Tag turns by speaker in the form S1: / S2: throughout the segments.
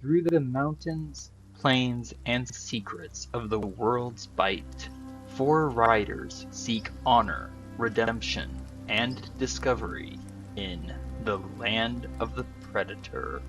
S1: through the mountains, plains, and secrets of the world's bite, four riders seek honor, redemption, and discovery in the land of the Predator.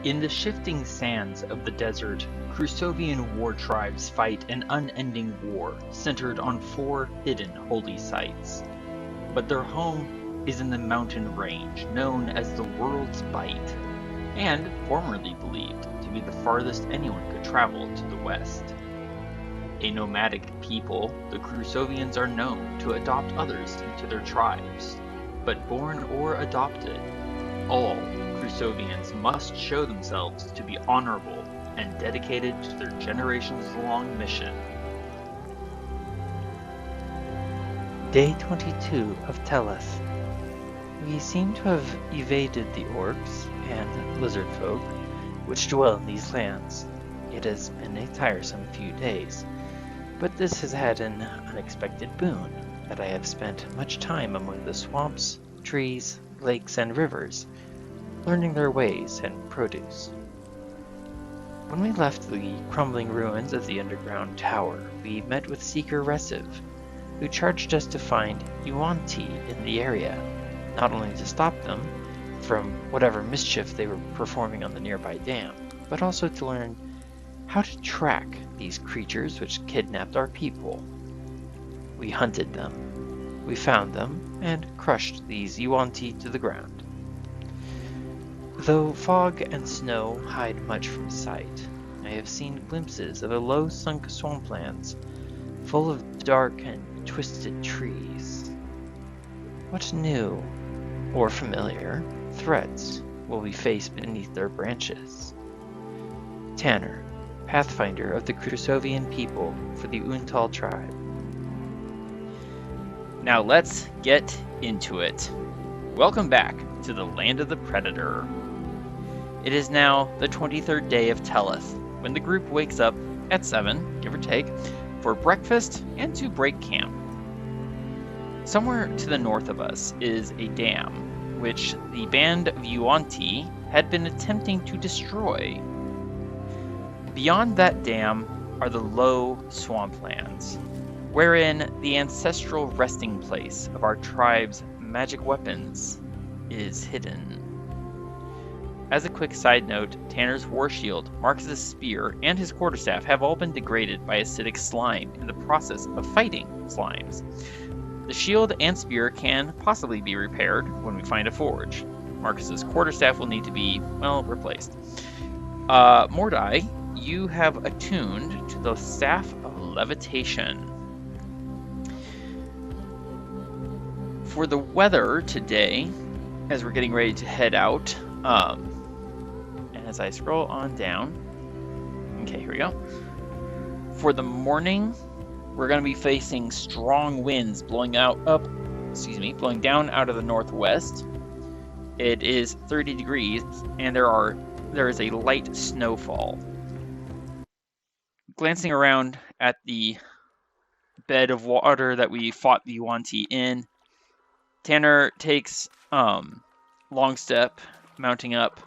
S1: In the shifting sands of the desert, Crusovian war tribes fight an unending war centered on four hidden holy sites. But their home is in the mountain range known as the World's Bite, and formerly believed to be the farthest anyone could travel to the west. A nomadic people, the Crusovians are known to adopt others into their tribes, but born or adopted, all Crusovians must show themselves to be honorable and dedicated to their generations-long mission.
S2: Day 22 of Telleth. We seem to have evaded the orcs and lizard folk which dwell in these lands. It has been a tiresome few days, but this has had an unexpected boon, that I have spent much time among the swamps, trees, lakes, and rivers, learning their ways and produce. When we left the crumbling ruins of the underground tower, we met with Seeker Resiv, who charged us to find Yuan-Ti in the area, not only to stop them from whatever mischief they were performing on the nearby dam, but also to learn how to track these creatures which kidnapped our people. We hunted them, we found them, and crushed these Yuan-Ti to the ground. Though fog and snow hide much from sight, I have seen glimpses of a low-sunk swamplands full of dark and twisted trees. What new, or familiar, threats will we face beneath their branches? Tanner, Pathfinder of the Crusovian people for the Untal tribe.
S3: Now let's get into it. Welcome back to the land of the Predator. It is now the 23rd day of Telleth, when the group wakes up at 7, give or take, for breakfast and to break camp. Somewhere to the north of us is a dam, which the band of Yuan-Ti had been attempting to destroy. Beyond that dam are the Low Swamplands, wherein the ancestral resting place of our tribe's magic weapons is hidden. As a quick side note, Tanner's war shield, Marcus's spear, and his quarterstaff have all been degraded by acidic slime in the process of fighting slimes. The shield and spear can possibly be repaired when we find a forge. Marcus's quarterstaff will need to be, well, replaced. Mordai, you have attuned to the Staff of Levitation. For the weather today, as we're getting ready to head out, and as I scroll on down, okay, here we go. For the morning, we're going to be facing strong winds blowing down out of the northwest. It is 30 degrees, and there is a light snowfall. Glancing around at the bed of water that we fought the Yuan-Ti in, Tanner takes long step, mounting up.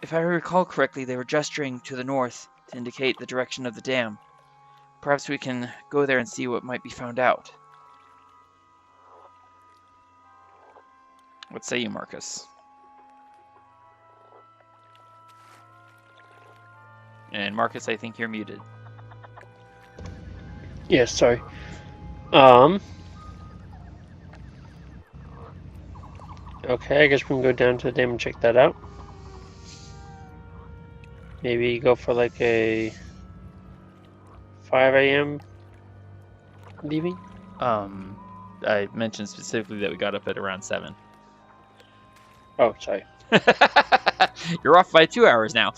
S3: If I recall correctly, they were gesturing to the north to indicate the direction of the dam. Perhaps we can go there and see what might be found out. What say you, Marcus? And Marcus, I think you're muted.
S4: Yes, sorry. Okay, I guess we can go down to the dam and check that out. Maybe go for like a 5 a.m. leaving?
S3: I mentioned specifically that we got up at around 7.
S4: Oh, sorry.
S3: You're off by 2 hours now.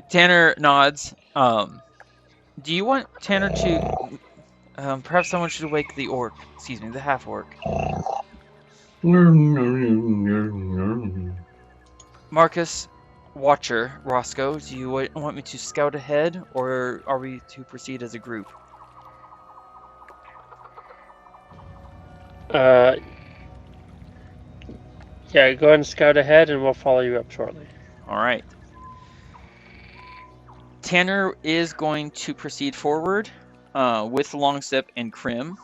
S3: Tanner nods. Do you want Tanner to... perhaps someone should wake the orc. Excuse me, the half-orc. Marcus, Watcher, Roscoe, do you want me to scout ahead, or are we to proceed as a group?
S4: Yeah, go ahead and scout ahead and we'll follow you up shortly.
S3: Alright. Tanner is going to proceed forward with Longstep and Crim.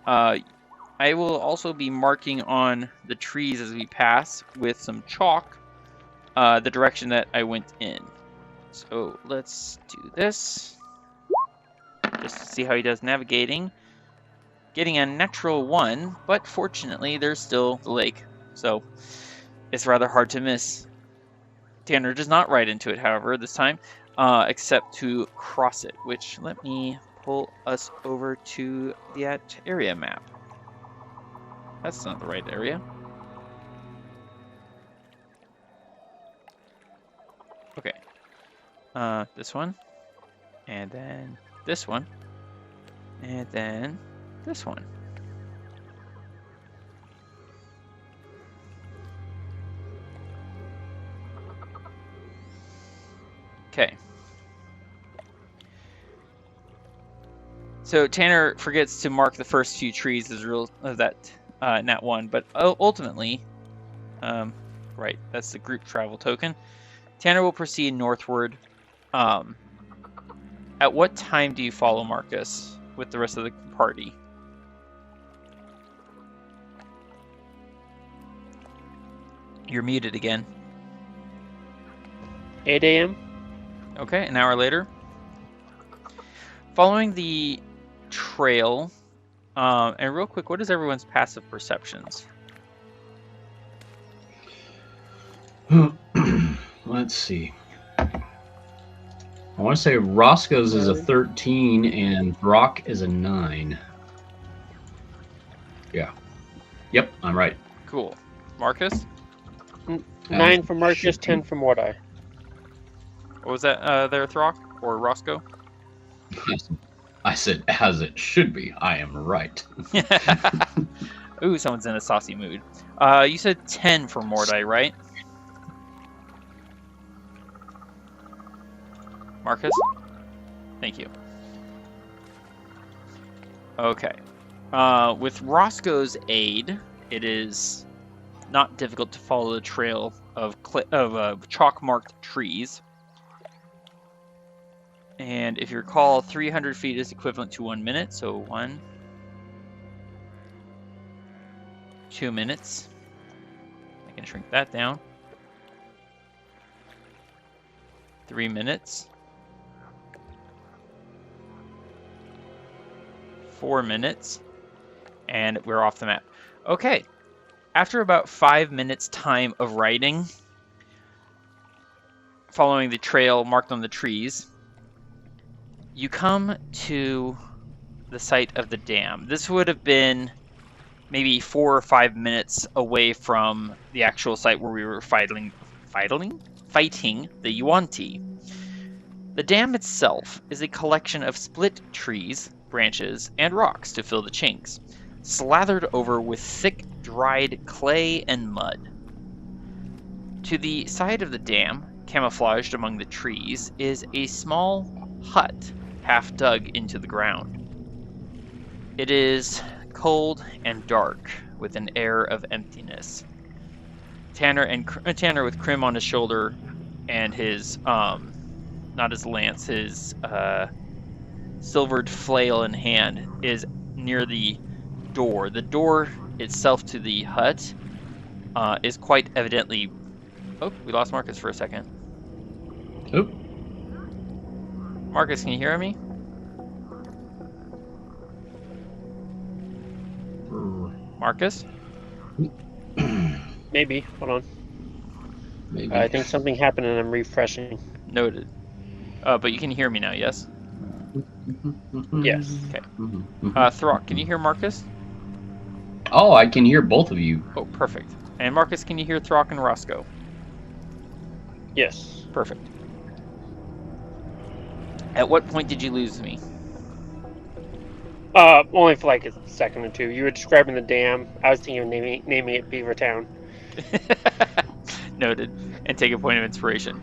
S3: I will also be marking on the trees as we pass with some chalk the direction that I went in. So let's do this. Just to see how he does navigating. Getting a natural 1, but fortunately there's still the lake. So it's rather hard to miss. Tanner does not ride into it, however, this time, except to cross it, which let me pull us over to that area map. That's not the right area. Okay. This one. And then this one. And then this one. Okay. So Tanner forgets to mark the first few trees as real of that nat 1, but ultimately, right, that's the group travel token. Tanner will proceed northward. At what time do you follow Marcus with the rest of the party? You're muted again.
S4: 8 a.m.?
S3: Okay, an hour later. Following the trail, and real quick, what is everyone's passive perceptions?
S5: Let's see. I want to say Roscoe's is a 13 and Throk is a 9. Yeah. Yep, I'm right.
S3: Cool. Marcus?
S4: 9 from Marcus, 10 from Mordai.
S3: What was that there, Throk? Or Roscoe?
S5: I said, as it should be. I am right.
S3: Ooh, someone's in a saucy mood. You said 10 for Mordai, right? Marcus? Thank you. Okay. With Roscoe's aid, it is not difficult to follow the trail of chalk-marked trees. And if you recall, 300 feet is equivalent to 1 minute, so 1, 2 minutes. I can shrink that down. 3 minutes. 4 minutes. And we're off the map. Okay. After about 5 minutes time of riding, following the trail marked on the trees, you come to the site of the dam. This would have been maybe 4 or 5 minutes away from the actual site where we were fighting the Yuan-Ti. The dam itself is a collection of split trees, branches, and rocks to fill the chinks, slathered over with thick, dried clay and mud. To the side of the dam, camouflaged among the trees, is a small hut half dug into the ground. It is cold and dark, with an air of emptiness. Tanner with Crim on his shoulder and his, not his lance, his silvered flail in hand, is near the door. The door itself to the hut is quite evidently... Oh, we lost Marcus for a second.
S5: Oop.
S3: Marcus, can you hear me? Marcus?
S4: Maybe. Hold on.
S5: Maybe.
S4: I think something happened and I'm refreshing.
S3: Noted. But you can hear me now, yes?
S4: Yes.
S3: Okay.
S5: Mhm.
S3: Throk, can you hear Marcus?
S5: Oh, I can hear both of you.
S3: Oh, perfect. And Marcus, can you hear Throk and Roscoe?
S4: Yes.
S3: Perfect. At what point did you lose me?
S4: Only for like a second or two. You were describing the dam. I was thinking of naming it Beaver Town.
S3: Noted. And take a point of inspiration.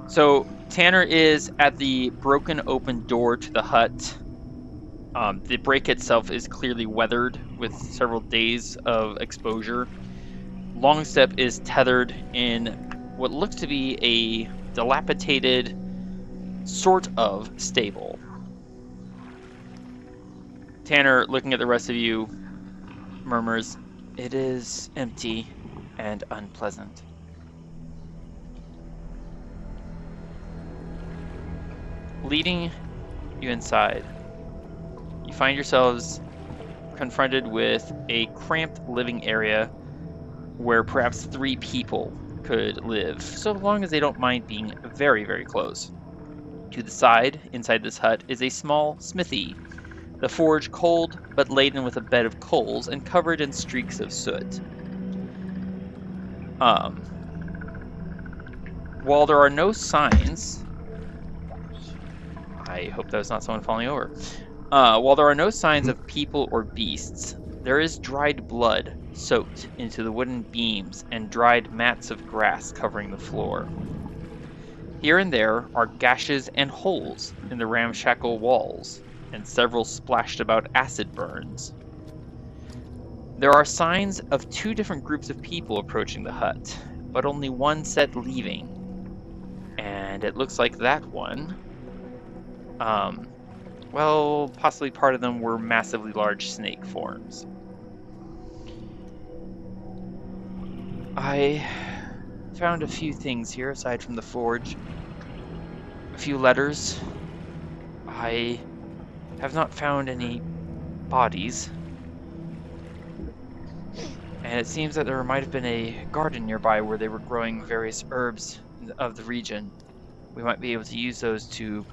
S3: So, Tanner is at the broken open door to the hut. The break itself is clearly weathered with several days of exposure. Longstep is tethered in what looks to be a dilapidated sort of stable. Tanner, looking at the rest of you, murmurs, "It is empty and unpleasant." Leading you inside, you find yourselves confronted with a cramped living area where perhaps 3 people could live, so long as they don't mind being very, very close. To the side, inside this hut, is a small smithy, the forge cold but laden with a bed of coals and covered in streaks of soot. While there are no signs... I hope that was not someone falling over. While there are no signs of people or beasts, there is dried blood soaked into the wooden beams and dried mats of grass covering the floor. Here and there are gashes and holes in the ramshackle walls, and several splashed about acid burns. There are signs of 2 different groups of people approaching the hut, but only one set leaving. And it looks like that one... well, possibly part of them were massively large snake forms. I found a few things here aside from the forge. A few letters. I have not found any bodies. And it seems that there might have been a garden nearby where they were growing various herbs of the region. We might be able to use those to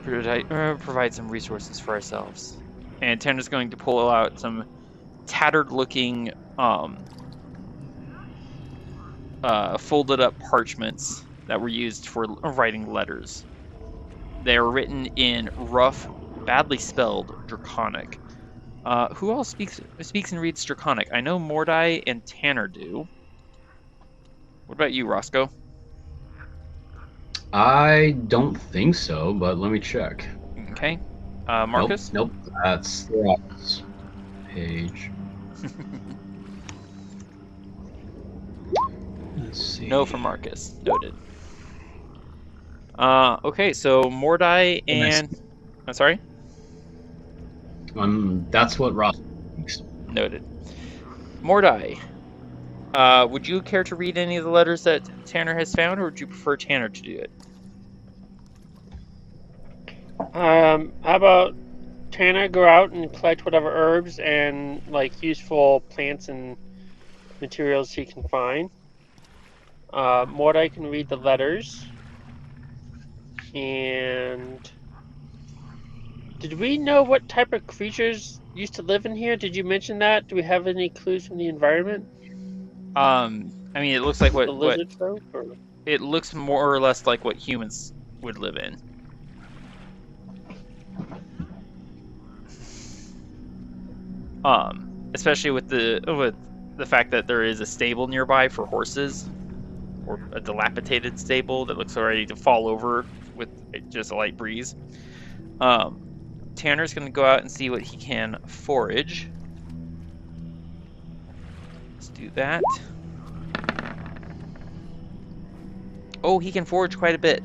S3: provide some resources for ourselves. And Tanner's going to pull out some tattered-looking, folded up parchments that were used for writing letters. They are written in rough, badly spelled Draconic. Who else speaks and reads Draconic? I know Mordai and Tanner do. What about you, Roscoe?
S5: I don't think so, but let me check.
S3: Okay. Marcus?
S5: Nope. That's Throk's page. Let's see.
S3: No for Marcus. Noted. Okay, so Mordai and... I'm sorry?
S5: That's what Ross thinks.
S3: Noted. Mordai, would you care to read any of the letters that Tanner has found, or would you prefer Tanner to do it?
S4: How about Tanner go out and collect whatever herbs and like useful plants and materials he can find. Mordai can read the letters. And did we know what type of creatures used to live in here? Did you mention that? Do we have any clues from the environment?
S3: I mean, it looks like
S4: The lizard folk? Or...
S3: it looks more or less like what humans would live in. Especially with the fact that there is a stable nearby for horses, or a dilapidated stable that looks ready to fall over with just a light breeze. Tanner's going to go out and see what he can forage. Let's do that. Oh, he can forage quite a bit.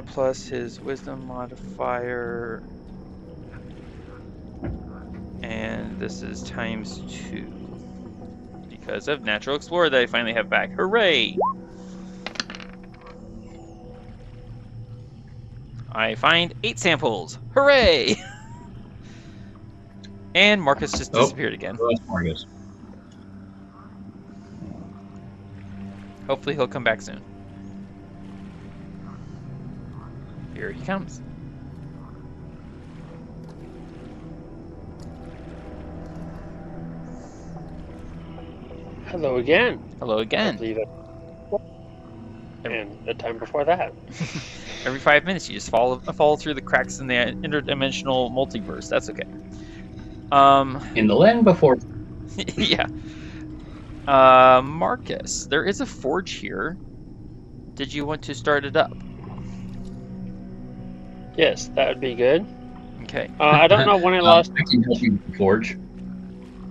S3: Plus his wisdom modifier. And this is times 2. because of Natural Explorer that I finally have back. Hooray! I find 8 samples. Hooray! And Marcus just disappeared again.
S5: That's Marcus.
S3: Hopefully he'll come back soon. Here he comes.
S4: Hello again.
S3: Hello
S4: I
S3: again.
S4: believe it. And the time before that.
S3: Every 5 minutes, you just fall through the cracks in the interdimensional multiverse. That's okay.
S5: In the land before.
S3: Yeah. Marcus, there is a forge here. Did you want to start it up?
S4: Yes, that would be good.
S3: Okay.
S4: I don't know when I lost.
S5: I can help you with the forge.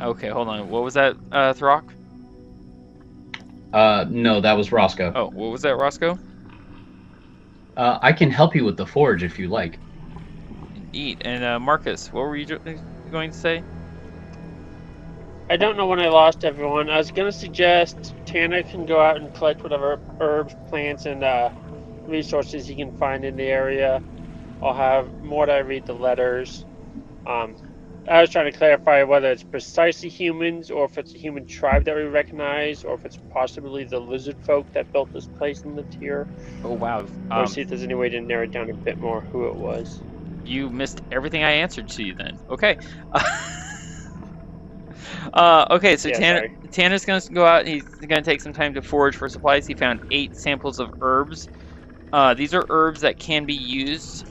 S3: Okay, hold on. What was that, Throk?
S5: No, that was Roscoe.
S3: Oh, what was that, Roscoe?
S5: I can help you with the forge if you like.
S3: Indeed. And Marcus, what were you going to say?
S4: I don't know when I lost everyone. I was going to suggest Tana can go out and collect whatever herbs, plants, and resources he can find in the area. I'll have Mordai read the letters. I was trying to clarify whether it's precisely humans, or if it's a human tribe that we recognize, or if it's possibly the lizard folk that built this place and lived here.
S3: Oh, wow.
S4: Or see if there's any way to narrow down a bit more who it was.
S3: You missed everything I answered to you then. Okay. Okay, so
S4: Yeah,
S3: Tanner's going to go out. He's going to take some time to forage for supplies. He found 8 samples of herbs. These are herbs that can be used,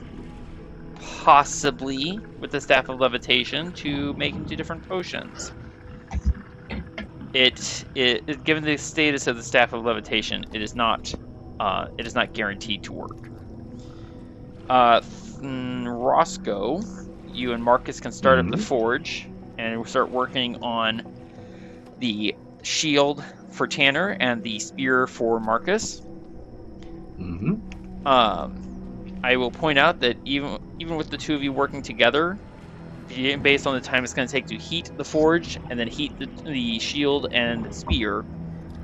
S3: possibly, with the Staff of Levitation to make into different potions. Given the status of the Staff of Levitation, it is not guaranteed to work. Roscoe, you and Marcus can start up the forge, and we'll start working on the shield for Tanner and the spear for Marcus. I will point out that even with the two of you working together, based on the time it's going to take to heat the forge and then heat the shield and spear,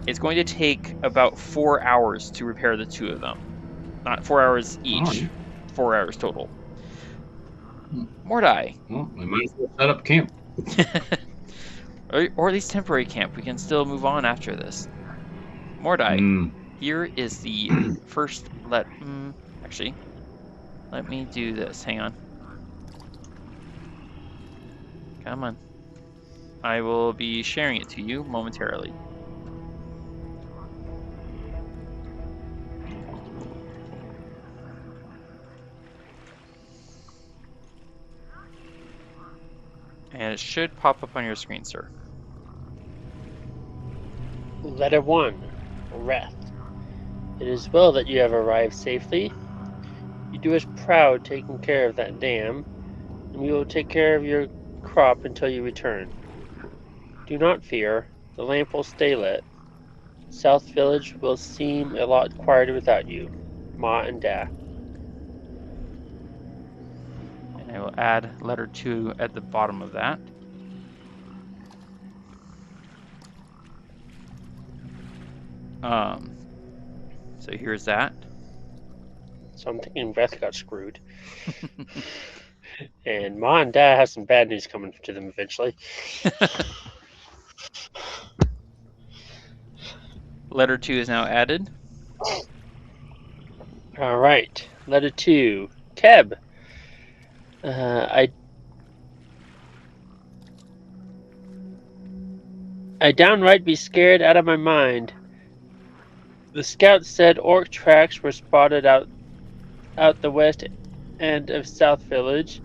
S3: it's going to take about 4 hours to repair the two of them. Not 4 hours each, 4 hours total. Mordai.
S5: Well, we might as well set up camp.
S3: or at least temporary camp. We can still move on after this. Mordai, here is the first actually, let me do this. Hang on. Come on. I will be sharing it to you momentarily. And it should pop up on your screen, sir.
S4: Letter 1, Wrath. It is well that you have arrived safely. You do us proud taking care of that dam, and we will take care of your crop until you return. Do not fear, the lamp will stay lit. South Village will seem a lot quieter without you, Ma and Da.
S3: And I will add letter 2 at the bottom of that. So here's that.
S4: So I'm thinking Wrath got screwed. And Ma and Da have some bad news coming to them eventually.
S3: Letter 2 is now added.
S4: Alright, letter 2. Keb. I downright be scared out of my mind. The scouts said orc tracks were spotted out the west end of South Village,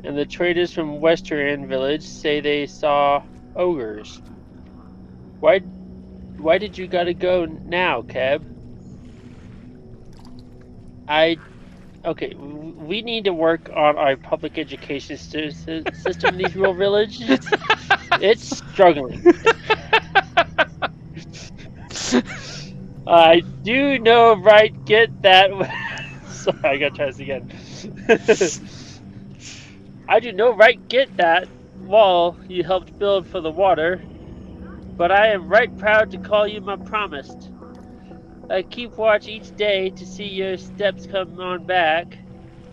S4: and the traders from Western Village say they saw ogres. Why did you gotta go now, Keb? Okay, we need to work on our public education system in these rural villages. It's struggling. I do know, right? Get that. Sorry, I gotta try this again. I do know, right? Get that wall you helped build for the water. but I am right proud to call you my promised. I keep watch each day to see your steps come on back,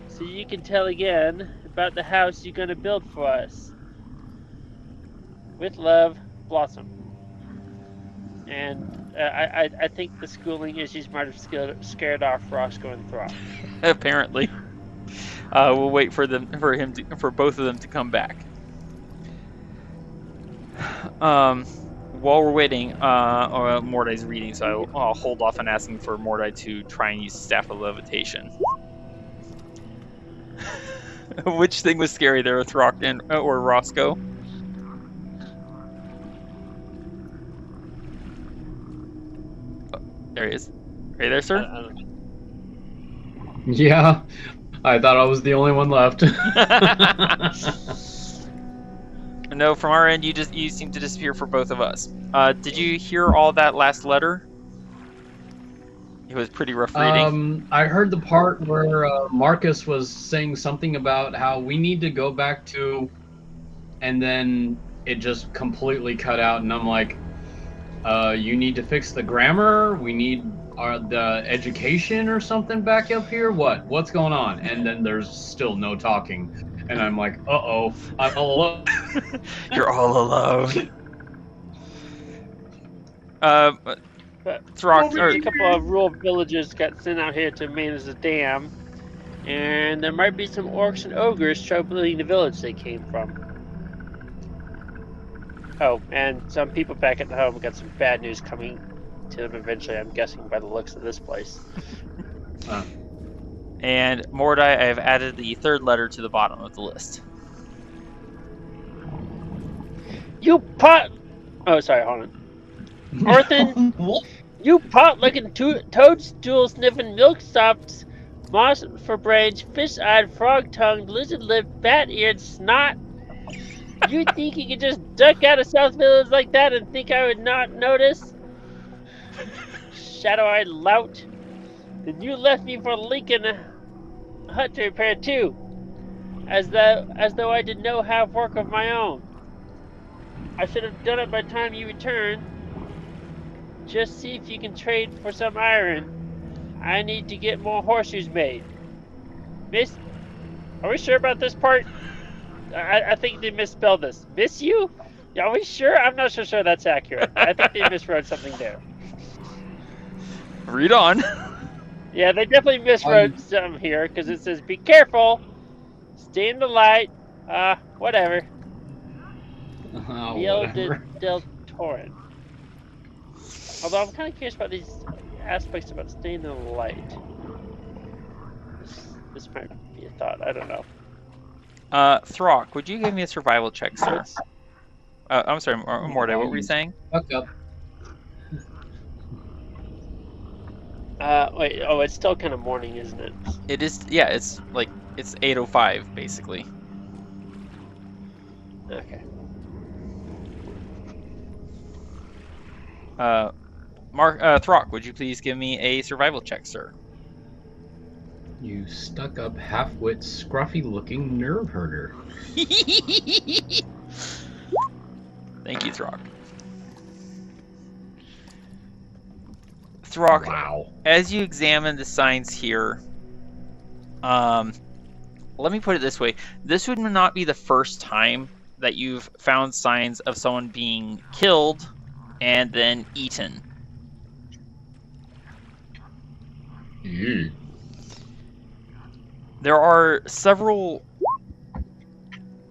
S4: so you can tell again about the house you're gonna build for us. With love, Blossom. And I think the schooling issues might have scared off Roscoe and Throk.
S3: Apparently. We'll wait for both of them to come back. While we're waiting, Mordai's reading, so I'll hold off on asking for Mordai to try and use Staff of Levitation. Which thing was scary there, Throk or Roscoe? Oh, there he is. Are you there, sir?
S5: Yeah, I thought I was the only one left.
S3: No, from our end, you seem to disappear for both of us. Did you hear all that last letter? It was pretty rough reading.
S5: I heard the part where Marcus was saying something about how we need to go back to, and then it just completely cut out, and I'm like, you need to fix the grammar? We need the education or something back up here? What's going on? And then there's still no talking. And I'm like, uh-oh, I'm all alone.
S3: You're all alone. Throk,
S4: A couple of rural villagers got sent out here to manage the dam, and there might be some orcs and ogres troubling the village they came from. Oh, and some people back at the home got some bad news coming to them eventually, I'm guessing by the looks of this place.
S3: And Mordai, I have added the third letter to the bottom of the list.
S4: You pot... Oh, sorry, hold on. Orthan, you pot-looking toadstool-sniffing, milk-sopped, moss-for-brains, fish-eyed, frog-tongued, lizard-lipped, bat-eared snot. You think you could just duck out of South Village like that and think I would not notice? Shadow-eyed lout. Then you left me for Lincoln hut to repair too, as though I did no half work of my own. I should have done it by the time you return. Just see if you can trade for some iron. I need to get more horseshoes made. Miss, are we sure about this part? I think they misspelled this. Miss you? Are we sure? I'm not so sure that's accurate. I think they miswrote something there.
S3: Read on.
S4: Yeah, they definitely miswrote something here, because it says, be careful, stay in the light, whatever. Del Torrent. Although I'm kind of curious about these aspects about staying in the light. This might be a thought, I don't know.
S3: Throk, would you give me a survival check, sir? I'm sorry, Mordai, what were you saying?
S5: Fuck up.
S4: Wait, oh, it's still kind of morning, isn't it?
S3: It is, yeah, it's 8:05, basically.
S4: Okay.
S3: Throk, would you please give me a survival check, sir?
S5: You stuck up half-wit, scruffy-looking nerve herder.
S3: Thank you, Throk. Throk,
S5: wow.
S3: As you examine the signs here, let me put it this way. This would not be the first time that you've found signs of someone being killed and then eaten.
S5: Mm.
S3: There are several...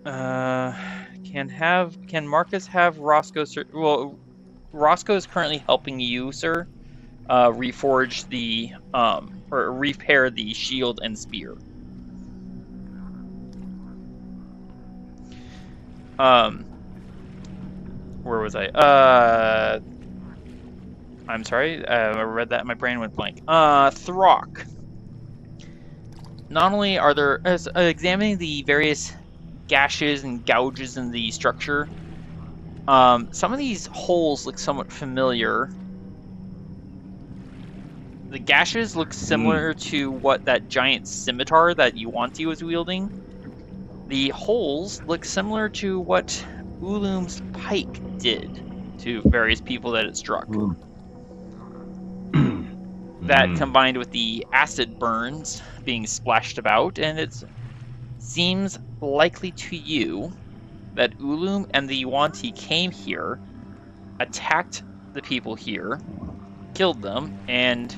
S3: Can Marcus have Roscoe... Well, Roscoe is currently helping you, sir, reforge the... or repair the shield and spear. Where was I? I'm sorry, I read that and my brain went blank. Throk. Not only are there, examining the various gashes and gouges in the structure, some of these holes look somewhat familiar. The gashes look similar to what that giant scimitar that Yuanti was wielding. The holes look similar to what Ulum's pike did. to various people that it struck. That combined with the acid burns being splashed about, and it seems likely to you that Ulum and the Yuan-Ti came here, attacked the people here, killed them, and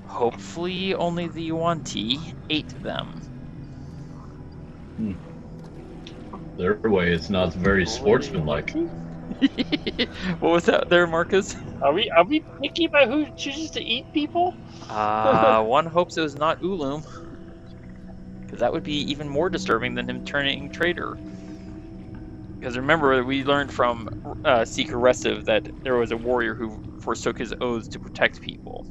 S3: hopefully only the Yuan-Ti ate them.
S5: Their way is not very sportsmanlike.
S3: What was that there, Marcus?
S4: Are we picky about who chooses to eat people?
S3: One hopes it was not Ulum, because that would be even more disturbing than him turning traitor. Because remember, we learned from Seeker Restive that there was a warrior who forsook his oaths to protect people.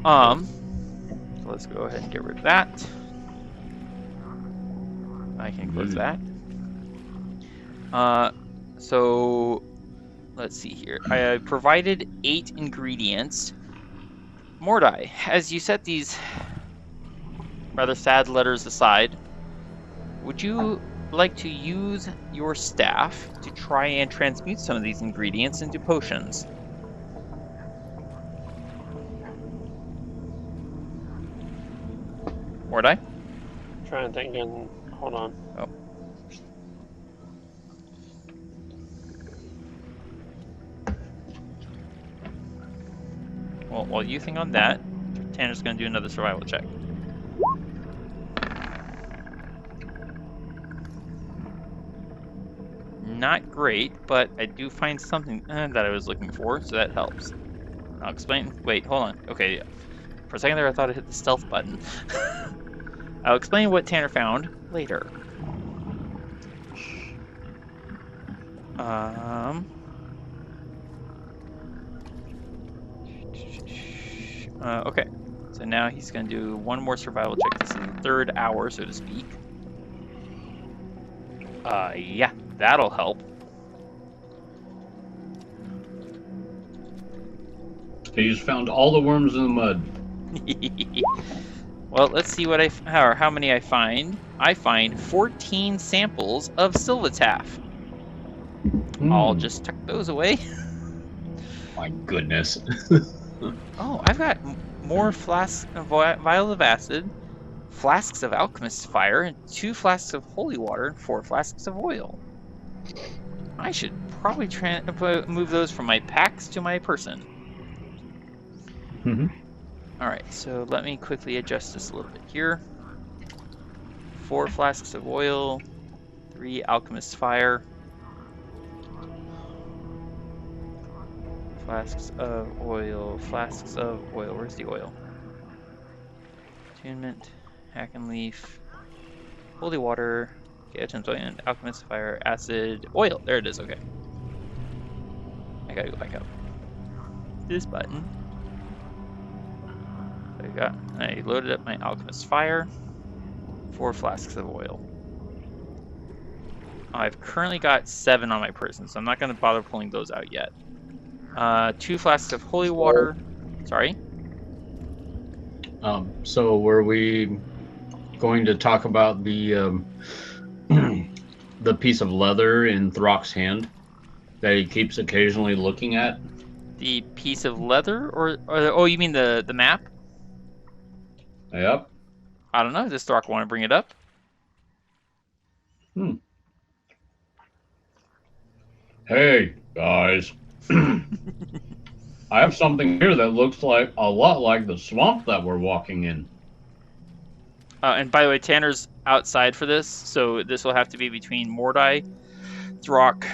S3: So let's go ahead and get rid of that. I can close that. So let's see here. I provided 8 ingredients. Mordai, as you set these rather sad letters aside, would you like to use your staff to try and transmute some of these ingredients into potions? Mordai?
S4: Trying to think and hold on.
S3: Oh. Well, while you think on that, Tanner's going to do another survival check. Not great, but I do find something that I was looking for, so that helps. I'll explain. Wait, hold on. Okay, for a second there I thought I hit the stealth button. I'll explain what Tanner found later. Okay, so now he's going to do one more survival check. This is the 3rd hour, so to speak. Yeah, that'll help.
S5: He's found all the worms in the mud.
S3: Well, let's see what how many I find. I find 14 samples of Silvataf. I'll just tuck those away.
S5: My goodness.
S3: Oh, I've got more flasks of vials of acid, flasks of alchemist's fire, and 2 flasks of holy water, and 4 flasks of oil. I should probably move those from my packs to my person. Alright, so let me quickly adjust this a little bit here. 4 flasks of oil, 3 alchemist's fire, flasks of oil. Where's the oil? Attunement, hack and leaf, holy water, Gaetan's ointment, alchemist's fire, acid, oil. There it is. Okay. I gotta go back up. This button. I loaded up my alchemist's fire. 4 flasks of oil. I've currently got 7 on my person, so I'm not going to bother pulling those out yet. 2 flasks of holy water. Sorry?
S5: So were we going to talk about the the piece of leather in Throk's hand that he keeps occasionally looking at?
S3: The piece of leather? Or oh, you mean the map?
S5: Yep.
S3: I don't know. Does Throk want to bring it up?
S5: Hey, guys. I have something here that looks like a lot like the swamp that we're walking in.
S3: And by the way, Tanner's outside for this, so this will have to be between Mordai, Throk,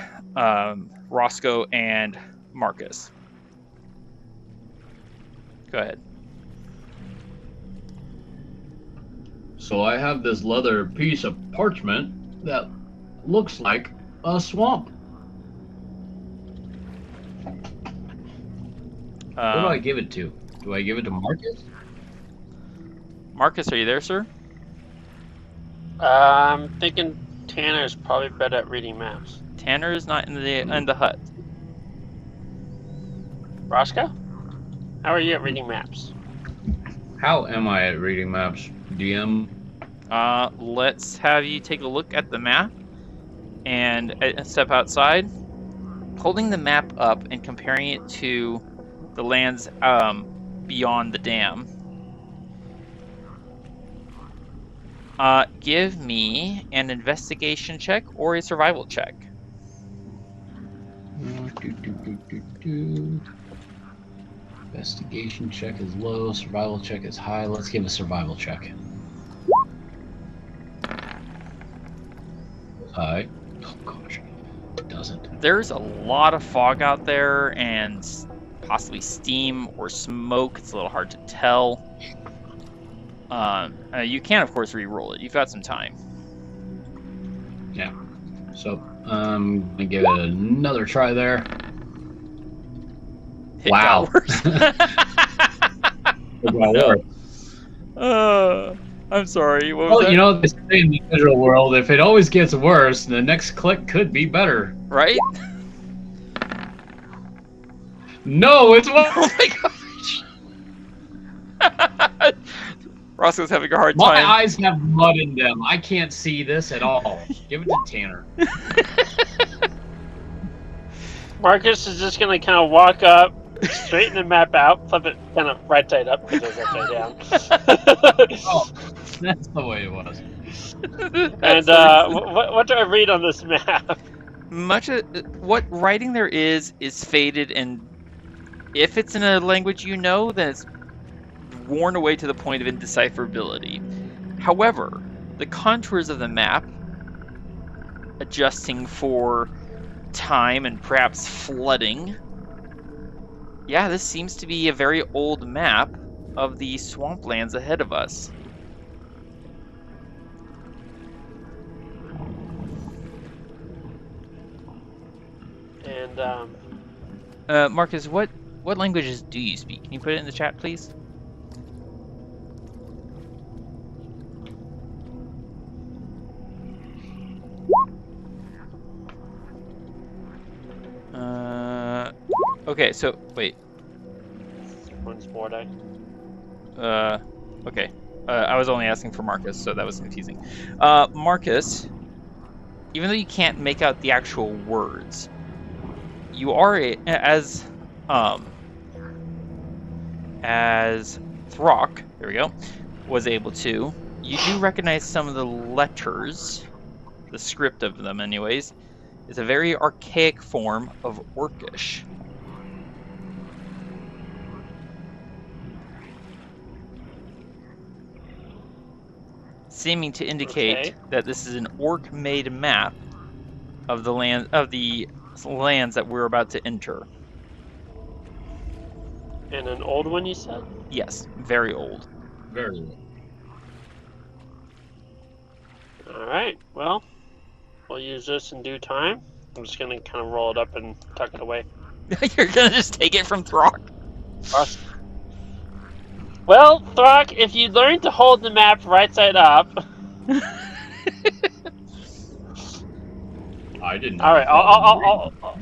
S3: Roscoe, and Marcus. Go ahead.
S5: So I have this leather piece of parchment that looks like a swamp. Who do I give it to? Do I give it to Marcus?
S3: Marcus, are you there, sir?
S4: I'm thinking Tanner's probably better at reading maps.
S3: Tanner is not in the hut.
S4: Roscoe? How are you at reading maps?
S5: How am I at reading maps, DM?
S3: Let's have you take a look at the map and step outside, holding the map up and comparing it to the lands beyond the dam. Give me an investigation check or a survival check.
S5: Investigation check is low, survival check is high. Let's give a survival check. High. Oh gosh, it doesn't.
S3: There's a lot of fog out there and possibly steam or smoke. It's a little hard to tell. You can, of course, re-roll it. You've got some time.
S5: Yeah. So, I'm going to give it another try there.
S3: It
S5: Wow.
S3: got worse.
S5: It got worse.
S3: I'm sorry. What was
S5: Well,
S3: that?
S5: you know, they say in the digital world, if it always gets worse, the next click could be better.
S3: Right?
S5: No, it's worse.
S3: Oh my gosh. Roscoe's having a hard
S5: My
S3: time.
S5: eyes have mud in them. I can't see this at all. Give it to Tanner.
S4: Marcus is just gonna kind of walk up, straighten the map out, flip it kind of right side up because it was upside down.
S5: Oh, that's the way it was.
S4: And what do I read on this map?
S3: Much of what writing there is faded, and if it's in a language you know, then it's worn away to the point of indecipherability. However, the contours of the map, adjusting for time and perhaps flooding, yeah, this seems to be a very old map of the swamplands ahead of us.
S4: And
S3: Marcus, what languages do you speak? Can you put it in the chat, please? Okay, so wait.
S4: one's Mordai.
S3: Okay. I was only asking for Marcus, so that was confusing. Marcus, even though you can't make out the actual words, you are as Throk, there we go, was able to. You do recognize some of the letters, the script of them, anyways. It's a very archaic form of Orcish. Seeming to indicate that this is an orc-made map of the lands that we're about to enter.
S4: And an old one, you said?
S3: Yes, very old.
S5: Very old.
S4: Alright, well, we'll use this in due time. I'm just going to kind of roll it up and tuck it away.
S3: You're gonna just take it from Throk?
S4: Well, Throk, if you learn to hold the map right side up...
S5: I didn't.
S4: Alright,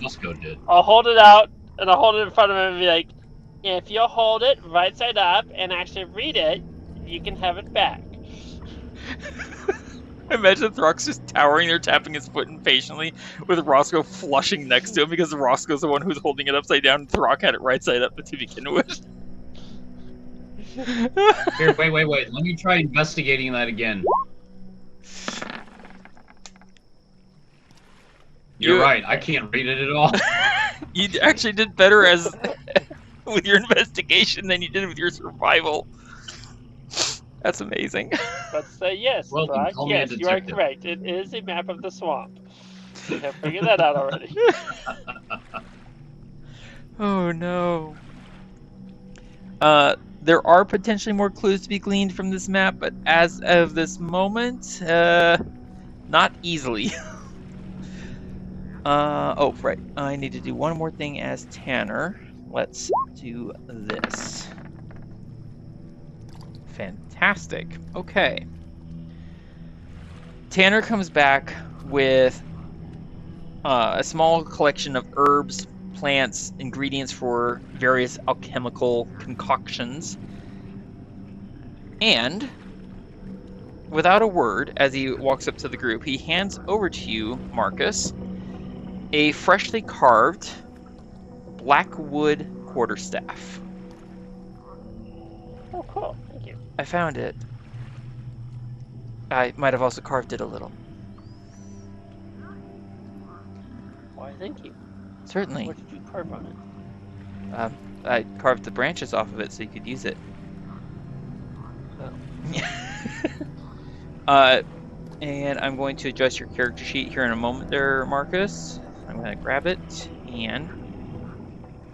S5: Roscoe did.
S4: I'll hold it out, and I'll hold it in front of him and be like, if you'll hold it right side up and actually read it, you can have it back.
S3: Imagine Throk's just towering there, tapping his foot impatiently, with Roscoe flushing next to him because Roscoe's the one who's holding it upside down and Throk had it right side up to begin with.
S5: Here, wait. Let me try investigating that again. You're right. I can't read it at all.
S3: You actually did better as with your investigation than you did with your survival. That's amazing.
S4: Let's say yes,
S5: Well,
S4: Throk.
S5: call me a
S4: Yes, you are
S5: detective.
S4: correct. It is a map of the swamp. We have figured that out already.
S3: Oh no. There are potentially more clues to be gleaned from this map, but as of this moment, not easily. Oh, right. I need to do one more thing as Tanner. Let's do this. Fantastic. Okay. Tanner comes back with a small collection of herbs, plants, ingredients for various alchemical concoctions, and without a word, as he walks up to the group, he hands over to you, Marcus, a freshly carved black wood quarterstaff.
S4: Oh, cool. Thank you.
S3: I found it. I might have also carved it a little.
S4: Why, thank you.
S3: Certainly.
S4: What did you carve on it?
S3: I carved the branches off of it so you could use it.
S4: Oh.
S3: And I'm going to adjust your character sheet here in a moment there, Marcus. I'm going to grab it, and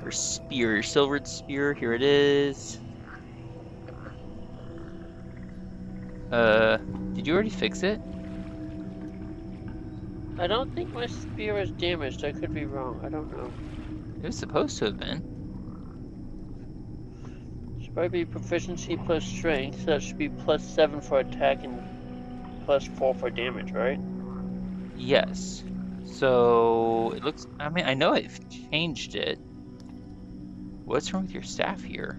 S3: your spear, your silvered spear, here it is. Did you already fix it?
S4: I don't think my spear is damaged. I could be wrong. I don't know.
S3: It was supposed to have been.
S4: Should probably be proficiency plus strength. So that should be plus 7 for attack and plus 4 for damage, right?
S3: Yes. So it looks. I mean, I know I've changed it. What's wrong with your staff here?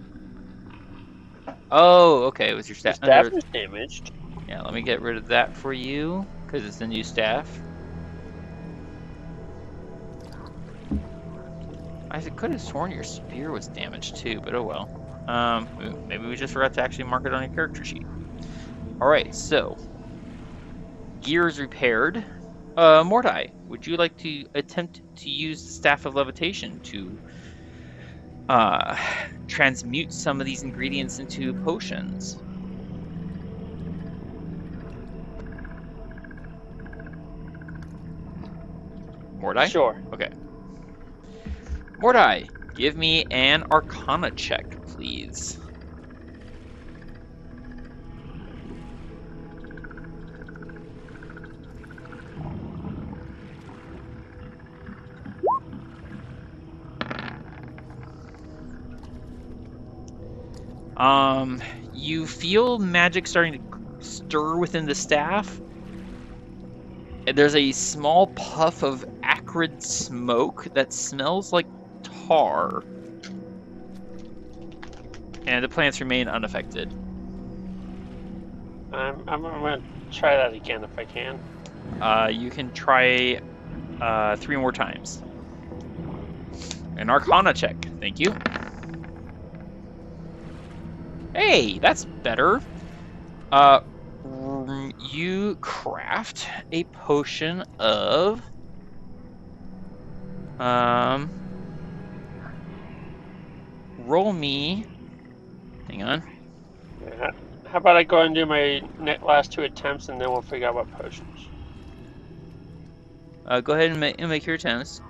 S3: Oh, okay. It was your
S4: The
S3: staff.
S4: staff is damaged.
S3: Yeah, let me get rid of that for you because it's a new staff. I could have sworn your spear was damaged too, but oh well. Maybe we just forgot to actually mark it on your character sheet. Alright, so gear is repaired. Mordai, would you like to attempt to use the Staff of Levitation to transmute some of these ingredients into potions? Mordai?
S4: Sure.
S3: Okay. Mordai, give me an Arcana check, please. You feel magic starting to stir within the staff. There's a small puff of acrid smoke that smells like tar. And the plants remain unaffected.
S4: I'm going to try that again if I can.
S3: You can try 3 more times. An Arcana check. Thank you. Hey, that's better. You craft a potion of roll me. Hang on.
S4: Yeah. How about I go and do my last 2 attempts and then we'll figure out what potions.
S3: Go ahead and make your attempts.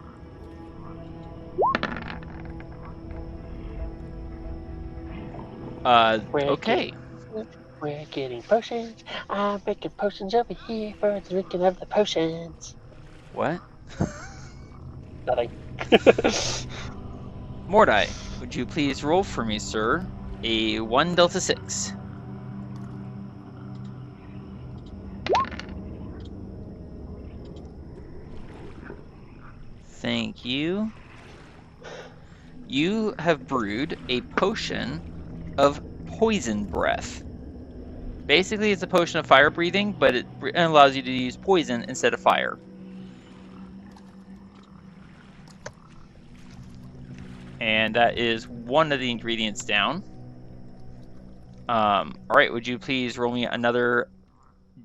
S3: Okay.
S4: We're getting potions. I'm making potions over here for the drinking of the potions.
S3: What?
S4: Nothing.
S3: Mordai, would you please roll for me, sir? A 1 Delta 6. Thank you. You have brewed a potion of poison breath. Basically, it's a potion of fire breathing, but it allows you to use poison instead of fire. And that is one of the ingredients down. Alright, would you please roll me another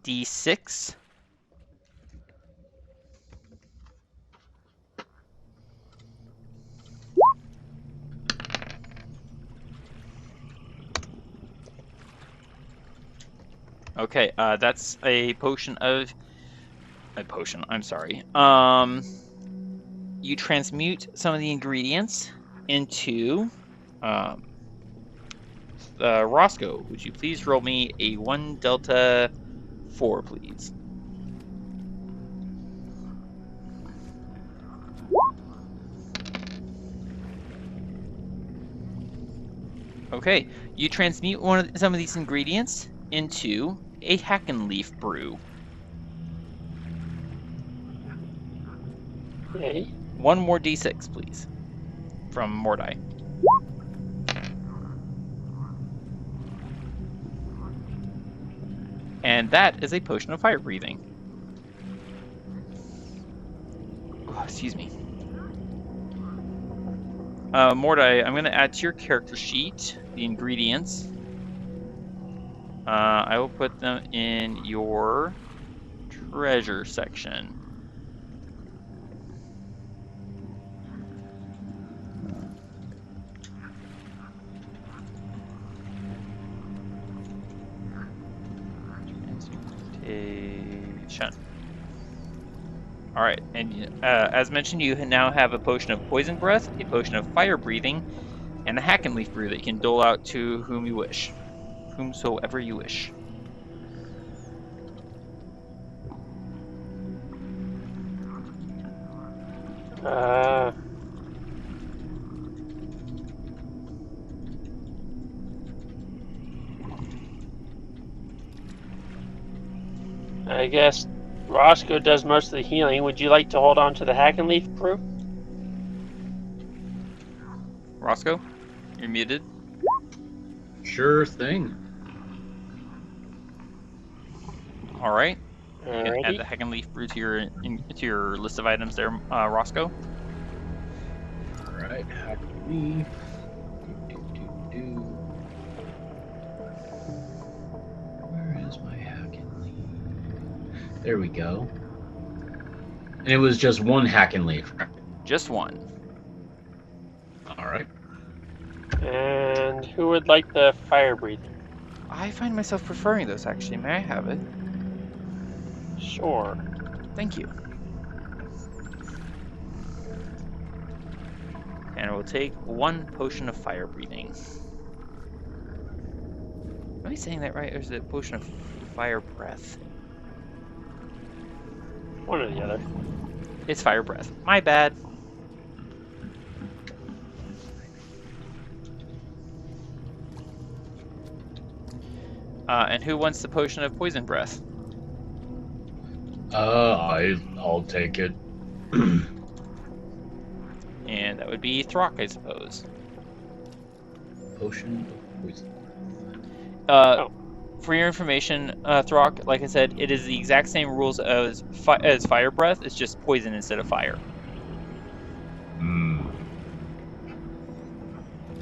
S3: D6? Okay, that's a potion of... I'm sorry. You transmute some of the ingredients into... Roscoe, would you please roll me a 1 Delta 4, please? Okay, you transmute some of these ingredients into a Hackenleaf brew.
S4: Okay.
S3: 1 more D6, please, from Mordai. And And that is a potion of fire breathing. Oh, excuse me. Mordai, I'm going to add to your character sheet the ingredients. I will put them in your treasure section. Alright, and as mentioned, you now have a potion of poison breath, a potion of fire breathing, and a hack and leaf brew that you can dole out to whom you wish. Whomsoever you wish.
S4: I guess Roscoe does most of the healing. Would you like to hold on to the hack and leaf brew?
S3: Roscoe, you're muted.
S5: Sure thing.
S3: All right. You can
S4: Alrighty.
S3: add the hack and leaf brew to your list of items there, Roscoe.
S5: All right, hack and leaf. Where is my hack and leaf? There we go. And it was just one hack and leaf.
S3: Just one.
S5: All right.
S4: And who would like the fire breathing?
S3: I find myself preferring those, actually. May I have it?
S4: Sure.
S3: Thank you. And we'll take one potion of fire breathing. Am I saying that right, or is it potion of fire breath?
S4: One or the other.
S3: It's fire breath. My bad. And who wants the potion of poison breath?
S5: I'll take it.
S3: And that would be Throk, I suppose.
S5: Potion of poison.
S3: For your information, Throk, like I said, it is the exact same rules as fire breath. It's just poison instead of fire.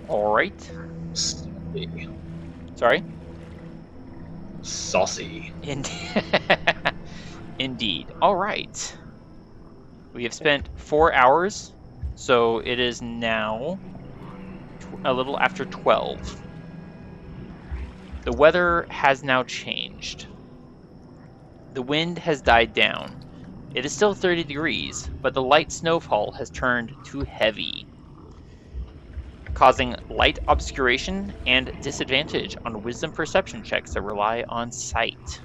S3: All right.
S5: Saucy.
S3: Sorry.
S5: Saucy.
S3: Indeed. All right. We have spent 4 hours, so it is now a little after 12. The weather has now changed. The wind has died down. It is still 30 degrees, but the light snowfall has turned to heavy, causing light obscuration and disadvantage on wisdom perception checks that rely on sight.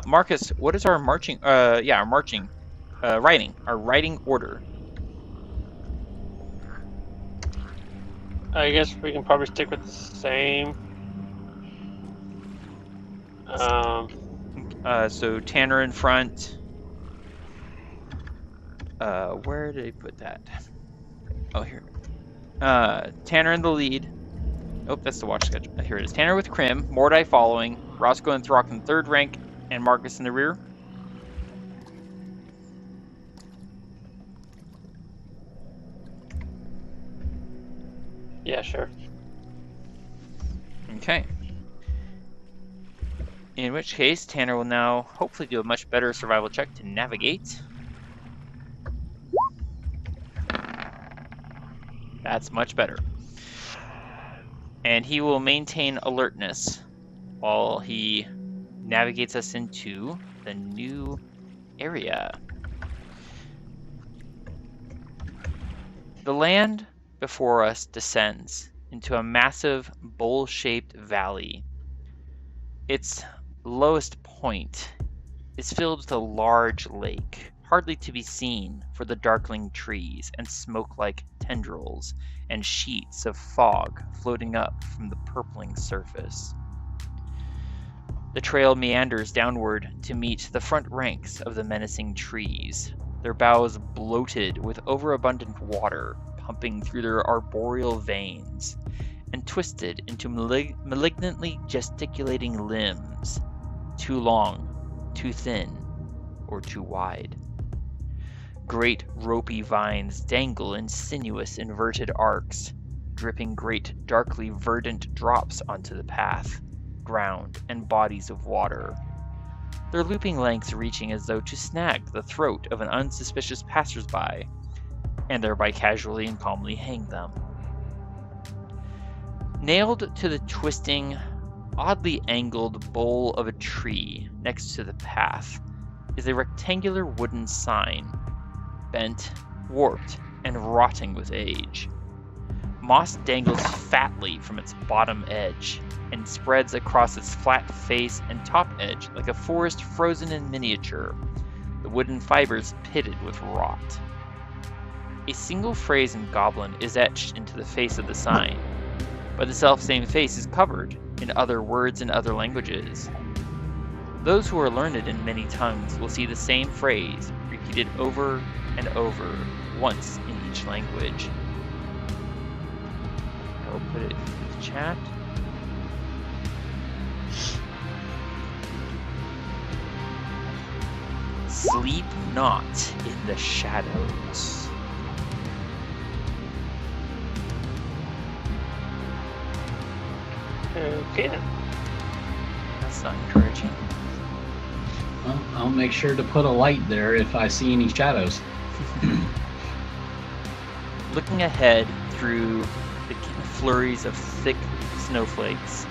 S3: Marcus, what is our writing order?
S4: I guess we can probably stick with the same.
S3: So Tanner in front. Where did he put that? Oh, here. Tanner in the lead. Oh, that's the watch schedule. Here it is. Tanner with Crim, Mordai following, Roscoe and Throk in third rank, and Marcus in the rear.
S4: Yeah, sure.
S3: Okay. In which case, Tanner will now hopefully do a much better survival check to navigate. That's much better. And he will maintain alertness while he navigates us into the new area. The land before us descends into a massive bowl-shaped valley. Its lowest point is filled with a large lake, hardly to be seen for the darkling trees and smoke-like tendrils and sheets of fog floating up from the purpling surface. The trail meanders downward to meet the front ranks of the menacing trees, their boughs bloated with overabundant water pumping through their arboreal veins, and twisted into malignantly gesticulating limbs, too long, too thin, or too wide. Great ropey vines dangle in sinuous inverted arcs, dripping great darkly verdant drops onto the path, ground, and bodies of water, their looping lengths reaching as though to snag the throat of an unsuspicious passersby, and thereby casually and calmly hang them. Nailed to the twisting, oddly angled bole of a tree next to the path is a rectangular wooden sign, bent, warped, and rotting with age. Moss dangles fatly from its bottom edge and spreads across its flat face and top edge like a forest frozen in miniature, the wooden fibers pitted with rot. A single phrase in Goblin is etched into the face of the sign, but the selfsame face is covered in other words and other languages. Those who are learned in many tongues will see the same phrase repeated over and over, once in each language. I'll put it in the chat. Sleep not in the shadows.
S4: Okay then.
S3: That's not encouraging.
S5: Well, I'll make sure to put a light there if I see any shadows.
S3: Looking ahead through the flurries of thick snowflakes,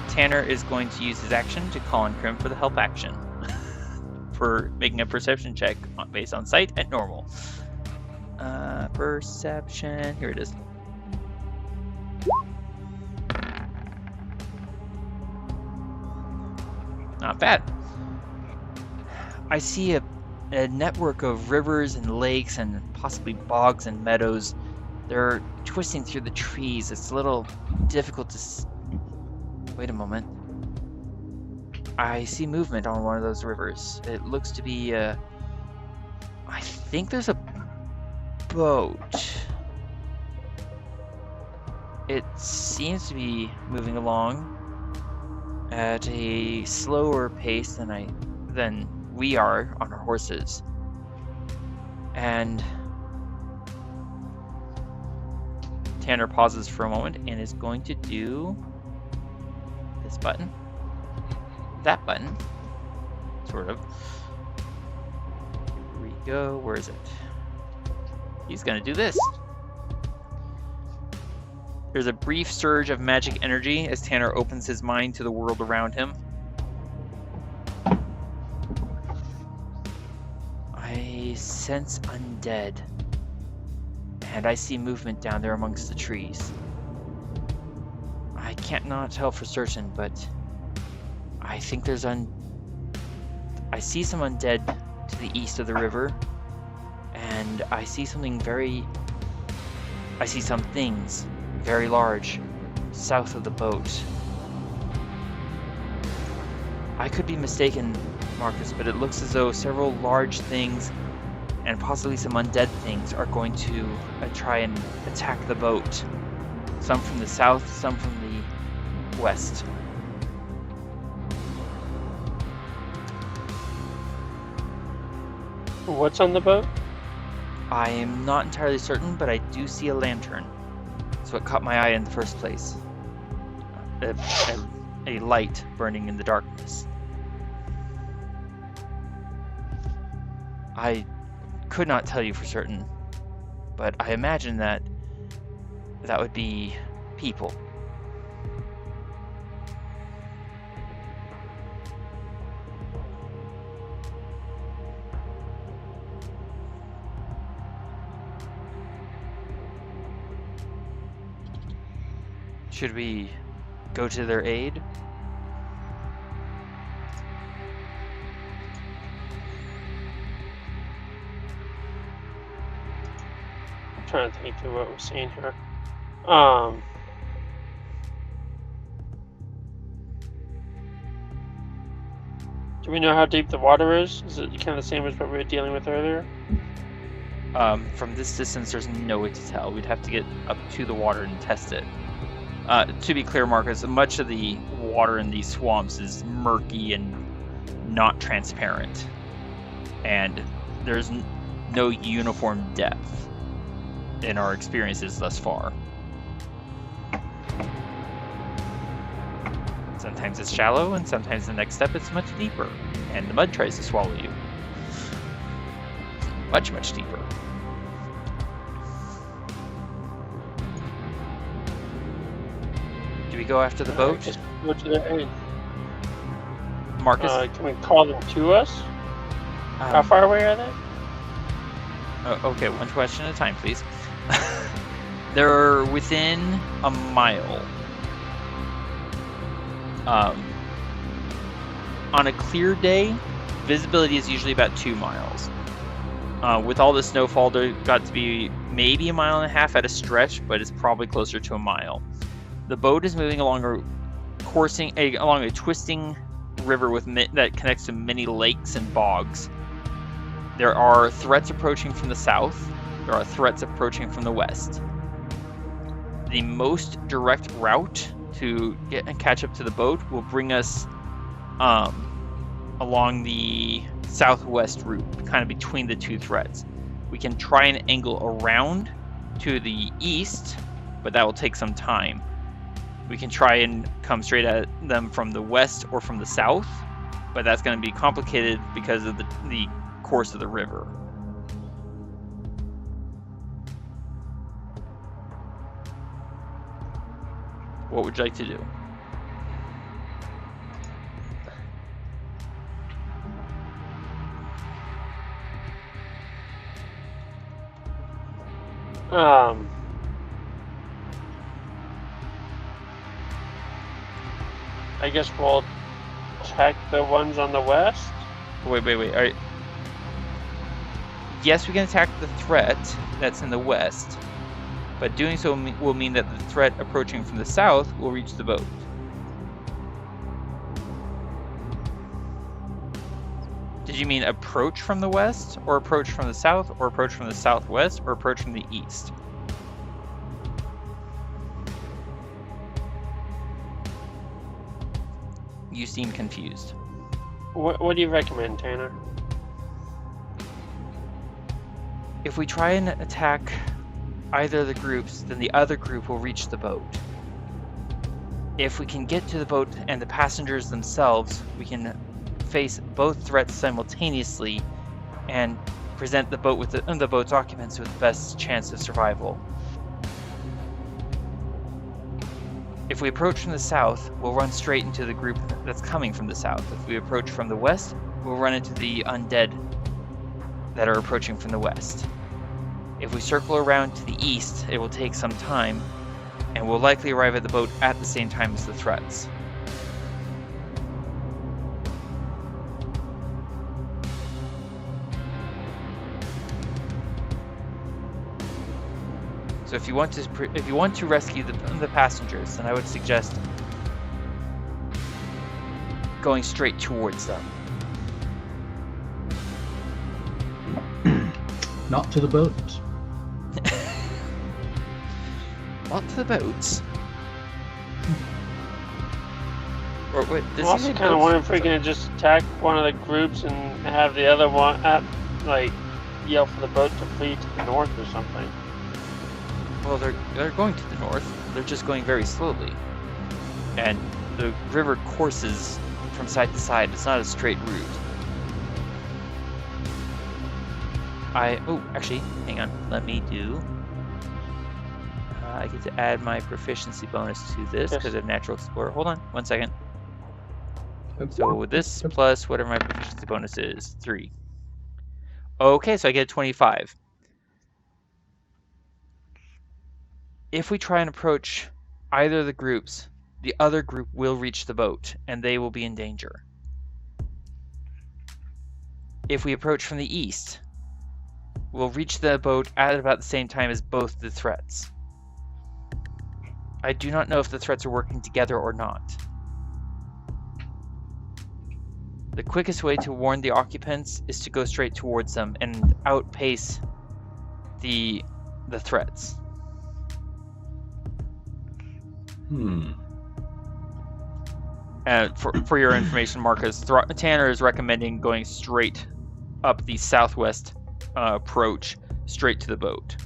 S3: Tanner is going to use his action to call on Krim for the help action. For making a perception check based on sight at normal. Perception, here it is. Not bad. I see a network of rivers and lakes and possibly bogs and meadows. They're twisting through the trees. It's a little difficult to... Wait a moment. I see movement on one of those rivers. It looks to be, I think there's a boat. It seems to be moving along at a slower pace than we are on our horses. And Tanner pauses for a moment and is going to do this button. That button, sort of. Here we go. Where is it? He's gonna do this. There's a brief surge of magic energy as Tanner opens his mind to the world around him. I sense undead, and I see movement down there amongst the trees. I can't not tell for certain, but I think there's I see some undead to the east of the river, and I see some things very large south of the boat. I could be mistaken, Marcus, but it looks as though several large things and possibly some undead things are going to try and attack the boat. Some from the south, some from the west.
S4: What's on the boat?
S3: I am not entirely certain, but I do see a lantern. That's what caught my eye in the first place. A light burning in the darkness. I could not tell you for certain, but I imagine that would be people. Should we go to their aid?
S4: I'm trying to think through what we're seeing here. Do we know how deep the water is? Is it kind of the same as what we were dealing with earlier?
S3: From this distance, there's no way to tell. We'd have to get up to the water and test it. To be clear, Marcus, much of the water in these swamps is murky and not transparent. And there's no uniform depth in our experiences thus far. Sometimes it's shallow, and sometimes the next step it's much deeper, and the mud tries to swallow you. Much, much deeper. Do we go after the boat?
S4: Just go to the end.
S3: Marcus?
S4: Can we call them to us? How far away are they?
S3: Okay, one question at a time, please. They're within a mile. On a clear day, visibility is usually about 2 miles. With all the snowfall, there got to be maybe 1.5 miles at a stretch, but it's probably closer to a mile. The boat is moving along a twisting river that connects to many lakes and bogs. There are threats approaching from the south. There are threats approaching from the west. The most direct route to get and catch up to the boat will bring us along the southwest route, kind of between the two threats. We can try and angle around to the east, but that will take some time. We can try and come straight at them from the west or from the south, but that's going to be complicated because of the course of the river. What would you like to do?
S4: I guess we'll check the ones on the west.
S3: Wait. All right. Yes, we can attack the threat that's in the west, but doing so will mean that the threat approaching from the south will reach the boat. Did you mean approach from the west, or approach from the south, or approach from the southwest, or approach from the east? You seem confused.
S4: What do you recommend, Tanner?
S3: If we try and attack either of the groups, then the other group will reach the boat. If we can get to the boat and the passengers themselves, we can face both threats simultaneously and present the boat with the boat's occupants with the best chance of survival. If we approach from the south, we'll run straight into the group that's coming from the south. If we approach from the west, we'll run into the undead that are approaching from the west. If we circle around to the east, it will take some time, and we'll likely arrive at the boat at the same time as the threats. So if you want to rescue the passengers, then I would suggest going straight towards them.
S6: Not to the boat.
S3: Not to the boats. Or wait,
S4: I also kind of wonder if we're gonna just attack one of the groups and have the other one yell for the boat to flee to the north or something.
S3: Well, they're going to the north. They're just going very slowly, and the river courses from side to side. It's not a straight route. Actually, hang on. Let me do. I get to add my proficiency bonus to this because of Natural Explorer. Hold on, 1 second. So with this plus whatever my proficiency bonus is, 3. Okay, so I get a 25. If we try and approach either of the groups, the other group will reach the boat, and they will be in danger. If we approach from the east, we'll reach the boat at about the same time as both the threats. I do not know if the threats are working together or not. The quickest way to warn the occupants is to go straight towards them and outpace the threats. For your information, Marcus, Tanner is recommending going straight up the southwest approach, straight to the boat.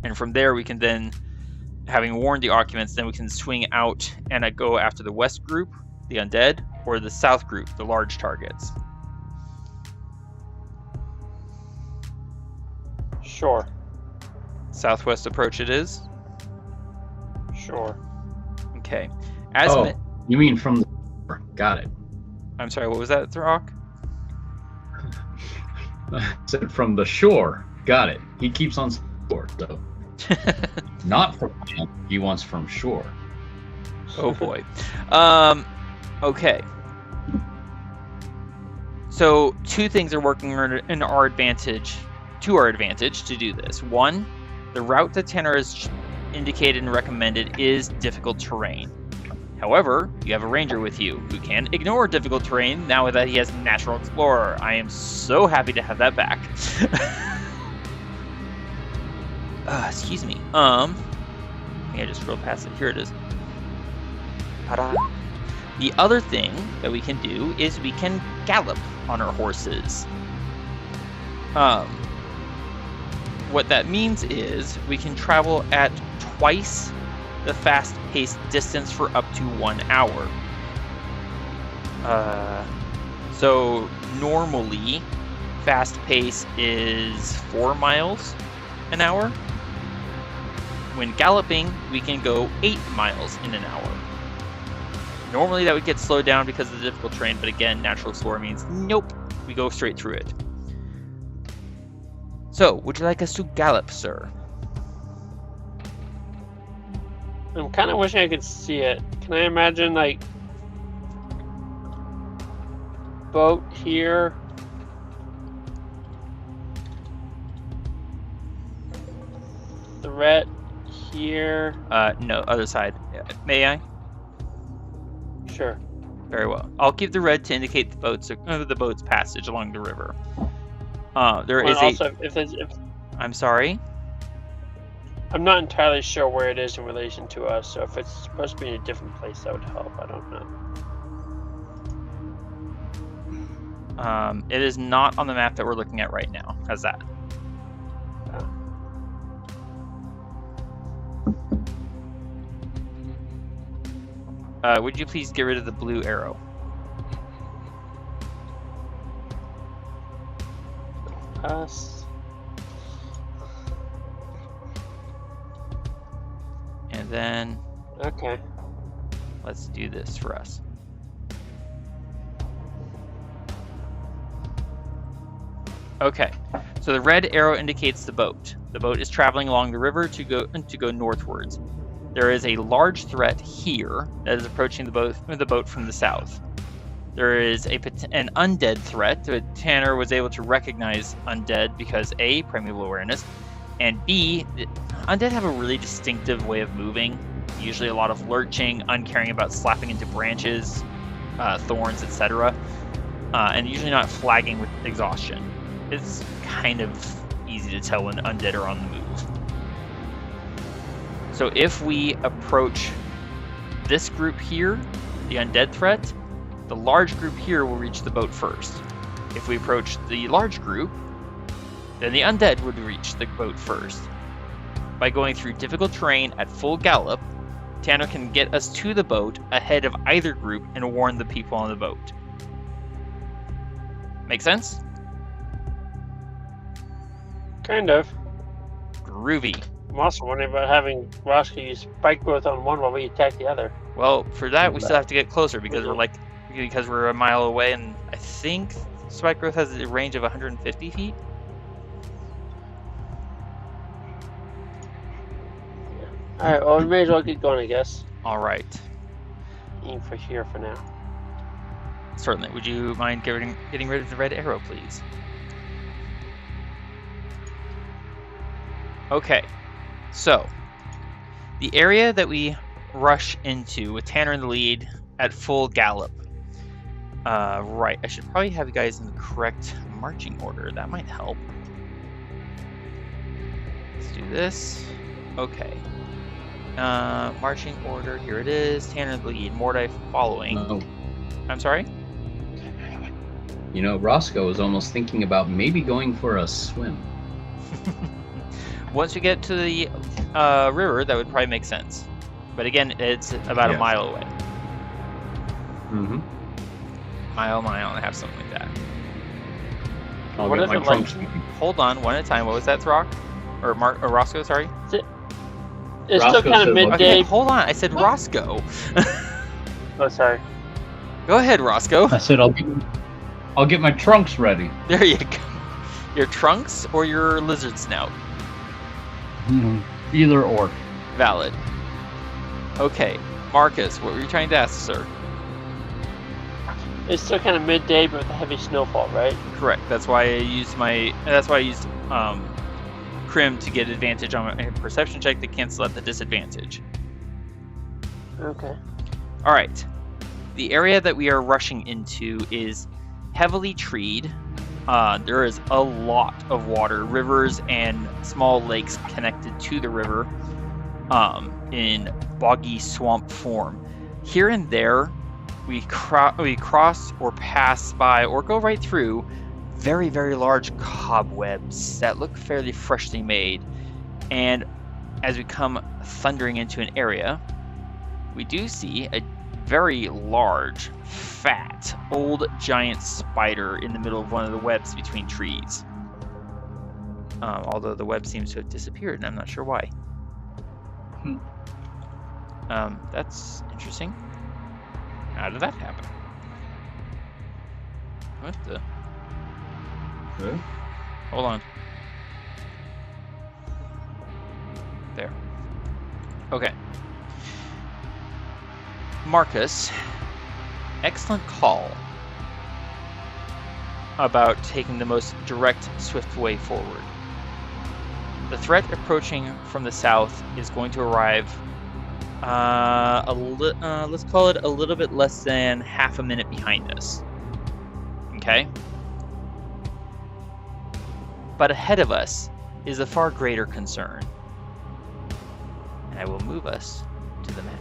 S3: And from there, we can then, having warned the occupants, then we can swing out and go after the west group, the undead, or the south group, the large targets.
S4: Sure.
S3: Southwest approach it is?
S4: Sure.
S3: Okay.
S5: You mean from the... Got it.
S3: I'm sorry, what was that, Throk?
S5: I said from the shore. Got it. He keeps on shore, though. Not from land. He wants from shore.
S3: Oh boy. Okay. So two things are working in our advantage, to our advantage to do this. One, the route that Tanner has indicated and recommended is difficult terrain. However, you have a ranger with you who can ignore difficult terrain now that he has Natural Explorer. I am so happy to have that back. Excuse me. I think I just scrolled past it. Here it is. Ta-da. The other thing that we can do is we can gallop on our horses. What that means is we can travel at twice the fast-paced distance for up to 1 hour. So normally, fast pace is 4 miles an hour. When galloping, we can go 8 miles in an hour. Normally that would get slowed down because of the difficult terrain, but again, Natural Explorer means nope, we go straight through it. So, would you like us to gallop, sir?
S4: I'm kind of wishing I could see it. Can I imagine, like, boat here? Threat here?
S3: No, other side. May I?
S4: Sure.
S3: Very well. I'll keep the red to indicate the boat's passage along the river. There is
S4: also,
S3: I'm sorry?
S4: I'm not entirely sure where it is in relation to us, so if it's supposed to be in a different place, that would help. I don't know.
S3: It is not on the map that we're looking at right now. How's that? Would you please get rid of the blue arrow?
S4: Us.
S3: And then
S4: Okay.
S3: let's do this for us. Okay, so the red arrow indicates the boat. The boat is traveling along the river to go northwards. There is a large threat here that is approaching the boat from the south. There is an undead threat. Tanner was able to recognize undead because A, primeval awareness, and B, undead have a really distinctive way of moving. Usually a lot of lurching, uncaring about slapping into branches, thorns, etc. And usually not flagging with exhaustion. It's kind of easy to tell when undead are on the move. So if we approach this group here, the undead threat, the large group here will reach the boat first. If we approach the large group, then the undead would reach the boat first. By going through difficult terrain at full gallop, Tanner can get us to the boat ahead of either group and warn the people on the boat. Make sense?
S4: Kind of.
S3: Groovy.
S4: I'm also wondering about having Roscoe use spike growth on one while we attack the other.
S3: Well, for that we still have to get closer because we're a mile away, and I think spike growth has a range of 150 feet.
S4: Alright, well, we may as well get going, I guess.
S3: Alright.
S4: Aim for here for now.
S3: Certainly. Would you mind getting rid of the red arrow, please? Okay. So, the area that we rush into with Tanner in the lead at full gallop. Right. I should probably have you guys in the correct marching order. That might help. Let's do this. Okay. Marching order, here it is. Tanner lead, Mordai following.
S5: No.
S3: I'm sorry?
S5: You know, Roscoe was almost thinking about maybe going for a swim.
S3: Once we get to the river, that would probably make sense. But again, it's about a mile away.
S5: Mm-hmm.
S3: Mile and a half, something like that.
S5: I'll
S4: What
S5: get
S4: is
S5: my
S4: it like-
S5: trunks.
S3: Hold on, one at a time. What was that, Throk? Or Roscoe, sorry?
S4: It's
S5: Roscoe
S4: still kind
S5: said
S4: of
S5: what?
S4: midday.
S3: Okay, hold on. I said Roscoe.
S4: Oh, sorry.
S3: Go ahead, Roscoe.
S5: I said I'll get my trunks ready.
S3: There you go. Your trunks or your lizard snout?
S5: Either or.
S3: Valid. Okay, Marcus, what were you trying to ask, sir?
S4: It's still kind of midday, but with a heavy snowfall, right?
S3: Correct. That's why I used Crim to get advantage on a perception check to cancel out the disadvantage.
S4: Okay.
S3: All right. The area that we are rushing into is heavily treed. There is a lot of water, rivers and small lakes connected to the river in boggy swamp form. Here and there, we cross or pass by or go right through very, very large cobwebs that look fairly freshly made. And as we come thundering into an area, we do see a very large, fat, old giant spider in the middle of one of the webs between trees. Although the web seems to have disappeared, and I'm not sure why. That's interesting. How did that happen? What the?
S5: Huh?
S3: Hold on. There. Okay. Marcus, excellent call about taking the most direct, swift way forward. The threat approaching from the south is going to arrive let's call it a little bit less than half a minute behind us. Okay? But ahead of us is a far greater concern. And I will move us to the map.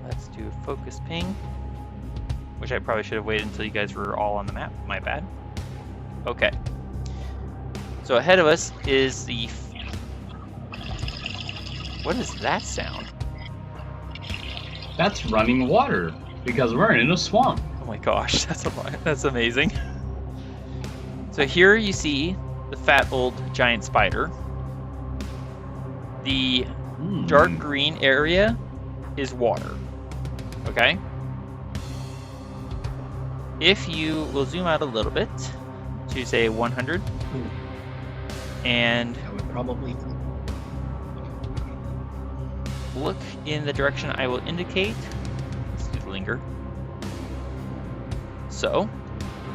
S3: Let's do focus ping, which I probably should have waited until you guys were all on the map. My bad. Okay. So ahead of us is the... What is that sound?
S5: That's running water because we're in a swamp.
S3: Oh my gosh, that's amazing. So here you see the fat old giant spider. The dark green area is water. Okay? If you will zoom out a little bit to say 100, and
S5: I would probably.
S3: look in the direction I will indicate. Let's do the linger. So,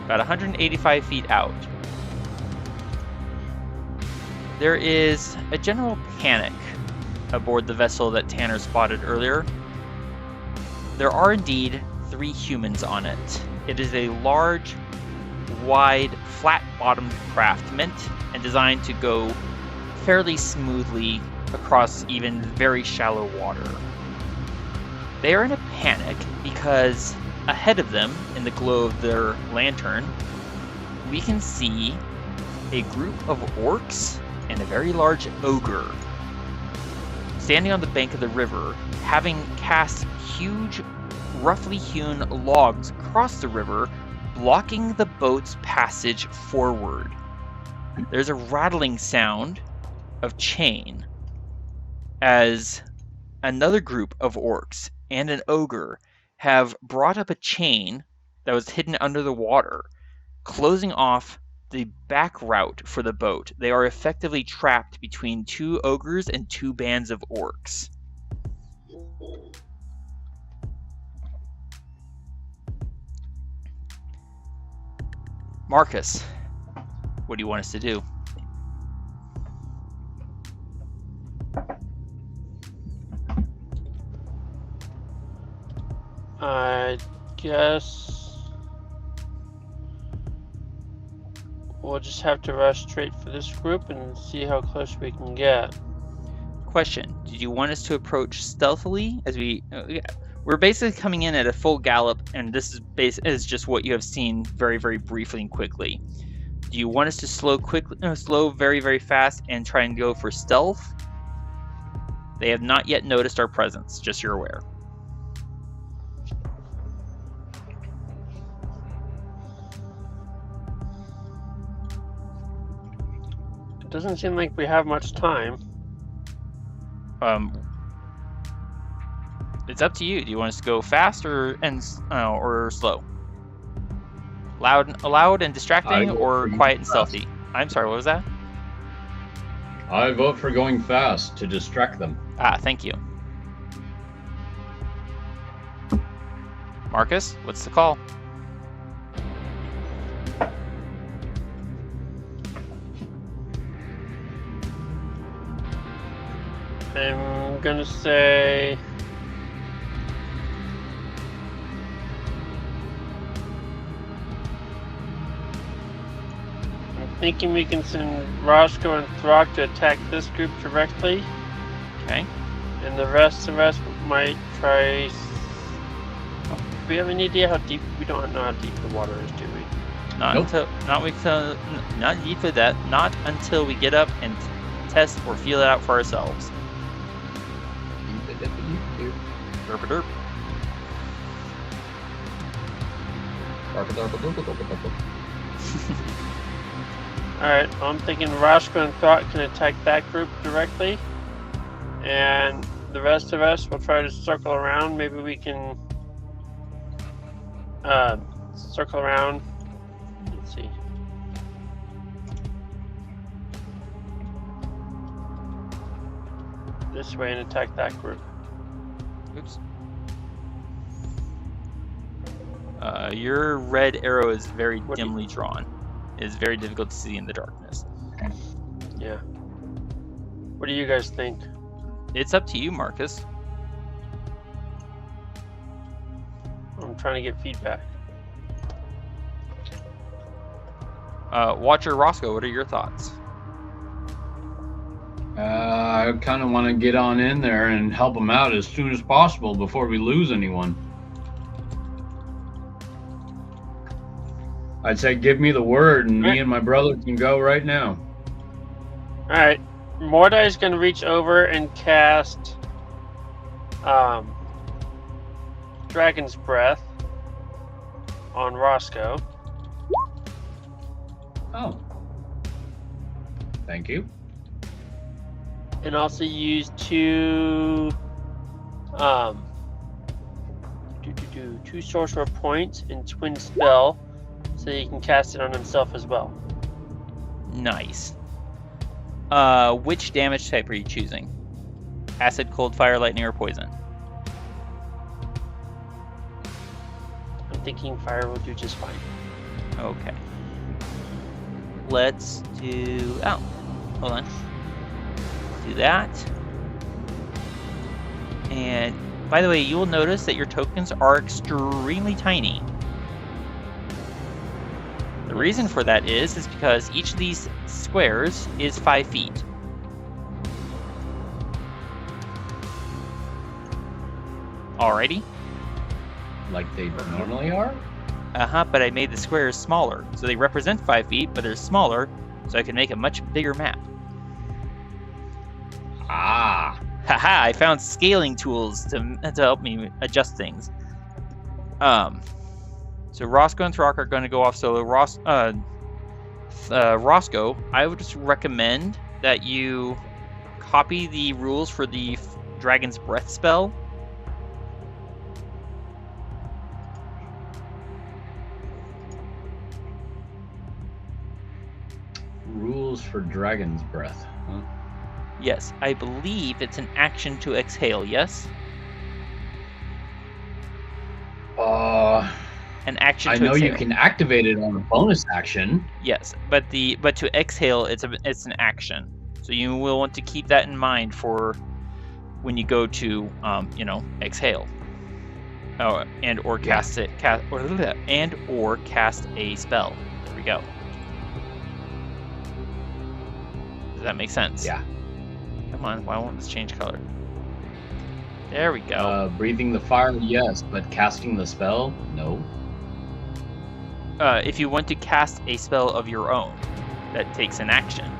S3: about 185 feet out, there is a general panic aboard the vessel that Tanner spotted earlier. There are indeed 3 humans on it. It is a large, wide, flat-bottomed craft meant and designed to go fairly smoothly across even very shallow water. They are in a panic because ahead of them, in the glow of their lantern, we can see a group of orcs and a very large ogre standing on the bank of the river, having cast huge, roughly hewn logs across the river, blocking the boat's passage forward. There's a rattling sound of chain as another group of orcs and an ogre have brought up a chain that was hidden under the water, closing off the back route for the boat. They are effectively trapped between 2 ogres and 2 bands of orcs. Marcus, what do you want us to do?
S4: guess we'll just have to rush straight for this group and see how close we can get.
S3: Question: did you want us to approach stealthily as we're basically coming in at a full gallop, and this is just what you have seen very, very briefly and quickly. Do you want us to slow very, very fast and try and go for stealth? They have not yet noticed our presence, just so you're aware.
S4: It doesn't seem like we have much time.
S3: It's up to you. Do you want us to go fast or slow? Loud and distracting, or quiet and stealthy? I'm sorry, what was that?
S5: I vote for going fast to distract them.
S3: Thank you. Marcus, what's the call?
S4: I'm gonna say I'm thinking we can send Roscoe and Throk to attack this group directly.
S3: Okay.
S4: And the rest of us might try. Do we have any idea how deep? We don't know how deep the water is, do we?
S3: Not deep for that. Not until we get up and test or feel it out for ourselves. Derp derp.
S4: Alright, I'm thinking Roscoe and Throk can attack that group directly. And the rest of us will try to circle around. Maybe we can circle around. Let's see. This way and attack that group.
S3: Oops. Your red arrow is very dimly drawn. It is very difficult to see in the darkness.
S4: Yeah. What do you guys think?
S3: It's up to you, Marcus.
S4: I'm trying to get feedback.
S3: Watcher Roscoe, what are your thoughts?
S5: I kind of want to get on in there and help them out as soon as possible before we lose anyone. I'd say give me the word and me and my brother can go right now.
S4: Alright. Mordai is going to reach over and cast Dragon's Breath on Roscoe.
S5: Oh. Thank you.
S4: And also use two sorcerer points in Twin Spell so he can cast it on himself as well.
S3: Nice. Which damage type are you choosing? Acid, cold, fire, lightning, or poison?
S4: I'm thinking fire will do just fine.
S3: Okay. Let's do... Oh, hold on. Do that. And by the way, you will notice that your tokens are extremely tiny. The reason for that is because each of these squares is 5 feet. Alrighty.
S5: Like they normally are?
S3: But I made the squares smaller. So they represent 5 feet, but they're smaller, so I can make a much bigger map.
S5: Ah.
S3: Haha, I found scaling tools to help me adjust things. So Roscoe and Throk are going to go off solo. Roscoe, I would just recommend that you copy the rules for the Dragon's Breath spell.
S5: Rules for Dragon's Breath, huh?
S3: Yes, I believe it's an action to exhale, yes? An action to
S5: I know
S3: exhale.
S5: you can activate it on a bonus action.
S3: Yes, but to exhale, it's an action. So you will want to keep that in mind for when you go to exhale. Oh, and or cast a spell. There we go. Does that make sense?
S5: Yeah.
S3: Come on, why won't this change color? There we go.
S5: Breathing the fire, yes, but casting the spell, no.
S3: If you want to cast a spell of your own that takes an action,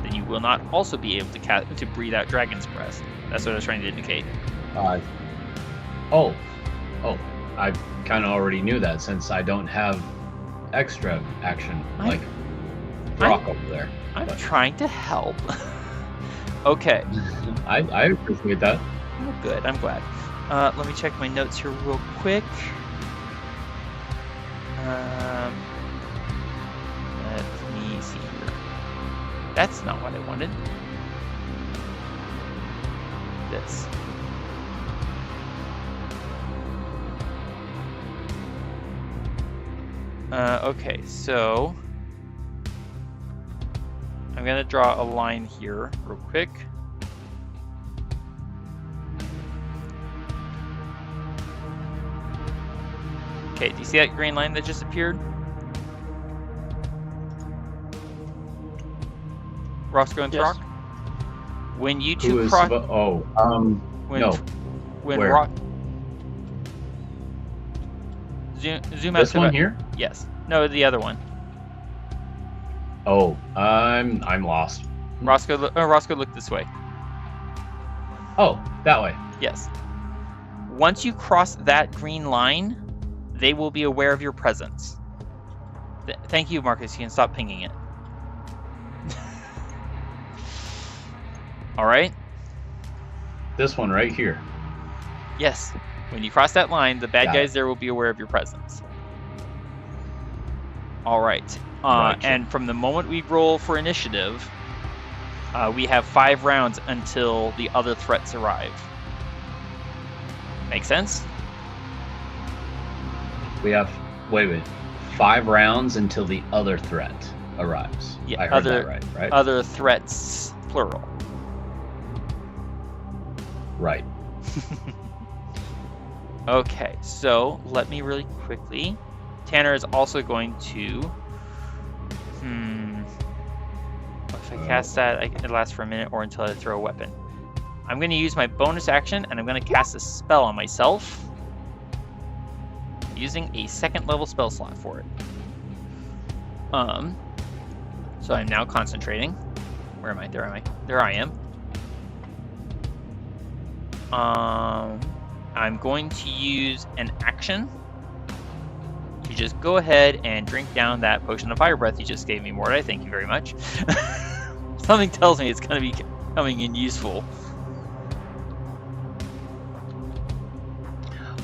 S3: then you will not also be able to breathe out Dragon's Breath. That's what I was trying to indicate.
S5: Oh, I kind of already knew that since I don't have extra action like Throk over there.
S3: I'm trying to help. Okay.
S5: I appreciate that.
S3: Oh, good. I'm glad. Let me check my notes here real quick. Let me see here. That's not what I wanted. This. Okay, so I'm gonna draw a line here real quick. Okay, do you see that green line that just appeared? Roscoe and Throk? When you two cross...
S5: no.
S3: When
S5: Where?
S3: Zoom out.
S5: This one here?
S3: Yes. No, the other one.
S5: Oh, I'm lost.
S3: Roscoe, look this way.
S5: Oh, that way.
S3: Yes. Once you cross that green line, they will be aware of your presence. Thank you, Marcus. You can stop pinging it. All right?
S5: This one right here.
S3: Yes. When you cross that line, the bad
S5: Got
S3: guys
S5: it.
S3: there will be aware of your presence. All right.
S5: Gotcha.
S3: And from the moment we roll for initiative, we have 5 rounds until the other threats arrive. Make sense?
S5: We have, wait. 5 rounds until the other threat arrives.
S3: Yeah,
S5: I heard that right?
S3: Other threats, plural.
S5: Right.
S3: Okay, so let me really quickly. Tanner is also going to. If I cast that, it lasts for a minute or until I throw a weapon. I'm going to use my bonus action and I'm going to cast a spell on myself using a 2nd level spell slot for it. So I'm now concentrating. Where am I? There I am. I'm going to use an action to just go ahead and drink down that potion of fire breath you just gave me, Mordai. Thank you very much. Something tells me it's going to be coming in useful.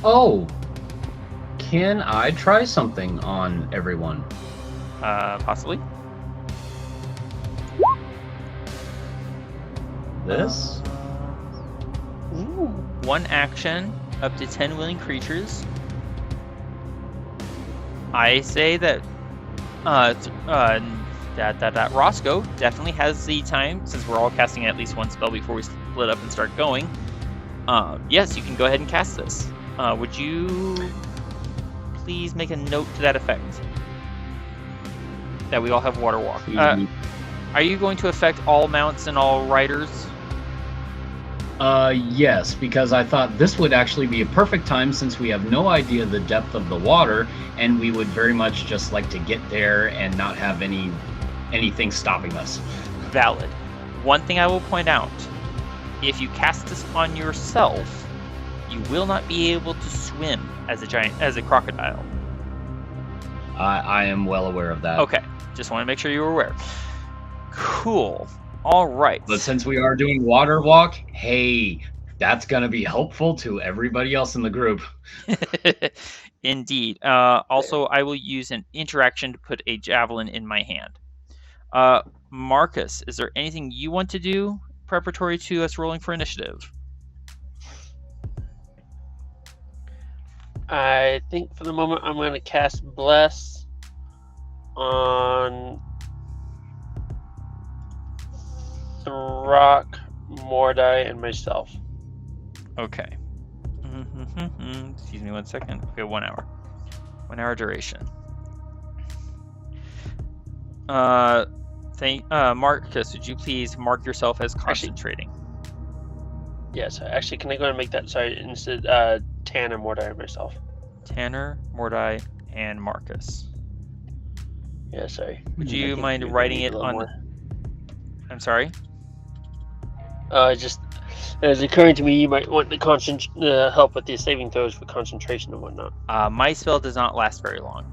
S5: Oh, can I try something on everyone?
S3: Possibly.
S5: This?
S3: Ooh. 1 action, up to 10 willing creatures. I say that that Roscoe definitely has the time, since we're all casting at least 1 spell before we split up and start going. Yes, you can go ahead and cast this. Would you please make a note to that effect? That we all have water walk. Are you going to affect all mounts and all riders?
S5: Yes, because I thought this would actually be a perfect time since we have no idea the depth of the water, and we would very much just like to get there and not have anything stopping us.
S3: Valid. One thing I will point out, if you cast this on yourself, you will not be able to swim as a crocodile.
S5: I am well aware of that.
S3: Okay, just want to make sure you were aware. Cool. All right.
S5: But since we are doing water walk, hey, that's going to be helpful to everybody else in the group.
S3: Indeed. Also, I will use an interaction to put a javelin in my hand. Marcus, is there anything you want to do preparatory to us rolling for initiative?
S4: I think for the moment I'm going to cast Bless on Throk, Mordai, and myself.
S3: Okay. Excuse me 1 second. Okay, 1 hour. 1 hour duration. Marcus, would you please mark yourself as concentrating?
S4: Yeah, so actually, can I go and make that? Sorry, instead, Tanner, Mordai, and myself.
S3: Tanner, Mordai, and Marcus.
S4: Yeah, sorry.
S3: Would
S4: I
S3: you
S4: think
S3: mind
S4: you're gonna
S3: writing
S4: need
S3: it
S4: a little
S3: on?
S4: more.
S3: I'm sorry.
S4: Just as occurring to me, you might want to help with the saving throws for concentration and whatnot.
S3: My spell does not last very long.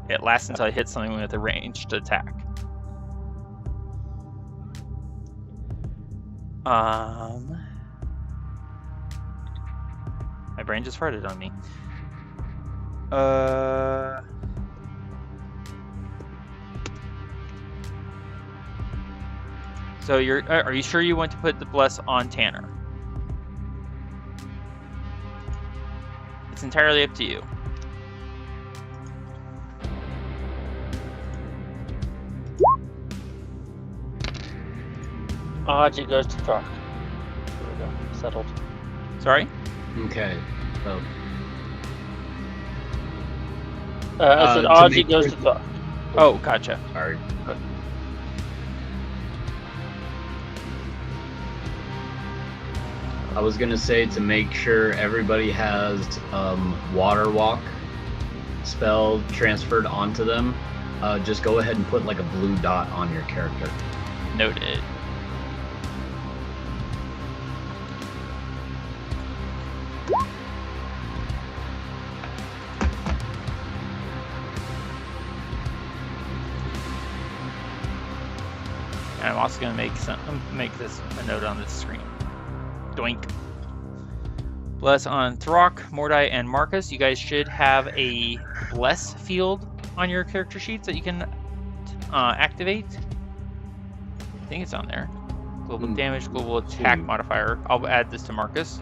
S3: It lasts until I hit something with a ranged attack. My brain just farted on me. So are you sure you want to put the bless on Tanner? It's entirely up to you.
S4: Odds it goes to Throk. There we go. Settled.
S3: Sorry?
S5: Okay. So
S4: I said
S5: to
S4: odds
S5: make
S4: it goes
S5: sure-
S4: to Throk.
S3: Oh, gotcha.
S5: sorry. I was gonna say to make sure everybody has water walk spell transferred onto them. Just go ahead and put like a blue dot on your character.
S3: Noted. And I'm also going to make this a note on this screen. Doink. Bless on Throk, Mordai, and Marcus. You guys should have a bless field on your character sheets that you can activate. I think it's on there. Global damage, global attack modifier. I'll add this to Marcus.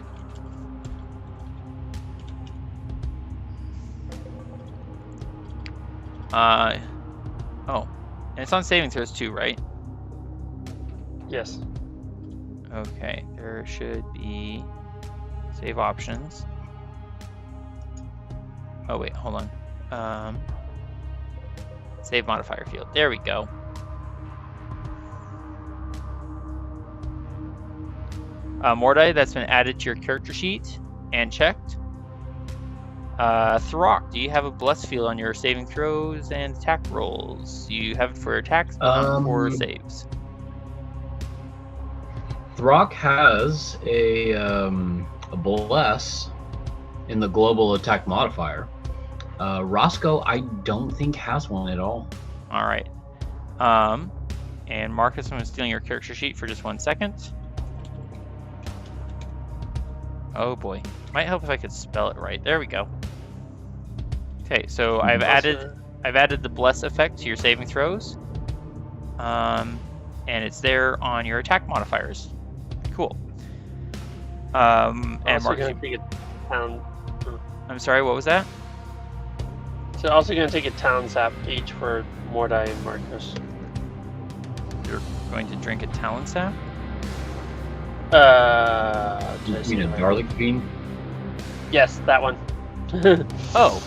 S3: Oh, and it's on saving throws too, right?
S4: Yes.
S3: Okay, there should be save options. Oh wait, hold on. Save modifier field. There we go. Mordai, that's been added to your character sheet and checked. Throk, do you have a bless field on your saving throws and attack rolls? Do you have it for attacks or saves?
S5: Throk has a bless in the global attack modifier. Roscoe, I don't think has one at all.
S3: All right. And Marcus, I'm stealing your character sheet for just 1 second. Oh boy, might help if I could spell it right. There we go. Okay, so I've added the bless effect to your saving throws, and it's there on your attack modifiers. Cool. And Marcus,
S4: going to take a town.
S3: I'm sorry, what was that?
S4: So also going to take a town sap each for Mordai and Marcus.
S3: You're going to drink a talon sap?
S5: You mean a garlic bean?
S4: Yes, that one.
S3: Oh.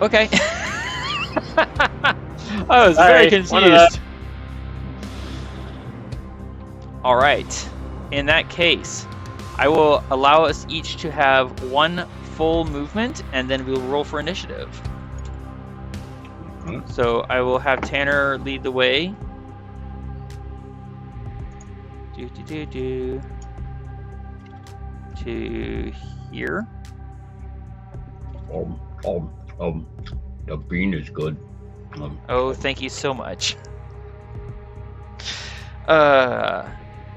S3: Okay. I was very confused. All right. In that case, I will allow us each to have one full movement, and then we'll roll for initiative.
S5: Mm-hmm.
S3: So I will have Tanner lead the way. To here.
S5: The bean is good.
S3: Oh, thank you so much.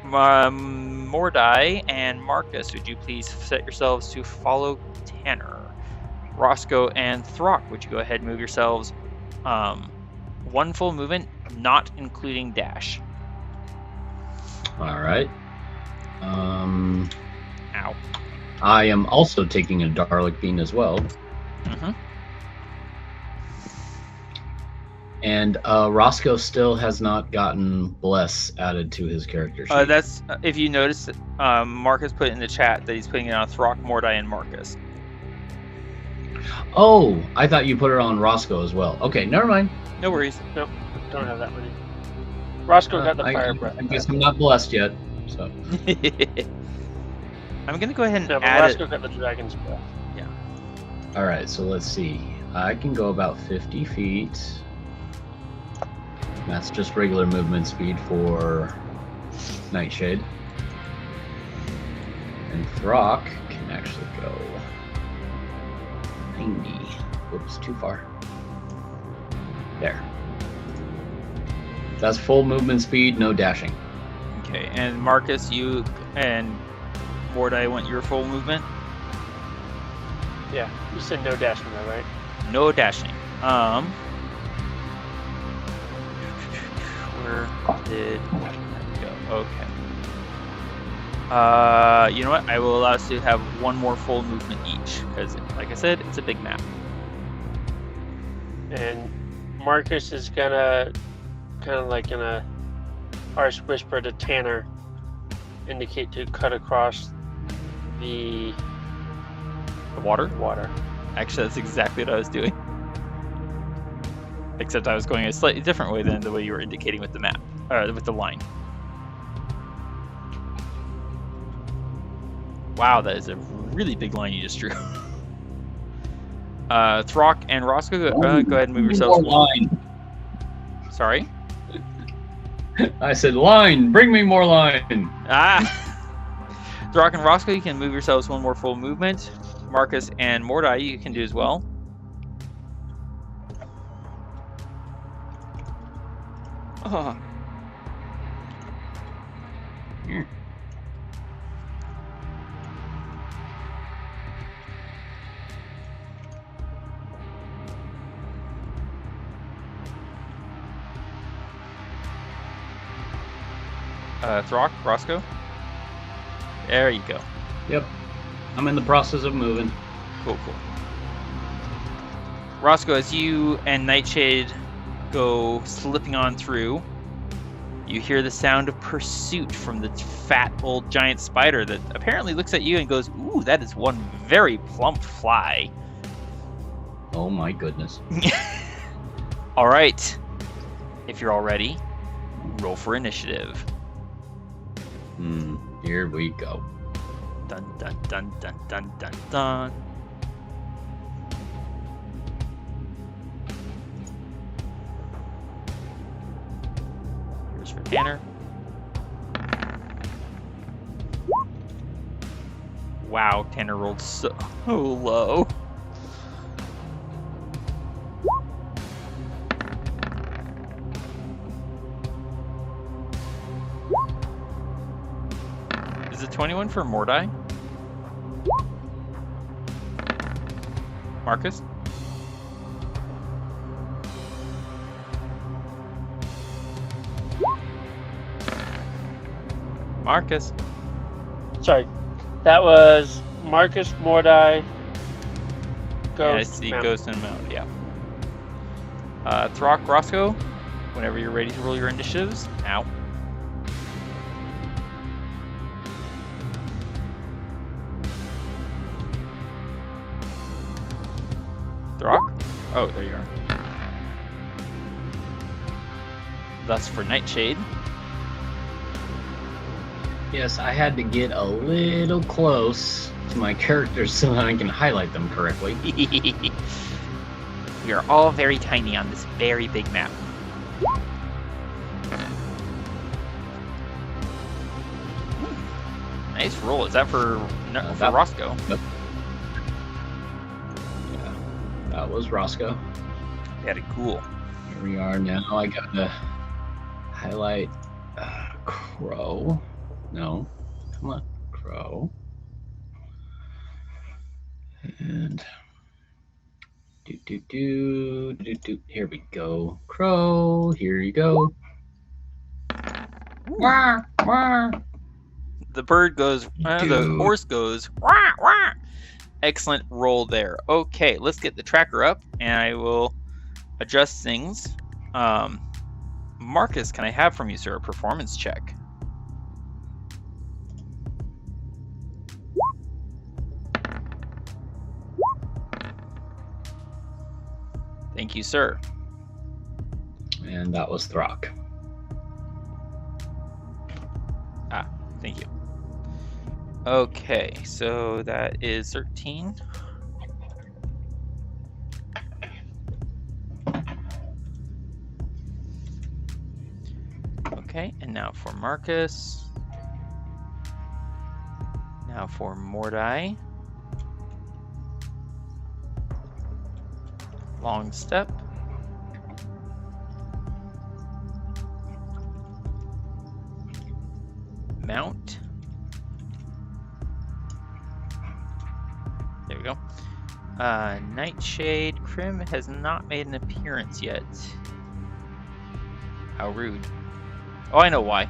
S3: Mordai and Marcus, would you please set yourselves to follow Tanner? Roscoe and Throk, would you go ahead and move yourselves one full movement, not including dash?
S5: All right.
S3: Ow.
S5: I am also taking a garlic bean as well.
S3: Mm-hmm.
S5: And Roscoe still has not gotten bless added to his character sheet.
S3: That's if you notice, Marcus put in the chat that he's putting it on Throk, Mordai, and Marcus.
S5: Oh, I thought you put it on Roscoe as well. Okay, never mind.
S3: No worries.
S4: Nope, don't have that many. Roscoe got the fire breath.
S5: I guess I'm not blessed yet. So
S3: I'm gonna go ahead and
S4: No, but
S3: add
S4: Roscoe
S3: it.
S4: got the dragon's breath.
S3: Yeah.
S5: all right, so let's see. I can go about 50 feet. That's just regular movement speed for Nightshade. And Throk can actually go 90. Whoops, too far. There. That's full movement speed, no dashing.
S3: Okay, and Marcus, you and Mordai want your full movement.
S4: Yeah, you said no dashing though, right?
S3: No dashing. Where did that go? Okay. You know what? I will allow us to have one more full movement each, because, like I said, it's a big map.
S4: And Marcus is gonna kind of like in a harsh whisper to Tanner, indicate to cut across the
S3: Water?
S4: water.
S3: Actually, that's exactly what I was doing. Except I was going a slightly different way than the way you were indicating with the map, with the line. Wow, that is a really big line you just drew. Throk and Roscoe, go ahead and move yourselves.
S5: More line.
S3: Sorry?
S5: I said line, bring me more line.
S3: Throk and Roscoe, you can move yourselves one more full movement. Marcus and Mordai, you can do as well. Oh.
S5: Here.
S3: Throk, Roscoe. There you go.
S5: Yep. I'm in the process of moving.
S3: Cool. Roscoe, as you and Nightshade go slipping on through, you hear the sound of pursuit from the fat old giant spider that apparently looks at you and goes, "Ooh, that is one very plump fly."
S5: Oh my goodness.
S3: All right. If you're all ready, roll for initiative.
S5: Here we go.
S3: Dun dun dun dun dun dun dun. Here's for Tanner. Wow, Tanner rolled so low. Is it 21 for Mordai? Marcus? Marcus?
S4: Sorry, that was Marcus, Mordai, Ghost,
S3: Yeah, I see
S4: Mount.
S3: Ghost and Mount, yeah. Throk, Roscoe, whenever you're ready to roll your initiatives. Ow. Throk? Oh, there you are. Thus for Nightshade.
S5: Yes, I had to get a little close to my characters so that I can highlight them correctly.
S3: We are all very tiny on this very big map. Nice roll. Is that for Roscoe?
S5: Yep. Yeah, that was Roscoe.
S3: Very cool.
S5: Here we are now. I gotta highlight Crow. No, come on, Crow. And do. Here we go. Crow, here you go. Wah, wah.
S3: The bird goes, the
S5: Dude.
S3: horse goes, wah, wah. Excellent roll there. Okay, let's get the tracker up, and I will adjust things Marcus, can I have from you, sir, a performance check? Thank you, sir.
S5: And that was Throk.
S3: Thank you. Okay, so that is 13. Okay, and now for Marcus. Now for Mordai. Long step. Mount. There we go. Nightshade. Crim has not made an appearance yet. How rude. Oh, I know why.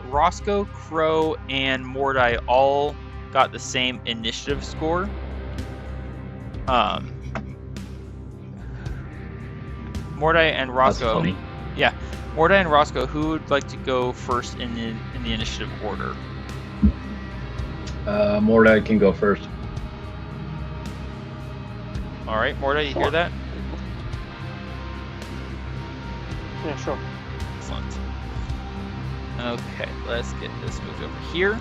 S3: Roscoe, Crow, and Mordai all got the same initiative score. Mordai and Roscoe.
S5: That's funny.
S3: Yeah, Mordai and Roscoe. Who would like to go first in the initiative order?
S5: Mordai can go first.
S3: All right, Mordai, you hear that?
S4: Yeah, sure.
S3: Excellent. Okay, let's get this moved over here.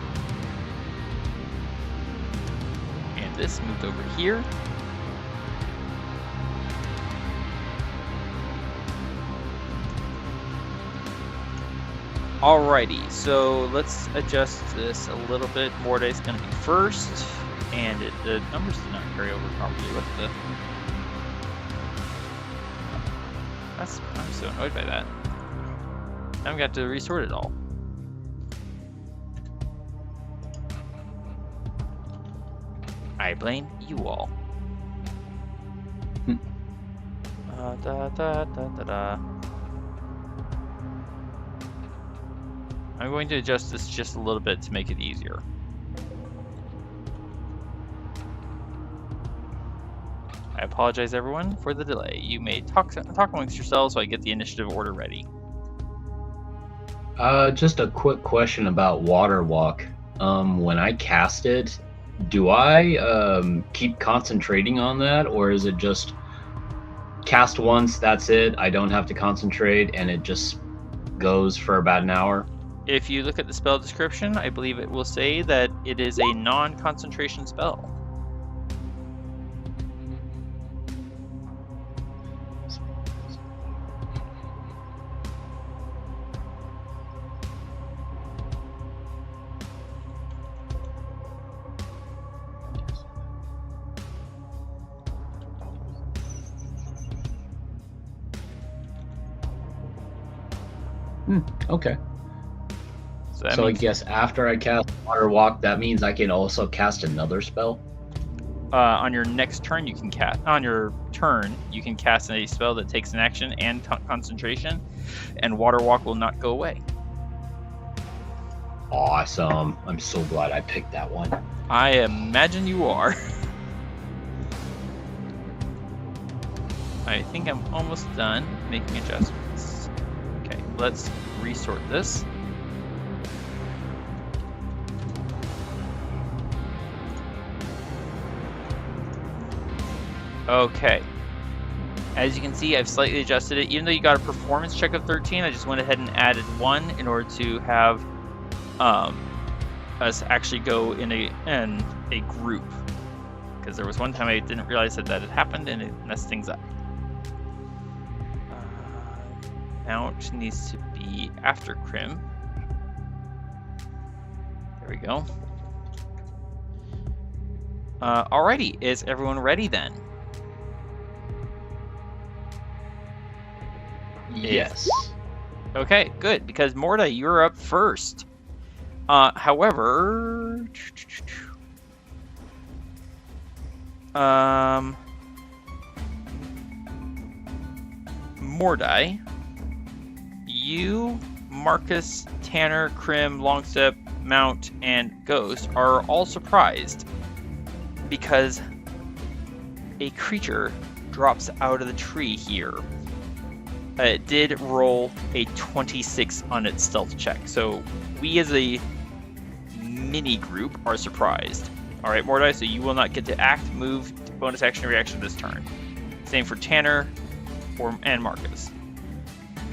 S3: And this moved over here. Alrighty, so let's adjust this a little bit. Mordai's going to be first, and the numbers did not carry over properly. What the? I'm so annoyed by that. Now I've got to resort it all. I blame you all. I'm going to adjust this just a little bit to make it easier. I apologize, everyone, for the delay. You may talk amongst yourselves so I get the initiative order ready.
S5: Just a quick question about Water Walk. When I cast it, do I keep concentrating on that, or is it just cast once, that's it, I don't have to concentrate, and it just goes for about an hour?
S3: If you look at the spell description, I believe it will say that it is a non-concentration spell.
S5: Okay.
S3: So
S5: I guess after I cast Water Walk, that means I can also cast another spell?
S3: On your next turn, you can cast. On your turn, you can cast a spell that takes an action and concentration, and Water Walk will not go away.
S5: Awesome. I'm so glad I picked that one.
S3: I imagine you are. I think I'm almost done making adjustments. Okay, let's resort this. Okay. As you can see, I've slightly adjusted it. Even though you got a performance check of 13, I just went ahead and added 1 in order to have us actually go in a group. Because there was one time I didn't realize that had happened and it messed things up. Mount needs to be after Crim. There we go. Alrighty, is everyone ready then?
S5: Yes.
S3: Okay, good, because Mordai, you're up first. However, Mordai, you, Marcus, Tanner, Crim, Longstep, Mount, and Ghost are all surprised because a creature drops out of the tree here. It did roll a 26 on its stealth check, so we as a mini group are surprised. All right, Mordai, so you will not get to act, move, bonus action, reaction this turn. Same for Tanner and Marcus.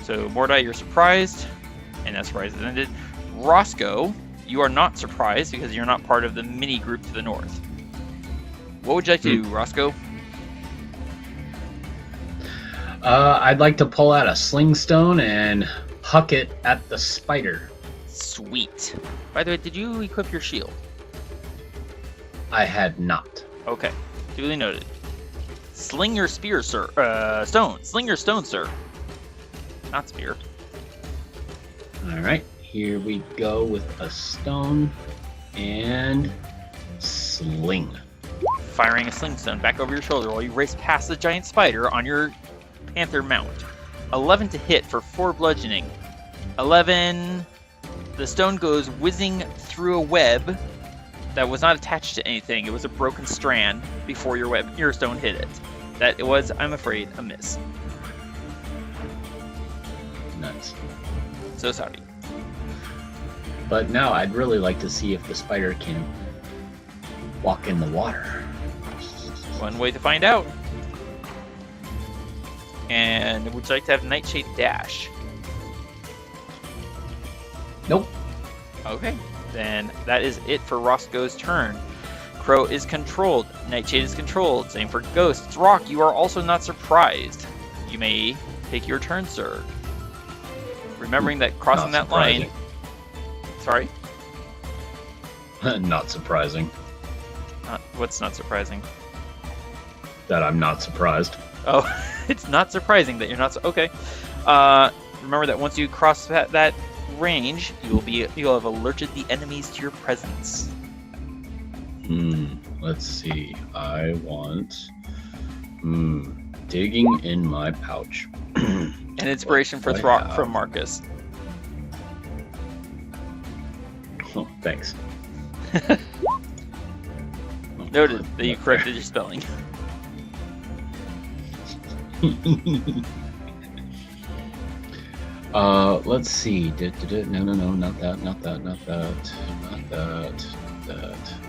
S3: So Mordai, you're surprised, and that surprise is ended. Roscoe, you are not surprised because you're not part of the mini group to the north. What would you like to do, Roscoe?
S5: I'd like to pull out a sling stone and huck it at the spider.
S3: Sweet. By the way, did you equip your shield?
S5: I had not.
S3: Okay, duly noted. Sling your spear, sir. Stone. Sling your stone, sir. Not spear.
S5: All right, here we go with a stone and sling.
S3: Firing a sling stone back over your shoulder while you race past the giant spider on your panther mount. 11 to hit for 4 bludgeoning. 11. The stone goes whizzing through a web that was not attached to anything. It was a broken strand before your stone hit it. That it was, I'm afraid, a miss.
S5: Nice.
S3: So sorry.
S5: But now I'd really like to see if the spider can walk in the water.
S3: One way to find out. And would you like to have Nightshade dash?
S5: Nope.
S3: Okay, then that is it for Roscoe's turn. Crow is controlled. Nightshade is controlled. Same for Ghost. Throk, you are also not surprised. You may take your turn, sir. Remembering that crossing that line... Sorry?
S5: Not surprising.
S3: What's not surprising?
S5: That I'm not surprised.
S3: Oh, it's not surprising that you're not... Okay. Remember that once you cross that range, you'll have alerted the enemies to your presence.
S5: Let's see. I want digging in my pouch.
S3: An inspiration for Throk from Marcus.
S5: Oh, thanks.
S3: Noted that you corrected your spelling.
S5: Let's see. No, not that.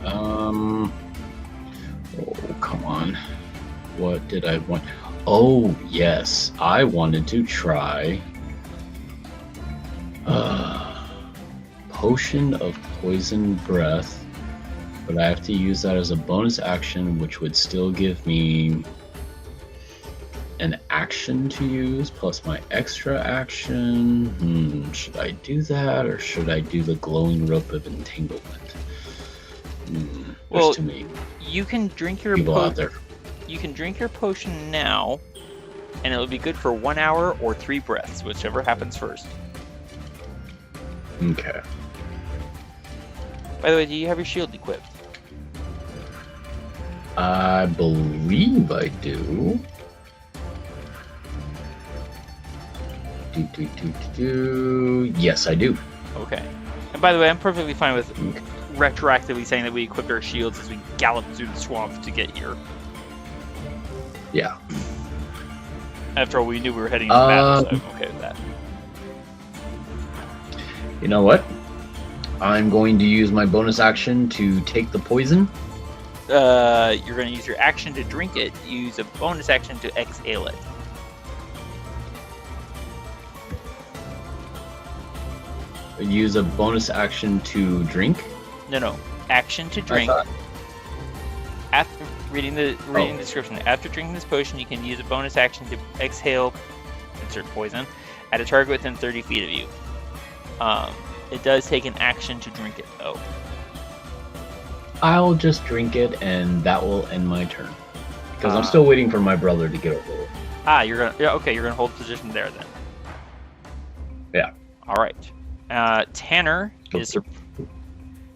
S5: Oh, come on. What did I want? Oh, yes. I wanted to try Potion of Poison Breath, but I have to use that as a bonus action, which would still give me an action to use plus my extra action. Should I do that, or should I do the glowing rope of entanglement?
S3: Well,
S5: to me.
S3: You can drink your You can drink your potion now, and it'll be good for 1 hour or 3 breaths, whichever happens first.
S5: Okay.
S3: By the way, do you have your shield equipped?
S5: I believe I do. Yes, I do.
S3: Okay. And by the way, I'm perfectly fine with retroactively saying that we equipped our shields as we galloped through the swamp to get here.
S5: Yeah.
S3: After all, we knew we were heading into battle, so I'm okay with that.
S5: You know what? I'm going to use my bonus action to take the poison.
S3: You're going to use your action to drink it. Use a bonus action to exhale it.
S5: Use a bonus action to drink?
S3: No. Action to drink. After reading the description, after drinking this potion, you can use a bonus action to exhale, insert poison, at a target within 30 feet of you. It does take an action to drink it, though.
S5: I'll just drink it, and that will end my turn. Because I'm still waiting for my brother to get over it.
S3: You're gonna hold position there then.
S5: Yeah.
S3: All right. Tanner is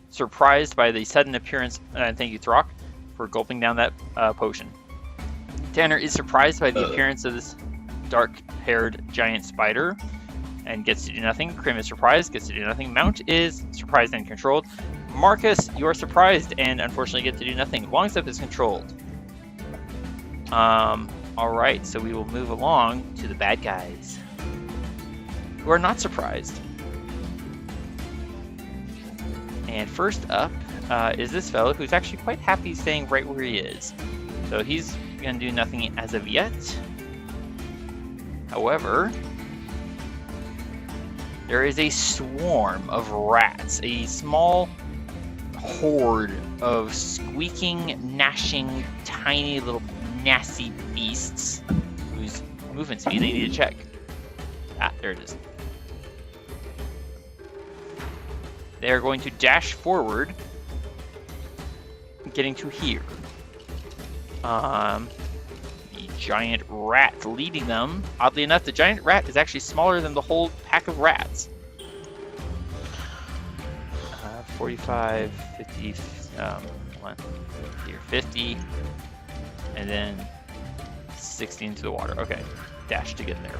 S3: surprised by the sudden appearance. Thank you, Throk, for gulping down that potion. Tanner is surprised by the appearance of this dark-haired giant spider and gets to do nothing. Krim is surprised, gets to do nothing. Mount is surprised and controlled. Marcus, you are surprised and unfortunately get to do nothing. Longstep is controlled. Alright, so we will move along to the bad guys, who are not surprised. And first up is this fellow, who's actually quite happy staying right where he is. So he's going to do nothing as of yet. However, there is a swarm of rats, a small horde of squeaking, gnashing, tiny little nasty beasts whose movement speed they need to check. Ah, there it is. They are going to dash forward, getting to here. The giant rat leading them. Oddly enough, the giant rat is actually smaller than the whole pack of rats. 45, 50, 50, and then 60 into the water. Okay, dash to get there.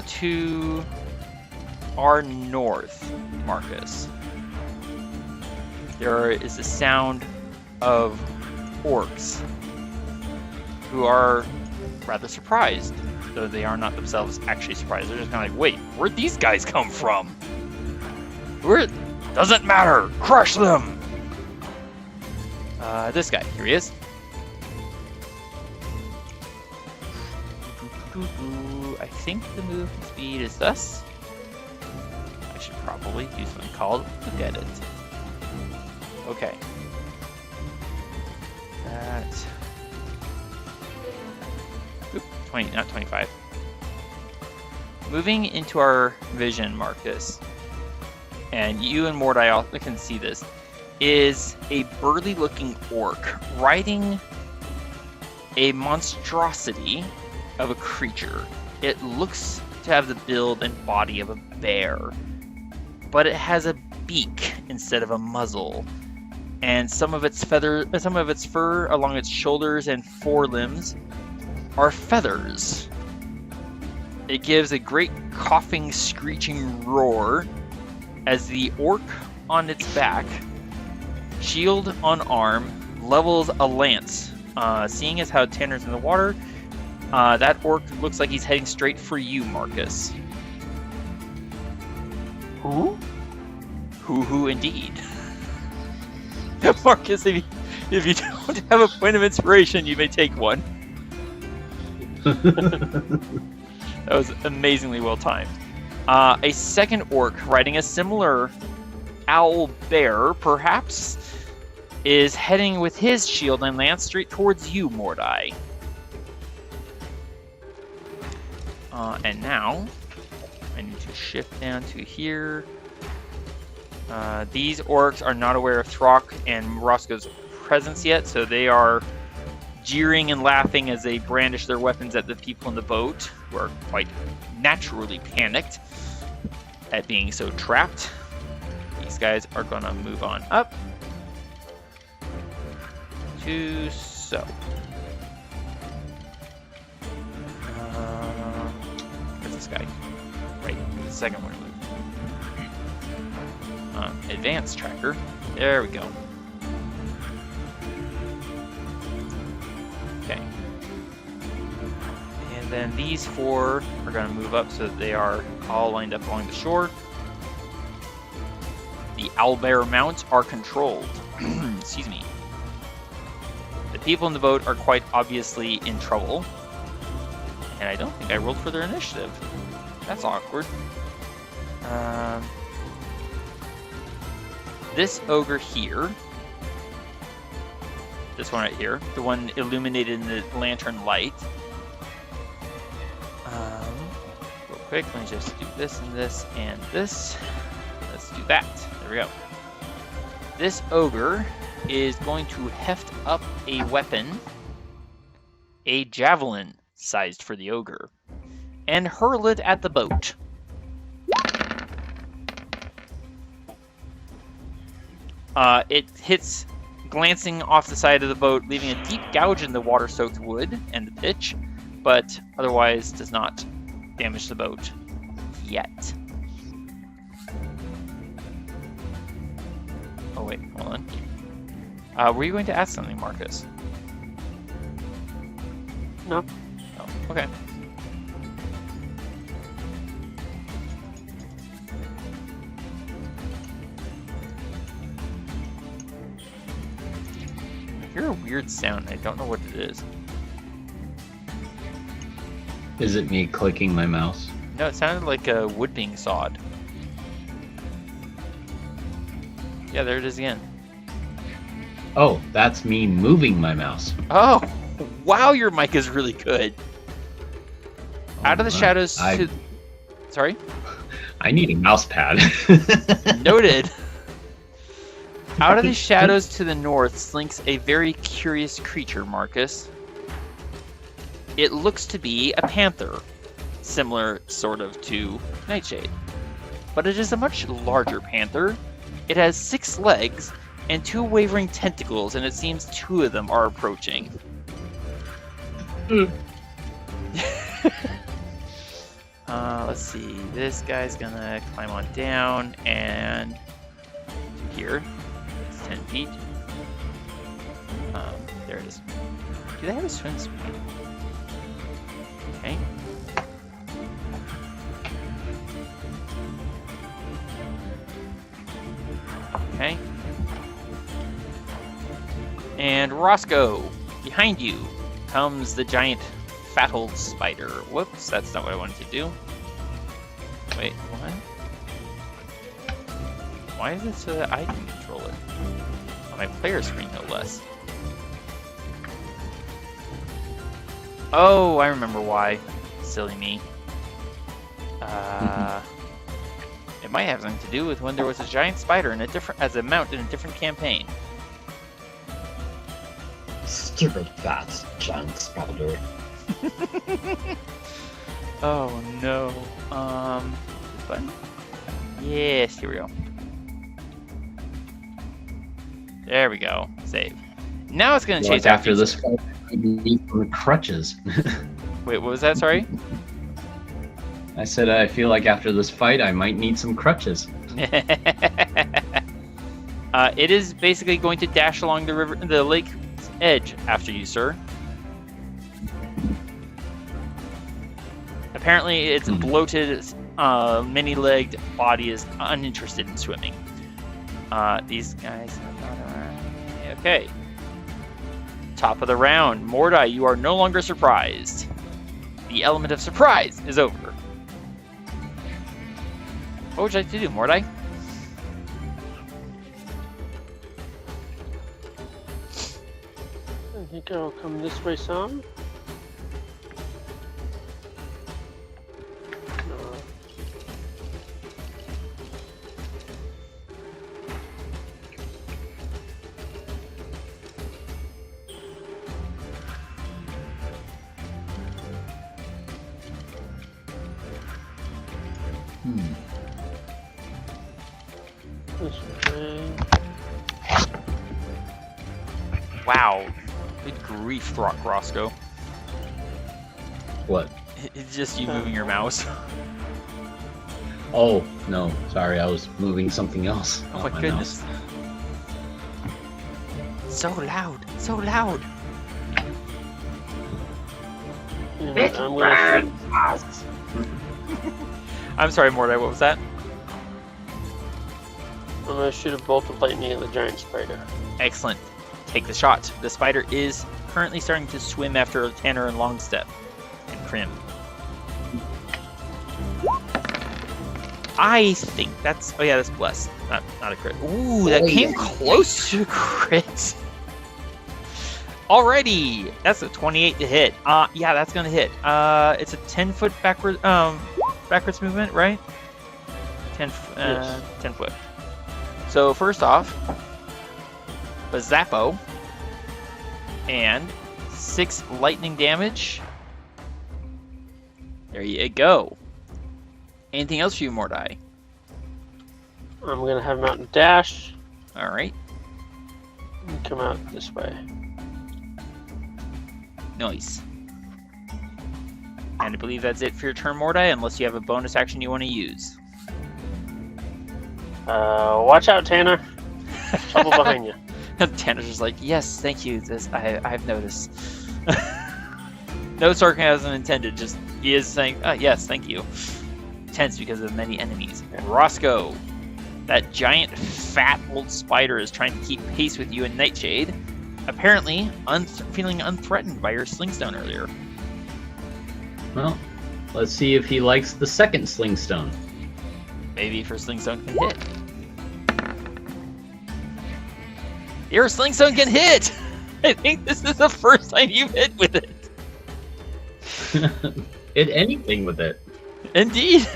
S3: To our north, Marcus, there is the sound of orcs who are rather surprised, though they are not themselves actually surprised. They're just kind of like, wait, where'd these guys come from? Where? Doesn't matter! Crush them! This guy, here he is. I think the movement speed is thus. I should probably do something called look at it. Okay. That. Oop, 20, not 25. Moving into our vision, Marcus, and you and Mordai also can see this, is a burly-looking orc riding a monstrosity of a creature. It looks to have the build and body of a bear, but it has a beak instead of a muzzle, and some of its fur along its shoulders and forelimbs are feathers. It gives a great coughing, screeching roar as the orc on its back, shield on arm, levels a lance. Seeing as how Tanner's in the water, that orc looks like he's heading straight for you, Marcus.
S4: Who?
S3: Who indeed. Marcus, if you don't have a point of inspiration, you may take one. That was amazingly well timed. A second orc riding a similar owl bear, perhaps, is heading with his shield and lance straight towards you, Mordai. And now, I need to shift down to here. These orcs are not aware of Throk and Roscoe's presence yet, so they are jeering and laughing as they brandish their weapons at the people in the boat, who are quite naturally panicked at being so trapped. These guys are going to move on up to so. Where's this guy? Right, the second one. Advanced tracker. There we go. Okay. And then these four are going to move up so that they are all lined up along the shore. The owlbear mounts are controlled. Excuse me. The people in the boat are quite obviously in trouble. And I don't think I rolled for their initiative. That's awkward. This ogre here, this one right here, the one illuminated in the lantern light. Real quick, let me just do this and this and this. Let's do that. There we go. This ogre is going to heft up a weapon, a javelin sized for the ogre, and hurl it at the boat. It hits, glancing off the side of the boat, leaving a deep gouge in the water-soaked wood and the pitch, but otherwise does not damage the boat yet. Oh wait, hold on. Were you going to ask something, Marcus?
S4: No.
S3: Oh, okay. I hear a weird sound. I don't know what it is.
S5: Is it me clicking my mouse?
S3: No, it sounded like a wood being sawed. Yeah, there it is again.
S5: Oh, that's me moving my mouse.
S3: Oh, wow, your mic is really good. Out of the
S5: my.
S3: shadows to... Sorry?
S5: I need a mouse pad.
S3: Noted. Out of the shadows to the north slinks a very curious creature, Marcus. It looks to be a panther, similar sort of to Nightshade. But it is a much larger panther. It has 6 legs and 2 wavering tentacles, and it seems 2 of them are approaching. Let's see. This guy's gonna climb on down and here. It's 10 feet. There it is. Do they have a swim speed? Okay. Okay. And Roscoe, behind you comes the giant fat-old spider. Whoops, that's not what I wanted to do. Wait, what? Why is it so that I can control it? On my player screen, no less. Oh, I remember why. Silly me. It might have something to do with when there was a giant spider in a different, as a mount in a different campaign.
S6: Stupid fat giant spider.
S3: Oh no. Button? Yes, here we go. There we go. Save. Now it's gonna chase
S5: after this fight, I need some crutches.
S3: Wait, what was that? Sorry?
S5: I said I feel like after this fight, I might need some crutches.
S3: It is basically going to dash along the lake's edge after you, sir. Apparently, its bloated, many-legged body is uninterested in swimming. These guys have not arrived. Okay. Top of the round. Mordai, you are no longer surprised. The element of surprise is over. What would you like to do, Mordai?
S4: I think I'll come this way some.
S3: Wow. Good grief, Throk, Roscoe.
S5: What?
S3: It's just you moving your mouse.
S5: Oh, no. Sorry, I was moving something else.
S3: Oh my goodness.
S5: Mouse.
S3: So loud. So loud. I'm sorry, Mordai, what was that?
S4: I'm gonna shoot a bolt of lightning at the giant spider.
S3: Excellent. Take the shot. The spider is currently starting to swim after Tanner and Longstep and Crim. I think that's... Oh yeah, that's blessed. Not a crit. Ooh, that came close to a crit. Alrighty! That's a 28 to hit. Yeah, that's gonna hit. It's a 10-foot backwards movement, right? 10 foot. So first off, a Zappo, and 6 lightning damage. There you go. Anything else for you, Mordai?
S4: I'm gonna have Mountain Dash
S3: Alright.
S4: and come out this way.
S3: Nice. And I believe that's it for your turn, Mordai, unless you have a bonus action you want to use.
S4: Watch out, Tanner. Trouble behind you.
S3: Tanner's just like, yes, thank you. I've noticed. No sarcasm intended. Just he is saying, yes, thank you. Tense because of many enemies. Roscoe, that giant, fat old spider is trying to keep pace with you and Nightshade. Apparently, feeling unthreatened by your slingstone earlier.
S5: Well, let's see if he likes the second slingstone.
S3: Maybe if your slingstone can hit. Your slingstone can hit! I think this is the first time you've hit with it.
S5: Hit anything with it.
S3: Indeed.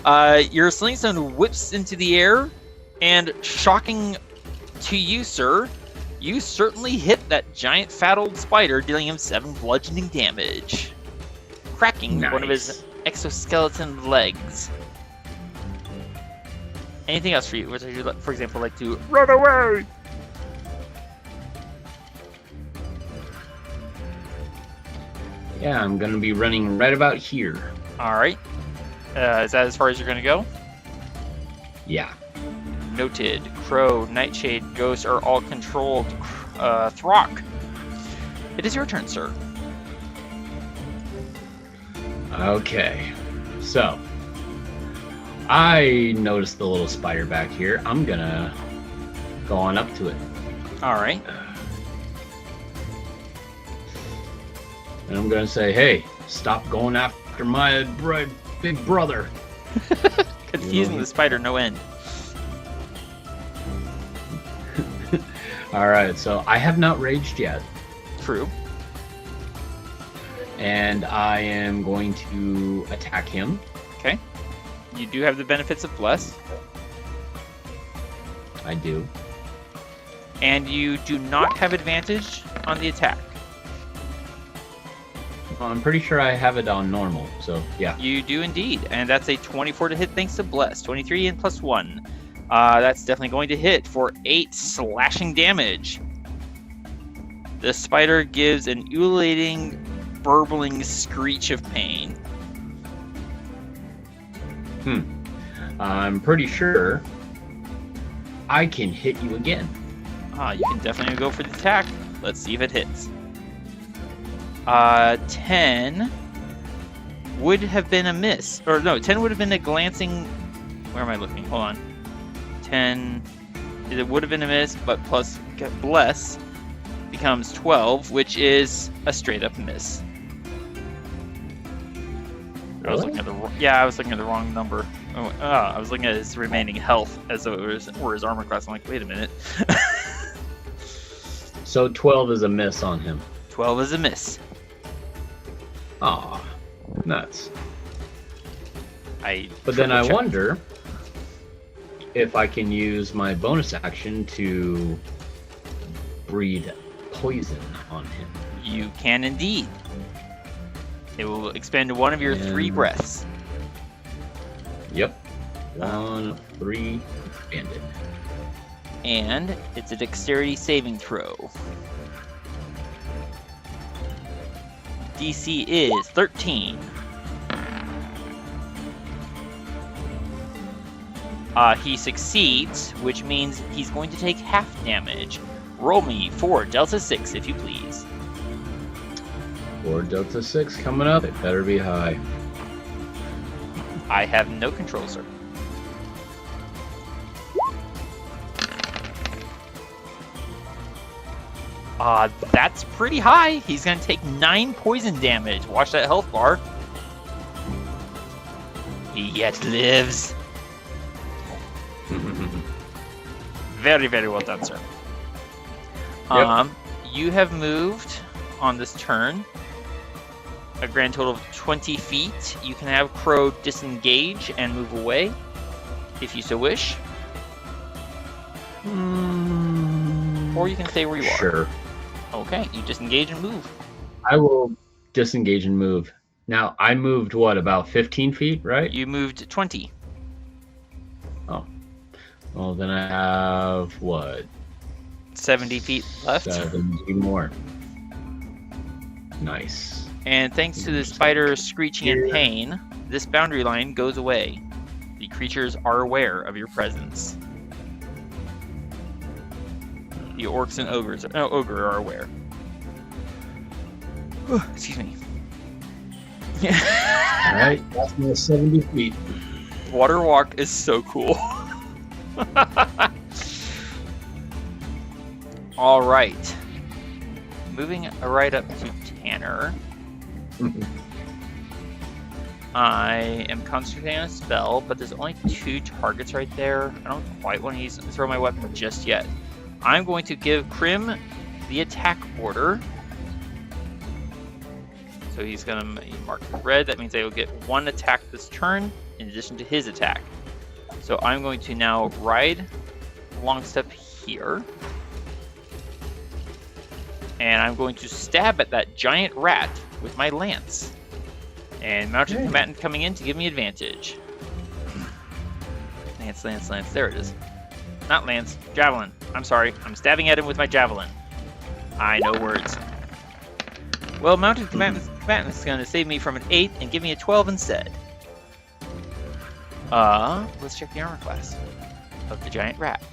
S3: Your slingstone whips into the air, and shocking to you, sir, you certainly hit that giant fat old spider, dealing him 7 bludgeoning damage, cracking one of his exoskeleton legs. Anything else for you? Would you, for example, like to run away?
S5: Yeah, I'm gonna be running right about here.
S3: Alright. Is that as far as you're gonna go?
S5: Yeah.
S3: Noted. Crow, Nightshade, Ghost are all controlled. Throk. It is your turn, sir.
S5: Okay. So, I noticed the little spider back here. I'm gonna go on up to it.
S3: Alright.
S5: And I'm gonna say, hey, stop going after my big brother.
S3: Confusing the spider no end.
S5: Alright, so I have not raged yet.
S3: True.
S5: And I am going to attack him.
S3: Okay. You do have the benefits of Bless.
S5: I do.
S3: And you do not have advantage on the attack.
S5: Well, I'm pretty sure I have it on normal, so yeah.
S3: You do indeed. And that's a 24 to hit thanks to Bless. 23 and plus 1. That's definitely going to hit for 8 slashing damage. The spider gives an ululating, burbling screech of pain.
S5: I'm pretty sure I can hit you again.
S3: You can definitely go for the attack. Let's see if it hits. 10 would have been a miss. Or no, 10 would have been a glancing... Where am I looking? Hold on. 10... It would have been a miss, but plus Bless becomes 12, which is a straight up miss. I was looking at I was looking at the wrong number. I was looking at his remaining health as though it were his armor class. I'm like, wait a minute.
S5: So 12 is a miss on him.
S3: 12 is a miss.
S5: Aw, nuts.
S3: I
S5: wonder if I can use my bonus action to breathe poison on him.
S3: You can indeed. It will expend one of your 3 breaths.
S5: Yep. 1 of 3 expanded.
S3: And it's a dexterity saving throw. DC is 13. He succeeds, which means he's going to take half damage. Roll me 4 Delta 6, if you please.
S5: 4 Delta 6 coming up. It better be high.
S3: I have no control, sir. That's pretty high. He's going to take 9 poison damage. Watch that health bar. He yet lives. Very, very well done, sir.
S5: Yep.
S3: You have moved on this turn a grand total of 20 feet. You can have Crow disengage and move away if you so wish. Or you can stay where you are.
S5: Sure.
S3: Okay, you disengage and move.
S5: I will disengage and move. Now, I moved, what, about 15 feet, right?
S3: You moved 20.
S5: Oh. Well, then I have, what?
S3: 70 feet left.
S5: 70 more. Nice.
S3: And thanks to the spider screeching in pain, this boundary line goes away. The creatures are aware of your presence. the orcs and ogre are aware. Excuse me.
S5: Alright, that's my 70 feet.
S3: Water walk is so cool. All right. Moving right up to Tanner. I am concentrating on a spell, but there's only 2 targets right there. I don't quite want to throw my weapon just yet. I'm going to give Krim the attack order. So he's going to mark red. That means I will get 1 attack this turn in addition to his attack. So I'm going to now ride long step here. And I'm going to stab at that giant rat with my lance. And mounted combatant coming in to give me advantage. Lance, lance, lance. There it is. Not lance. Javelin. I'm sorry. I'm stabbing at him with my javelin. I know words. Well, mounted combatant is going to save me from an 8 and give me a 12 instead. Let's check the armor class of the giant rat.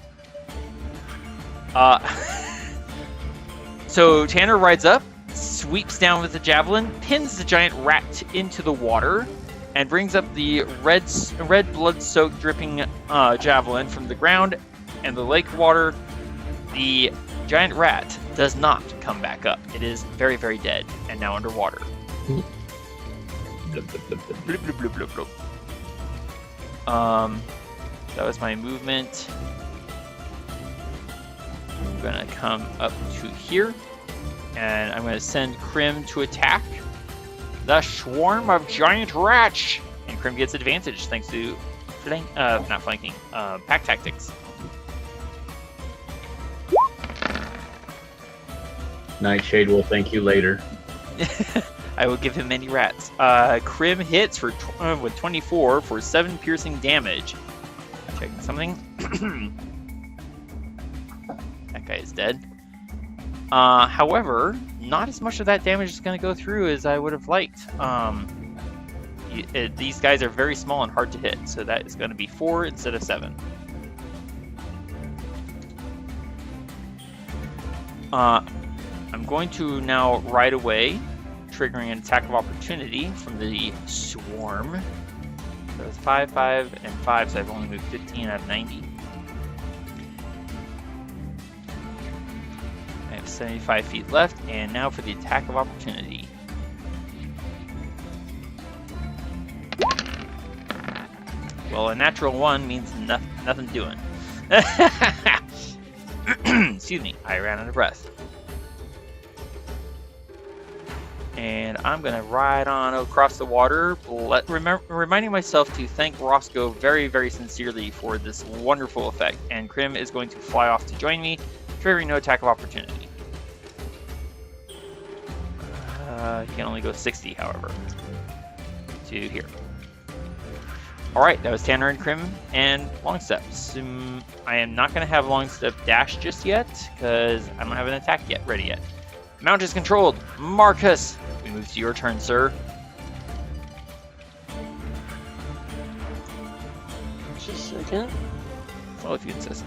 S3: So Tanner rides up, sweeps down with the javelin, pins the giant rat into the water, and brings up the red blood-soaked dripping javelin from the ground and the lake water. The giant rat does not come back up. It is very, very dead and now underwater. Bloop, bloop, bloop, bloop, bloop. That was my movement. I'm gonna come up to here, and I'm gonna send Krim to attack the swarm of giant rats. And Krim gets advantage thanks to pack tactics.
S5: Nightshade will thank you later.
S3: I will give him many rats. Krim hits for with 24 for 7 piercing damage. Checking something. That guy is dead. However, not as much of that damage is going to go through as I would have liked. These guys are very small and hard to hit, so that is going to be 4 instead of 7. I'm going to now ride away, triggering an attack of opportunity from the swarm. So it's 5, 5, and 5, so I've only moved 15 out of 90. I have 75 feet left, and now for the attack of opportunity. Well, a natural 1 means nothing doing. Excuse me, I ran out of breath. And I'm going to ride on across the water, reminding myself to thank Roscoe very, very sincerely for this wonderful effect. And Krim is going to fly off to join me, triggering no attack of opportunity. He can only go 60, however, to here. Alright, that was Tanner and Krim and Longstep. I am not going to have Longstep dash just yet, because I don't have an attack ready yet. Mount is controlled. Marcus, we move to your turn, sir.
S4: Just a second.
S3: Well, if you insist.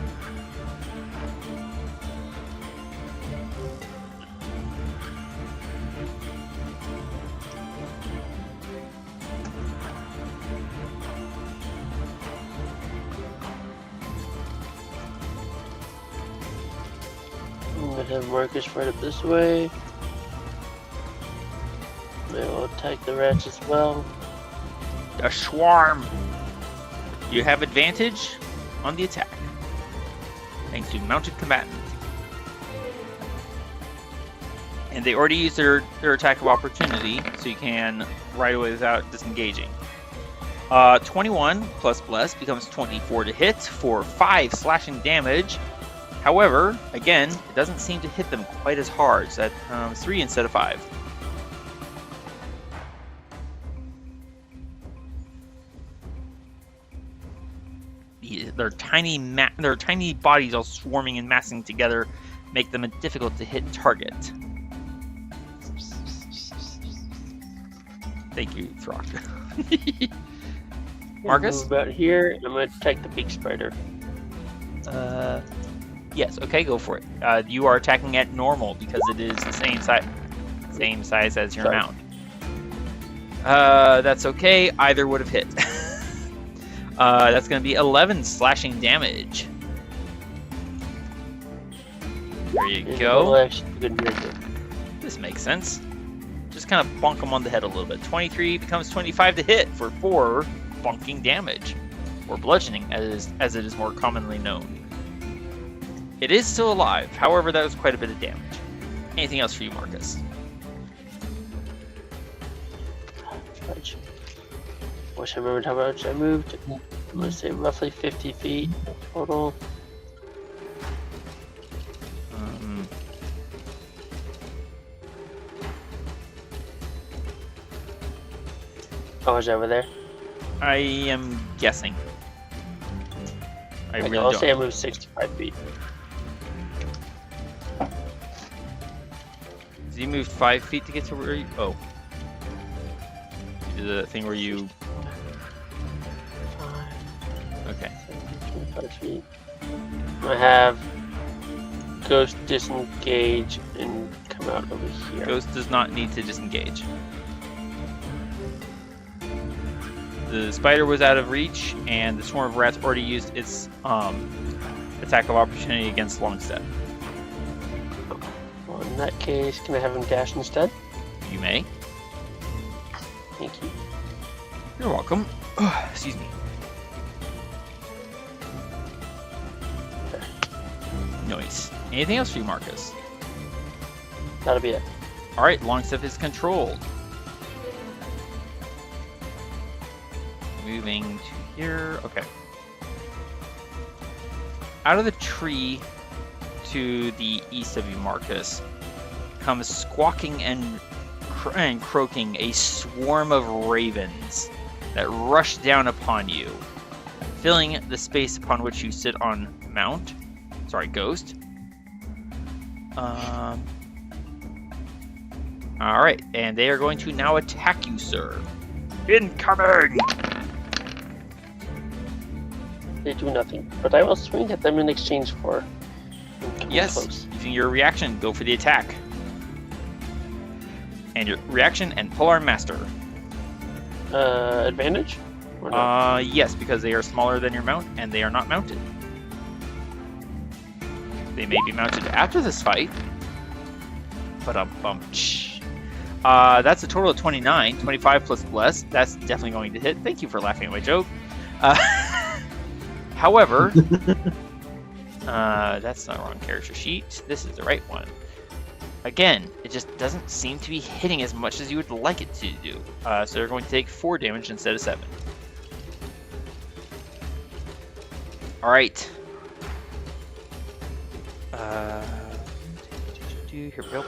S4: I'm gonna have Marcus right up this way. They will attack the rats as well.
S3: The swarm. You have advantage on the attack, thanks to mounted combatant. And they already used their attack of opportunity, so you can right away without disengaging. 21 plus bless becomes 24 to hit for 5 slashing damage. However, again, it doesn't seem to hit them quite as hard, so that's 3 instead of 5. Their tiny bodies all swarming and massing together make them a difficult to hit target. Thank you, Throk. Marcus?
S4: Move about here, and I'm gonna attack the big spider.
S3: Yes, okay, go for it. You are attacking at normal because it is the same size as your
S4: Sorry.
S3: mount. That's okay. Either would have hit. That's going to be 11 slashing damage. There you go. This makes sense. Just kind of bonk him on the head a little bit. 23 becomes 25 to hit for 4 bonking damage. Or bludgeoning, as it is more commonly known. It is still alive. However, that was quite a bit of damage. Anything else for you, Marcus?
S4: Wish I remembered how much I moved. I'm going to say roughly 50 feet total. How much over there?
S3: I am guessing. I really
S4: I'll
S3: don't.
S4: say I moved 65 feet.
S3: So you moved 5 feet to get to where you... Oh. You did the thing where you... Okay.
S4: 25 feet. I have Ghost disengage and come out over here.
S3: Ghost does not need to disengage. The spider was out of reach, and the swarm of rats already used its attack of opportunity against Longstep.
S4: Well, in that case, can I have him dash instead?
S3: You may.
S4: Thank you.
S3: You're welcome. Excuse me. Nice. Anything else for you, Marcus?
S4: That'll be it.
S3: Alright, Longstep is controlled. Moving to here. Okay. Out of the tree to the east of you, Marcus, comes squawking and croaking a swarm of ravens that rush down upon you, filling the space upon which you sit on mount. Sorry, Ghost. Alright, and they are going to now attack you, sir. Incoming!
S4: They do nothing, but I will swing at them in exchange for coming
S3: Yes,
S4: close.
S3: using your reaction, go for the attack. And your reaction and pull our master.
S4: Advantage? Or not?
S3: Yes, because they are smaller than your mount and they are not mounted. They may be mounted after this fight. But that's a total of 29. 25 plus bless. That's definitely going to hit. Thank you for laughing at my joke. However, that's the wrong character sheet. This is the right one. Again, it just doesn't seem to be hitting as much as you would like it to do. So they're going to take 4 damage instead of 7. Alright. Here we go.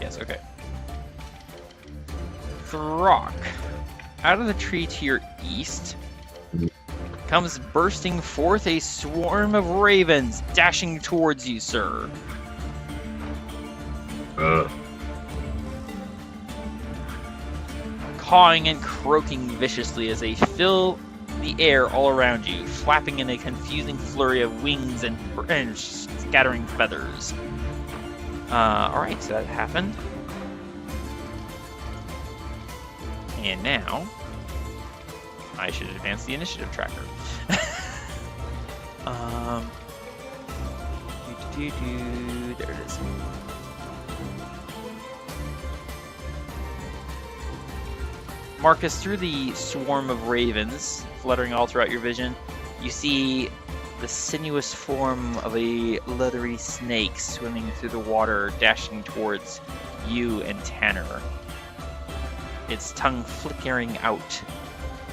S3: Yes, okay. Throk. Out of the tree to your east comes bursting forth a swarm of ravens dashing towards you, sir. Cawing and croaking viciously as they fill the air all around you, flapping in a confusing flurry of wings and scattering feathers. Alright, so that happened. And now, I should advance the initiative tracker. There it is. Marcus, through the swarm of ravens fluttering all throughout your vision, you see the sinuous form of a leathery snake swimming through the water, dashing towards you and Tanner. Its tongue flickering out,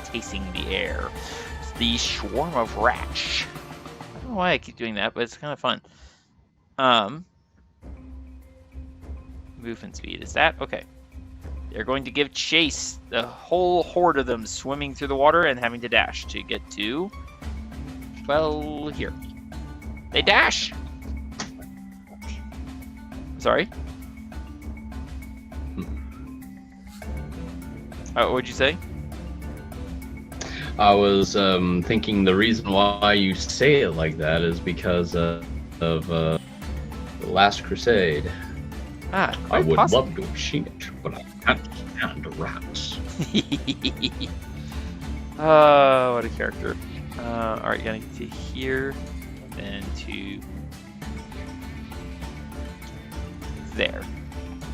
S3: tasting the air. It's the swarm of rats. I don't know why I keep doing that, but it's kind of fun. Movement speed is that? Okay. They're going to give chase, the whole horde of them swimming through the water and having to dash to get to, well, here. They dash! Sorry? What'd you say?
S5: I was thinking the reason why you say it like that is because of the Last Crusade.
S3: Ah,
S5: I
S3: quite
S5: would
S3: possible.
S5: love to have seen it, but I can't stand rats.
S3: What a character. Alright, gonna get to here, then to there.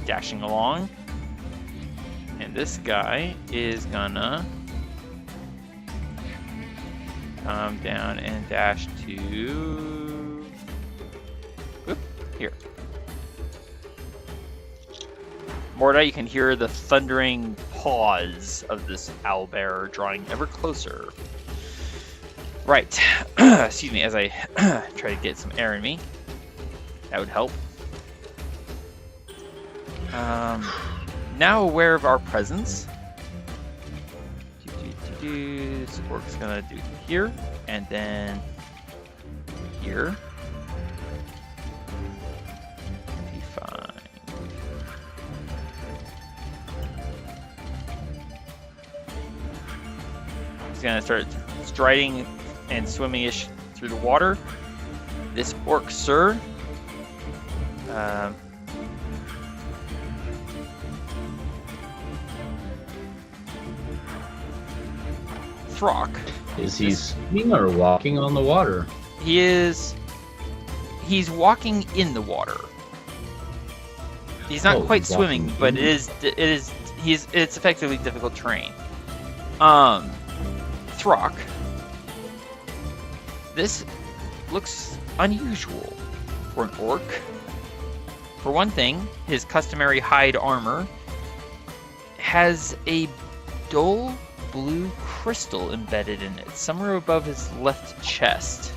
S3: Dashing along. And this guy is gonna come down and dash to whoop, here. Mordai, you can hear the thundering paws of this owlbear drawing ever closer. Right. Excuse me, as I try to get some air in me. That would help. Now aware of our presence. This orc's gonna do here, and then here. Be fine. He's gonna start striding and swimming-ish through the water. This orc, sir, Throk.
S5: Is he swimming or walking on the water?
S3: He's walking in the water. He's not quite
S5: he's
S3: swimming,
S5: walking
S3: but
S5: in.
S3: it's effectively difficult terrain. Throk. This looks unusual for an orc. For one thing, his customary hide armor has a dull blue crystal embedded in it, somewhere above his left chest.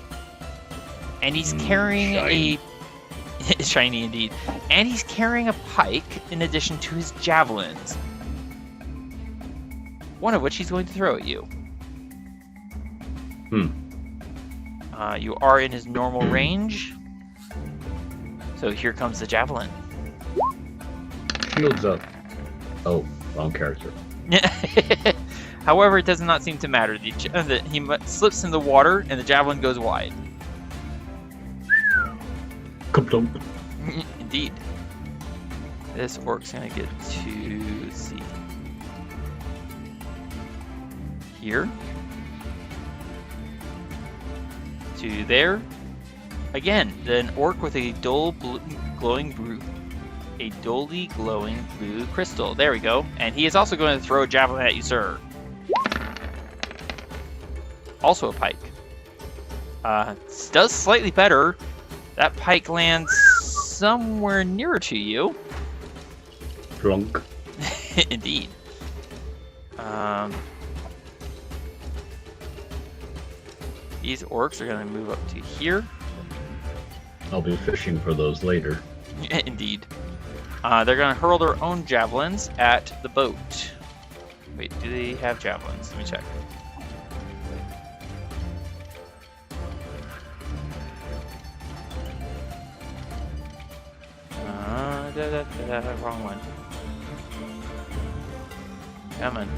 S3: And he's carrying
S5: shiny.
S3: shiny indeed. And he's carrying a pike in addition to his javelins. One of which he's going to throw at you. You are in his normal range. So here comes the javelin.
S5: Shields up. Oh, wrong character.
S3: However, it does not seem to matter. He slips in the water and the javelin goes wide.
S5: Kaplunk.
S3: Indeed. This orc's gonna get to, let's see, here, to there. Again, an orc with a dully glowing blue crystal. There we go. And he is also going to throw a javelin at you, sir. Also a pike. Does slightly better. That pike lands somewhere nearer to you.
S5: Drunk.
S3: Indeed. These orcs are going to move up to here.
S5: I'll be fishing for those later.
S3: Indeed. They're going to hurl their own javelins at the boat. Wait, do they have javelins? Let me check. Wrong one. Come on.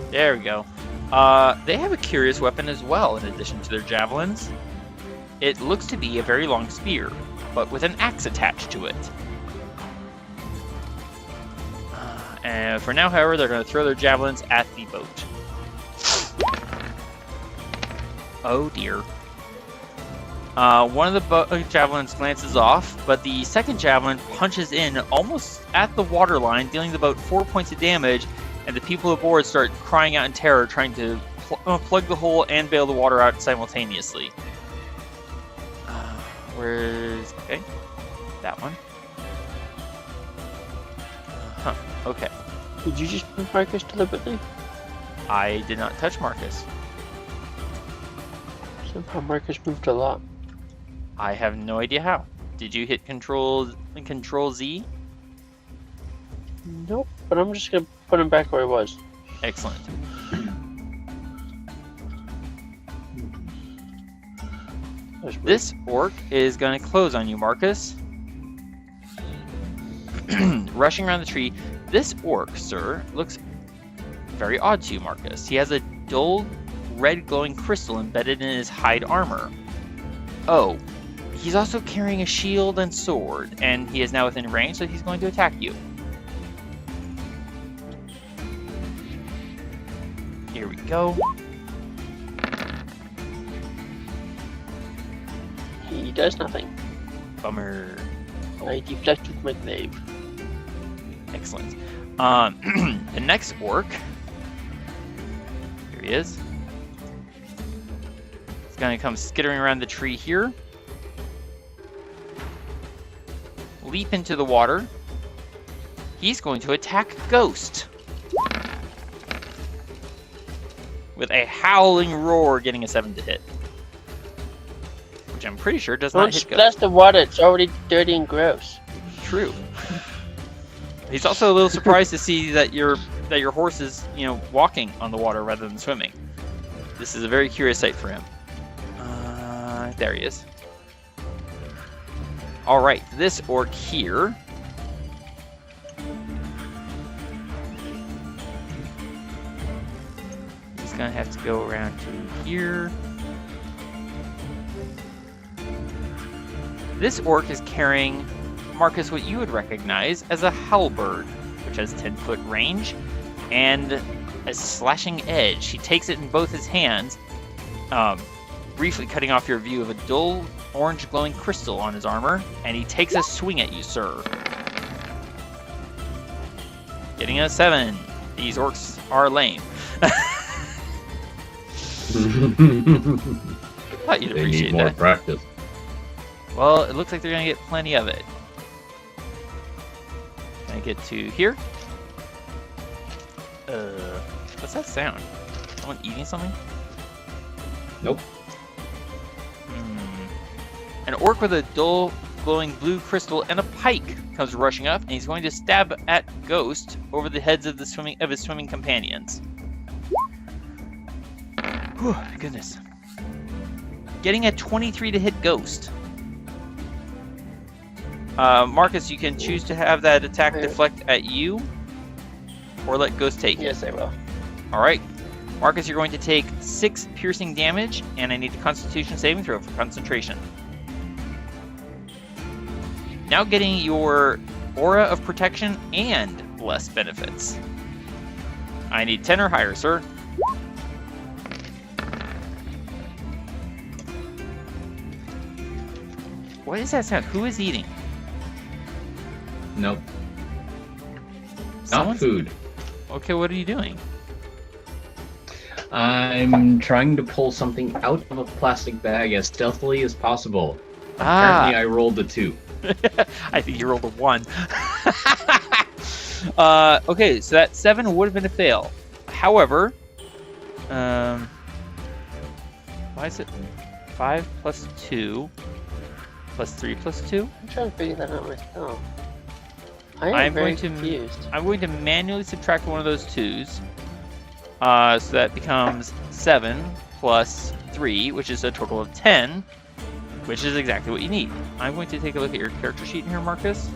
S3: There we go. They have a curious weapon as well, in addition to their javelins. It looks to be a very long spear, but with an axe attached to it. And for now, however, they're going to throw their javelins at the boat. Oh dear. One of the javelins glances off, but the second javelin punches in almost at the waterline, dealing the boat 4 points of damage, and the people aboard start crying out in terror, trying to plug the hole and bail the water out simultaneously. Where's... okay. That one. Okay.
S4: Did you just move Marcus deliberately?
S3: I did not touch Marcus.
S4: Somehow Marcus moved a lot.
S3: I have no idea how. Did you hit Control Z?
S4: Nope, but I'm just gonna put him back where he was.
S3: Excellent. This orc is going to close on you, Marcus. Rushing around the tree. This orc, sir, looks very odd to you, Marcus. He has a dull red glowing crystal embedded in his hide armor. Oh, he's also carrying a shield and sword, and he is now within range, so he's going to attack you. Here we go.
S4: He does nothing.
S3: Bummer.
S4: I deflect with my glaive.
S3: Excellent. The next orc. Here he is. He's going to come skittering around the tree here. Leap into the water. He's going to attack Ghost. With a howling roar, getting a 7 to hit. Which I'm pretty sure does not
S4: Don't
S3: hit
S4: splash
S3: Ghost.
S4: the water, it's already dirty and gross.
S3: True. He's also a little surprised to see that your horse is, walking on the water rather than swimming. This is a very curious sight for him. There he is. All right, this orc here. He's gonna have to go around to here. This orc is carrying, Marcus, what you would recognize as a halberd, which has 10-foot range and a slashing edge. He takes it in both his hands, briefly cutting off your view of a dull orange glowing crystal on his armor, and he takes a swing at you, sir. Getting a 7. These orcs are lame. Thought you'd
S6: They
S3: appreciate
S6: need more
S3: that.
S6: practice.
S3: Well, it looks like they're gonna get plenty of it. Can I get to here? What's that sound? Someone eating something?
S6: Nope.
S3: An orc with a dull, glowing blue crystal and a pike comes rushing up, and he's going to stab at Ghost over the heads of his swimming companions. Whew, goodness. Getting a 23 to hit Ghost. Marcus, you can choose to have that attack deflect at you, or let Ghost take it.
S4: Yes, I will.
S3: All right. Marcus, you're going to take 6 piercing damage, and I need a Constitution saving throw for concentration. Now getting your aura of protection and bless benefits. I need 10 or higher, sir. What is that sound? Who is eating?
S5: Nope. Not
S3: Someone's-
S5: food.
S3: Okay, what are you doing?
S5: I'm trying to pull something out of a plastic bag as stealthily as possible.
S3: Ah.
S5: Apparently I rolled a 2.
S3: I think you rolled a 1. Okay, so that 7 would have been a fail. However, why is it 5 plus 2 plus 3 plus 2?
S4: I'm trying to figure that out myself. I
S3: I'm
S4: am very
S3: going to-
S4: confused.
S3: I'm going to manually subtract one of those 2s. So that becomes 7 plus 3, which is a total of 10, which is exactly what you need. I'm going to take a look at your character sheet here, Marcus.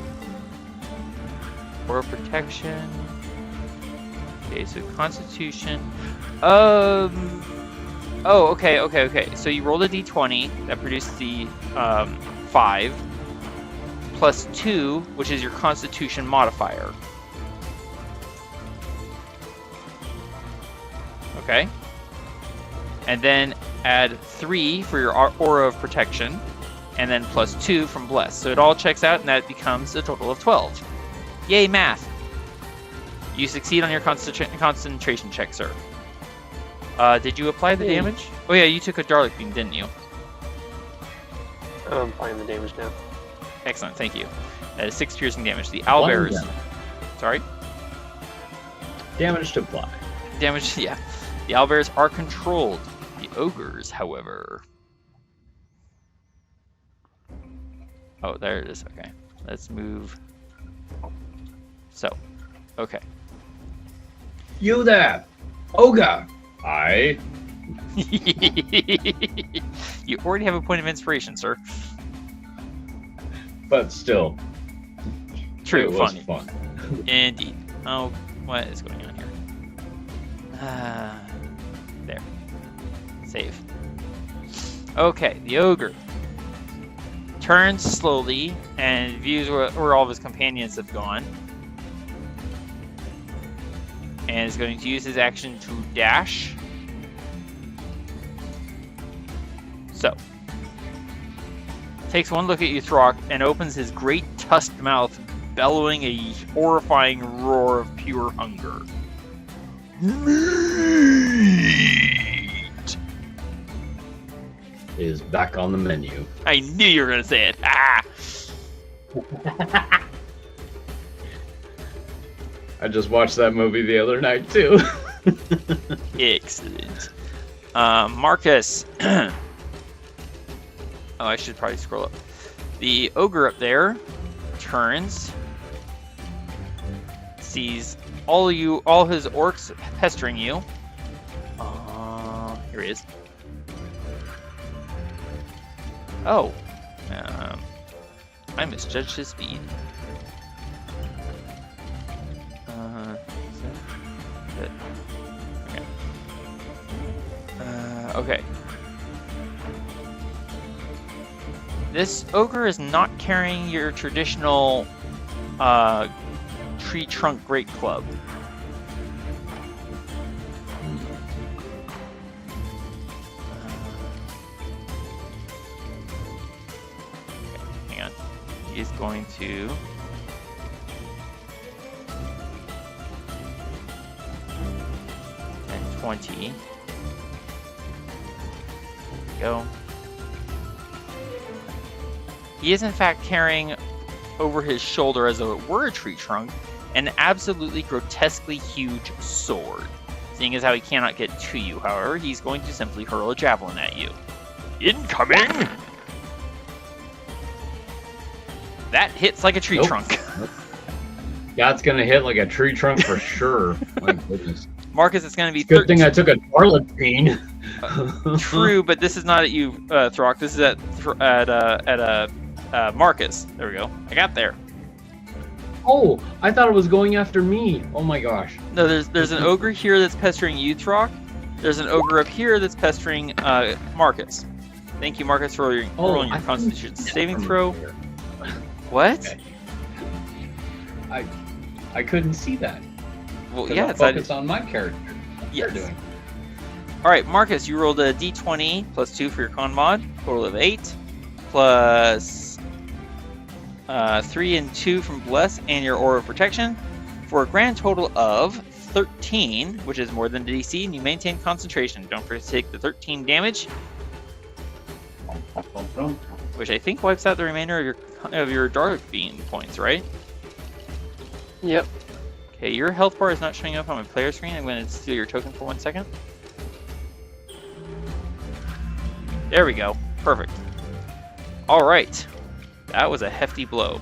S3: For protection. Okay, so Constitution. Oh, okay. So you rolled a d20 that produced the 5 plus 2, which is your Constitution modifier. Okay. And then add 3 for your aura of protection, and then plus 2 from bless. So it all checks out, and that becomes a total of 12. Yay, math! You succeed on your concentration check, sir. Did you apply the
S4: Hey.
S3: damage? Oh yeah, you took a Darlic Beam, didn't you?
S4: I'm applying the damage now.
S3: Excellent, thank you. That is 6 piercing damage. The owlbears. Sorry?
S5: Damage to apply.
S3: Damage, yeah. The owlbears are controlled. The ogres, however. Oh, there it is. Okay. Let's move. So, okay.
S5: You there! Ogre! I.
S3: You already have a point of inspiration, sir.
S5: But still.
S3: True,
S5: It was
S3: funny.
S5: fun.
S3: Indeed. Oh, what is going on here? There. Save. Okay, the ogre turns slowly and views where all of his companions have gone. And is going to use his action to dash. So, takes one look at you, Throk, and opens his great tusked mouth, bellowing a horrifying roar of pure hunger. Meat
S6: Is back on the menu.
S3: I knew you were going to say it. Ah!
S6: I just watched that movie the other night too.
S3: Excellent. Marcus. Oh, I should probably scroll up. The ogre up there turns, sees all his orcs pestering you. Here he is. Oh, I misjudged his speed. Okay. This ogre is not carrying your traditional tree trunk great club. Okay, hang on. He is going to... and 20. Go. He is in fact carrying over his shoulder, as though it were a tree trunk, an absolutely grotesquely huge sword. Seeing as how he cannot get to you, however, he's going to simply hurl a javelin at you. Incoming! That hits like a tree trunk.
S6: That's gonna hit like a tree trunk for sure. My goodness.
S3: Marcus, it's going to be
S6: Good thing I took a tarlatan.
S3: True, but this is not at you, Throk. This is at Marcus. There we go. I got there.
S6: Oh, I thought it was going after me. Oh my gosh.
S3: No, there's an ogre here that's pestering you, Throk. There's an ogre up here that's pestering Marcus. Thank you, Marcus, for rolling your Constitution saving throw. What?
S6: Okay. I couldn't see that.
S3: Well, yeah,
S6: it's focus on my character.
S3: Yes. All right, Marcus, you rolled a d20 plus 2 for your con mod, total of 8, plus 3 and 2 from Bless and your Aura of Protection, for a grand total of 13, which is more than the DC, and you maintain concentration. Don't forget to take the 13 damage, which I think wipes out the remainder of your Dark Beam points, right?
S4: Yep.
S3: Okay, your health bar is not showing up on my player screen. I'm going to steal your token for 1 second. There we go. Perfect. All right. That was a hefty blow.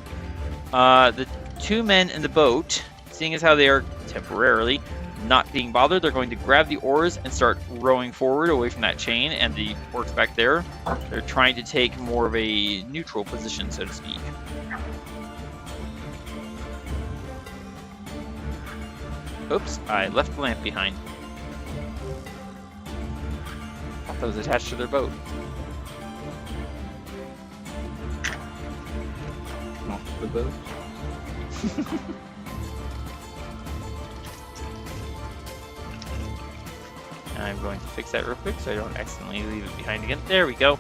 S3: The two men in the boat, seeing as how they are temporarily not being bothered, they're going to grab the oars and start rowing forward away from that chain, and the orcs back there, they're trying to take more of a neutral position, so to speak. Oops, I left the lamp behind. Thought that was attached to their boat.
S6: Off the boat.
S3: I'm going to fix that real quick so I don't accidentally leave it behind again. There we go.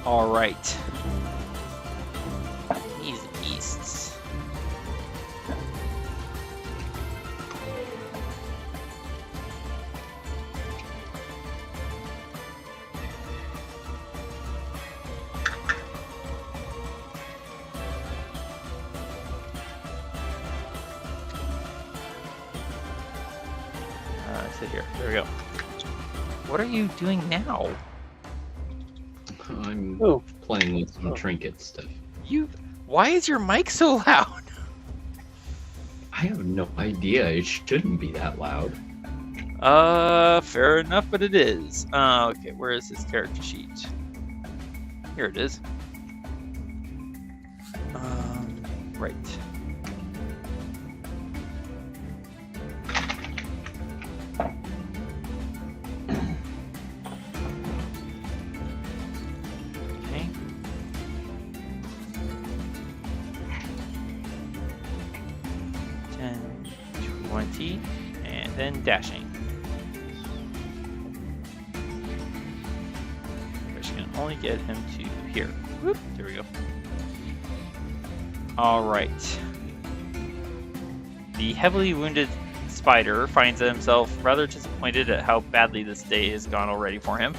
S3: All right. Easy beasts. Sit here. There we go. What are you doing now?
S6: I'm playing with some trinket stuff.
S3: Why is your mic so loud?
S6: I have no idea. It shouldn't be that loud.
S3: Fair enough, but it is. Okay, where is this character sheet? Here it is. Right. 20, and then dashing. Which can only get him to here. Whoop, there we go. Alright. The heavily wounded spider finds himself rather disappointed at how badly this day has gone already for him.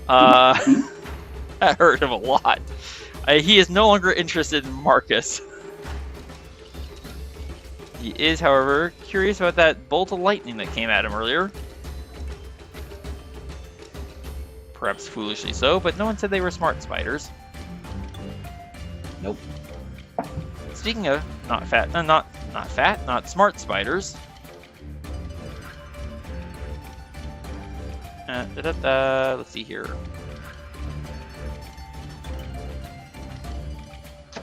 S3: That hurt him a lot. He is no longer interested in Marcus. He is, however, curious about that bolt of lightning that came at him earlier. Perhaps foolishly so, but no one said they were smart spiders.
S6: Nope.
S3: Speaking of not smart spiders. Let's see here.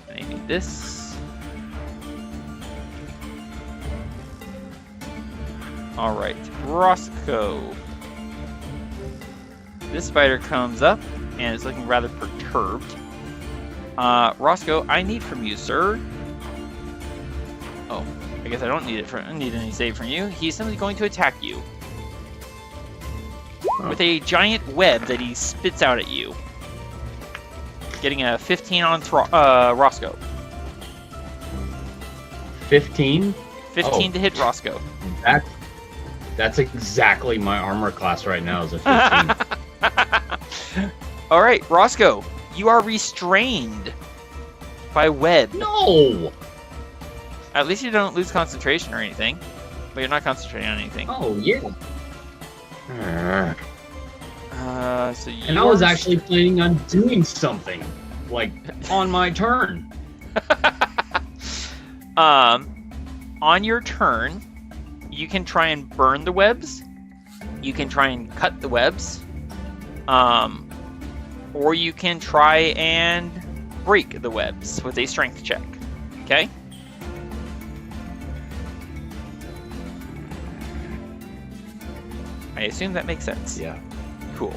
S3: Maybe this. Alright, Roscoe. This spider comes up and is looking rather perturbed. Roscoe, I need from you, sir. Oh, I guess I don't need any save from you. He's simply going to attack you with a giant web that he spits out at you. Getting a 15 on Roscoe.
S6: 15?
S3: 15 to hit Roscoe.
S6: That's exactly my armor class right now, is a 15.
S3: Alright, Roscoe, you are restrained by web.
S6: No!
S3: At least you don't lose concentration or anything. But you're not concentrating on anything.
S6: Oh, yeah.
S3: So
S6: And I was actually planning on doing something, like, on my turn.
S3: On your turn, you can try and burn the webs. You can try and cut the webs. Or you can try and break the webs with a strength check. Okay? I assume that makes sense.
S6: Yeah.
S3: Cool.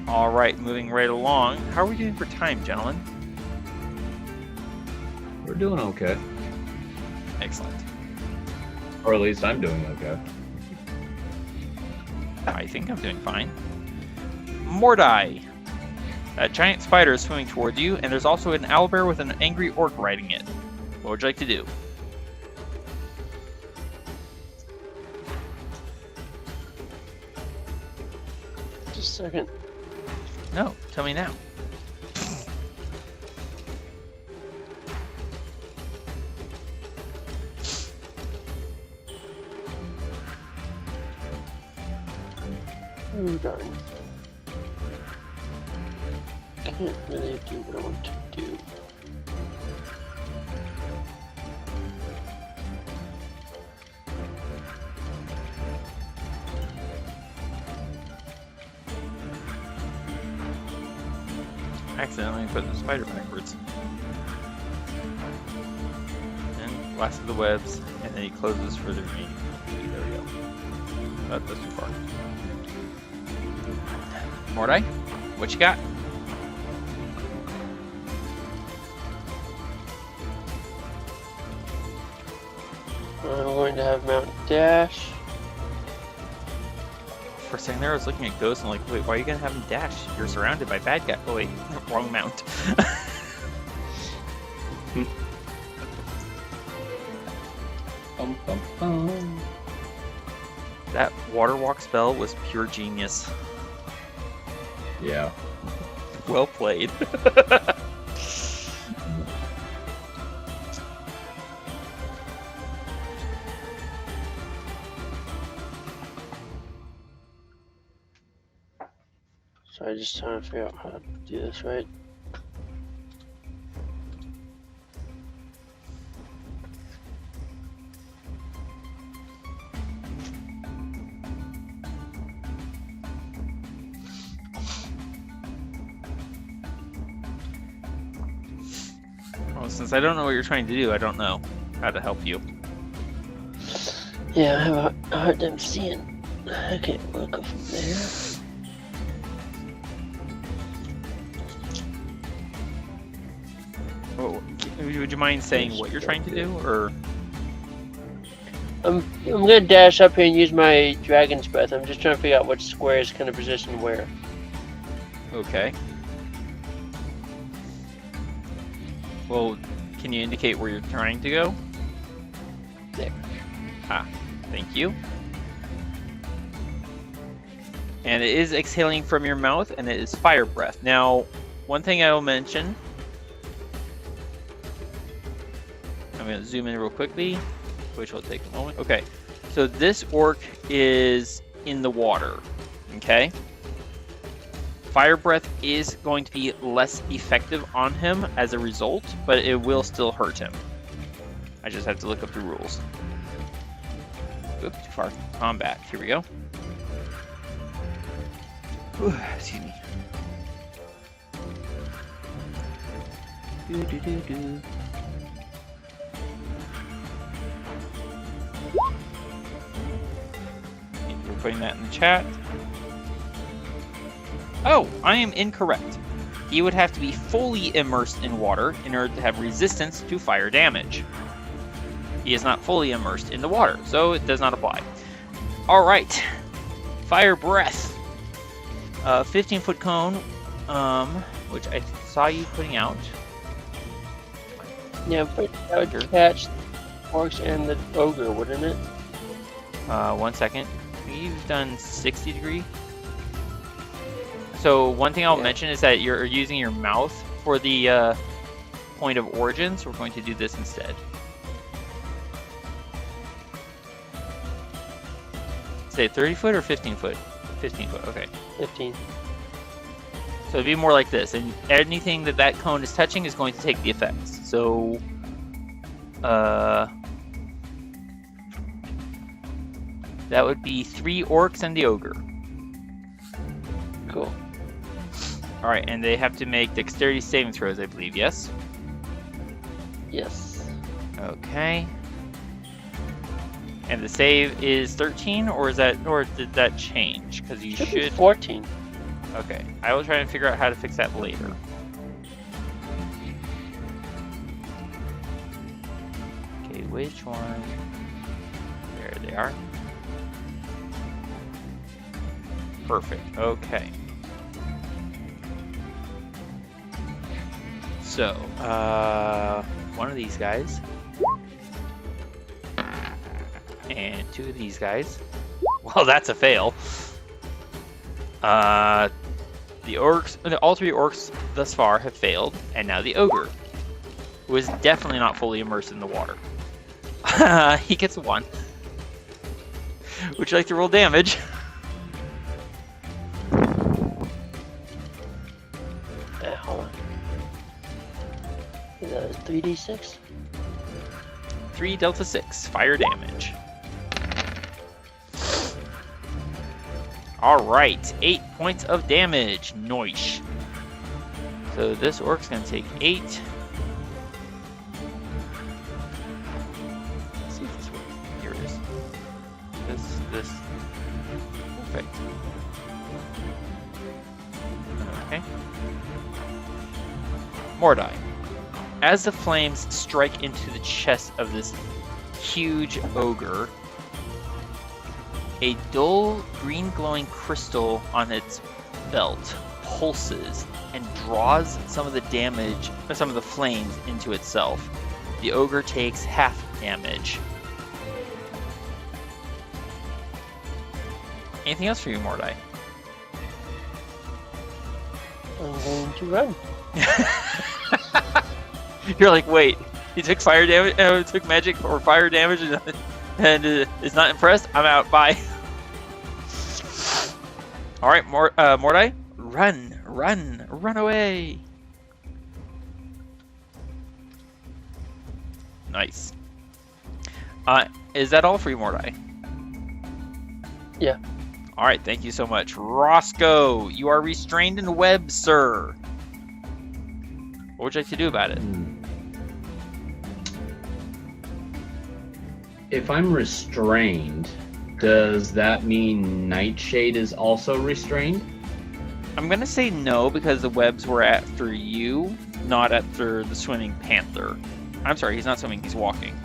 S3: Alright, moving right along. How are we doing for time, gentlemen?
S6: We're doing okay.
S3: Excellent.
S6: Or at least I'm doing okay.
S3: I think I'm doing fine. Mordai. A giant spider is swimming towards you, and there's also an owlbear with an angry orc riding it. What would you like to do?
S4: Just a second.
S3: No, tell me now.
S4: Oh, darn. Can't really do what I want to do.
S3: Accidentally put the spider backwards. And blasted the webs, and then he closes for the remaining. There we go. That's too far. Mordai, what you got?
S4: I'm going to have Mount Dash.
S3: For a second there, I was looking at Ghost and like, wait, why are you gonna have him dash? You're surrounded by bad guys. Oh wait, wrong mount.
S6: Bum, bum, bum.
S3: That water walk spell was pure genius.
S6: Yeah.
S3: Well played.
S4: So I just trying to figure out how to do this right.
S3: Well, since I don't know what you're trying to do, I don't know how to help you.
S4: Yeah, I have a hard time seeing. I can't look up from there.
S3: Oh, would you mind saying what you're trying to do, or?
S4: I'm gonna dash up here and use my dragon's breath. I'm just trying to figure out which square is kind of positioned where.
S3: Okay. Well, can you indicate where you're trying to go?
S4: There.
S3: Ah, thank you. And it is exhaling from your mouth, and it is fire breath. Now, one thing I will mention. I'm going to zoom in real quickly, which will take a moment. Okay, so this orc is in the water, okay? Fire breath is going to be less effective on him as a result, but it will still hurt him. I just have to look up the rules. Oops, too far. Combat. Here we go. Ooh, excuse me. Do. We're putting that in the chat. Oh, I am incorrect. He would have to be fully immersed in water in order to have resistance to fire damage. He is not fully immersed in the water, so it does not apply. Alright. Fire breath. 15-foot cone, which I saw you putting out.
S4: Yeah, but that would catch the orcs and the ogre, wouldn't it?
S3: 1 second. You've done 60 degree. So one thing I'll mention is that you're using your mouth for the point of origin, so we're going to do this instead. Say 30 foot or 15 foot? 15 foot, okay.
S4: 15.
S3: So it'd be more like this, and anything that cone is touching is going to take the effects. So, that would be 3 orcs and the ogre.
S4: Cool.
S3: Alright, and they have to make dexterity saving throws, I believe, yes?
S4: Yes.
S3: Okay. And the save is 13, or did that change? Because you
S4: Should be
S3: should.
S4: 14.
S3: Okay, I will try and figure out how to fix that later. Okay, which one? There they are. Perfect. Okay. So, one of these guys. And 2 of these guys. Well, that's a fail. The orcs, all 3 orcs thus far have failed, and now the ogre, who is definitely not fully immersed in the water. He gets a 1. Would you like to roll damage?
S4: Hold on. Is that 3d6?
S3: 3 delta 6 fire damage. Alright, 8 points of damage. Noish. So this orc's gonna take 8. Let's see if this works. Here it is. This. Perfect. Okay. Mordai. As the flames strike into the chest of this huge ogre, a dull green glowing crystal on its belt pulses and draws some of the damage, or some of the flames into itself. The ogre takes half damage. Anything else for you, Mordai?
S4: I'm going to run.
S3: You're like, wait, he took fire damage, took magic or fire damage, and is not impressed? I'm out, bye. Alright, Mordai, run away. Nice. Is that all for you, Mordai?
S4: Yeah.
S3: Alright, thank you so much. Roscoe, you are restrained in web, sir. What would you like to do about it?
S6: If I'm restrained, does that mean Nightshade is also restrained?
S3: I'm gonna say no, because the webs were after you, not after the swimming panther. I'm sorry, he's not swimming, he's walking.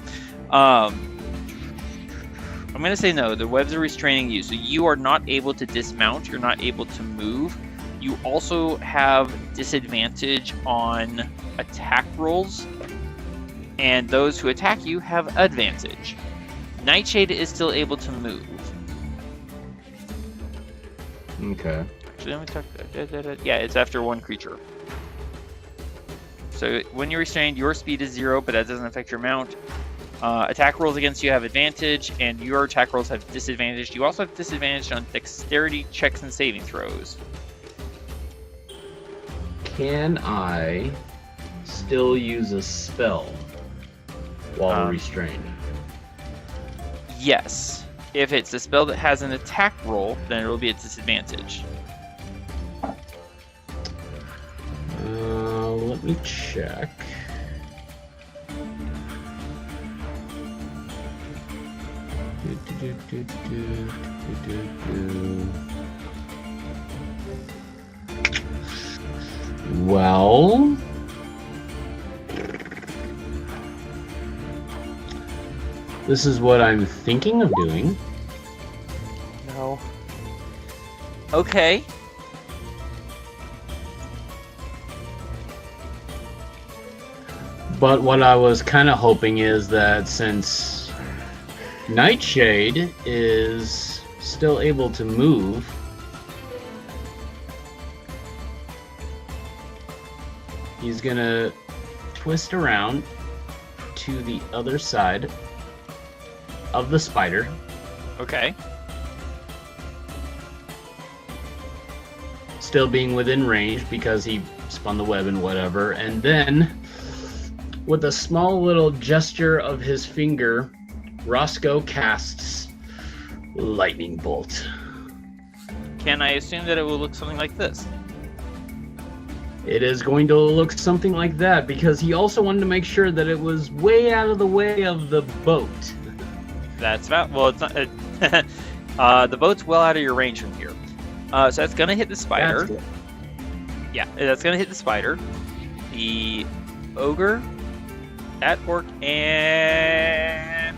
S3: I'm going to say no. The webs are restraining you, so you are not able to dismount. You're not able to move. You also have disadvantage on attack rolls, and those who attack you have advantage. Nightshade is still able to move.
S6: Okay.
S3: Actually, let me talk. Yeah, it's after one creature. So when you're restrained, your speed is 0, but that doesn't affect your mount. Attack rolls against you have advantage, and your attack rolls have disadvantage. You also have disadvantage on dexterity checks and saving throws.
S6: Can I still use a spell while restrained?
S3: Yes. If it's a spell that has an attack roll, then it will be at disadvantage.
S6: Let me check. Well, this is what I'm thinking of doing.
S3: No. Okay.
S6: But what I was kind of hoping is that since Nightshade is still able to move, he's gonna twist around to the other side of the spider.
S3: Okay.
S6: Still being within range because he spun the web and whatever, and then with a small little gesture of his finger, Roscoe casts Lightning Bolt.
S3: Can I assume that it will look something like this?
S6: It is going to look something like that because he also wanted to make sure that it was way out of the way of the boat.
S3: That's about, well, it's not. The boat's well out of your range from here. So that's gonna hit the spider. Yeah, that's gonna hit the spider, the ogre, that orc, and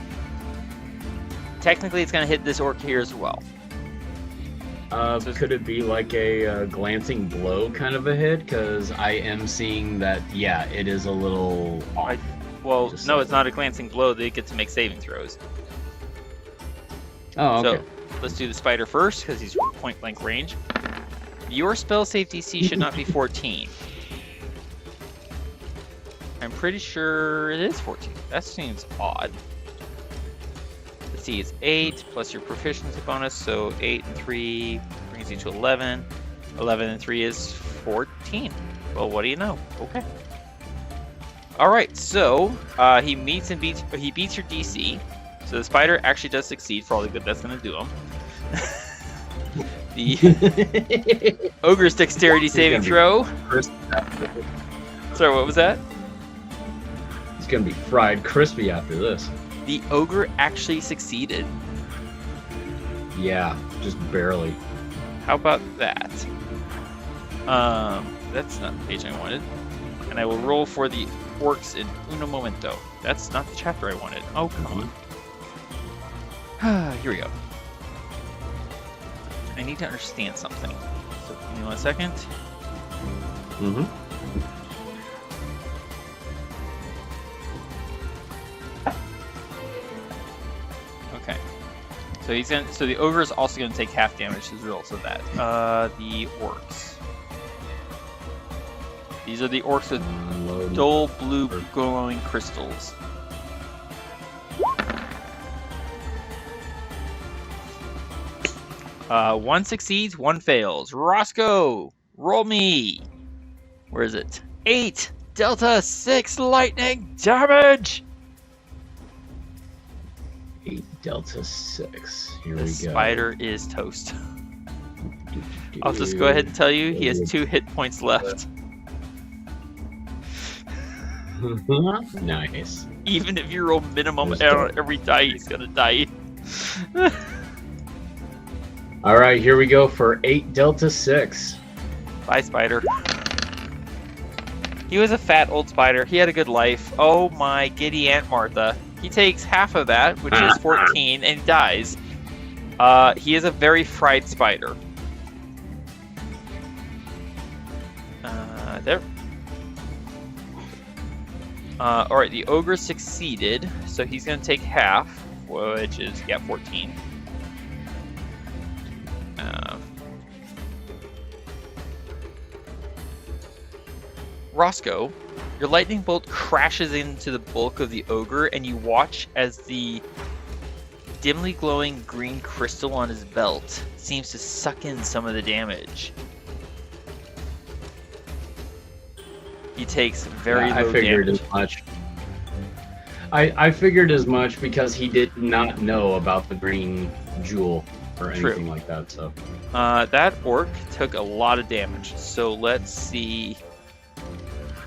S3: technically it's gonna hit this orc here as well.
S6: Could it be like a glancing blow kind of a hit? Because I am seeing that, yeah, it is a little off.
S3: Well, no, it's not a glancing blow. They get to make saving throws.
S6: Oh, okay.
S3: So let's do the spider first because he's point blank range. Your spell save DC should not be 14. I'm pretty sure it is 14. That seems odd. Let's see, it's 8 plus your proficiency bonus, so 8 and 3 brings you to 11. 11 and 3 is 14. Well, what do you know? Okay. All right, so he beats your DC. So the spider actually does succeed for all the good that's going to do him. The ogre's dexterity saving throw. Sorry, what was that?
S6: It's going to be fried crispy after this.
S3: The ogre actually succeeded.
S6: Yeah, just barely.
S3: How about that? That's not the page I wanted. And I will roll for the orcs in uno momento. That's not the chapter I wanted. Oh, come on. Here we go. I need to understand something. So give me 1 second.
S6: Mm-hmm.
S3: Okay. So the ogre is also gonna take half damage as a result of that. The orcs. These are the orcs with dull blue glowing crystals. One succeeds, one fails. Roscoe, roll me. Where is it? 8 Delta 6 lightning damage.
S6: 8 Delta 6. Here we go.
S3: The spider is toast. I'll just go ahead and tell you, he has 2 hit points left.
S6: Nice.
S3: Even if you roll minimum on every die, he's gonna die.
S6: Alright, here we go for 8 Delta 6.
S3: Bye, spider. He was a fat old spider. He had a good life. Oh my giddy Aunt Martha. He takes half of that, which is 14, and he dies. He is a very fried spider. There. Alright, the ogre succeeded, so he's going to take half, which is, 14. Roscoe, your lightning bolt crashes into the bulk of the ogre, and you watch as the dimly glowing green crystal on his belt seems to suck in some of the damage. He takes very low
S6: figured
S3: damage.
S6: As much. I figured as much because he did not know about the green jewel or anything like that. So
S3: that orc took a lot of damage. So let's see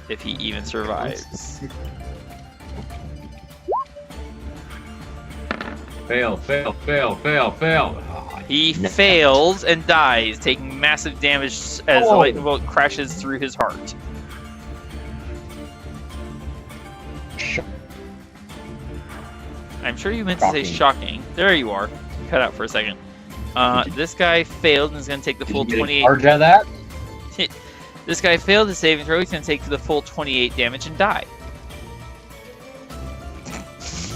S3: if he even survives.
S6: Fail.
S3: He fails and dies, taking massive damage as the lightning bolt crashes through his heart. I'm sure you meant to say shocking. There you are. Cut out for a second. This guy failed and is going to take the full 28.
S6: Charge of that?
S3: This guy failed his saving throw. He's going to take the full 28 damage and die.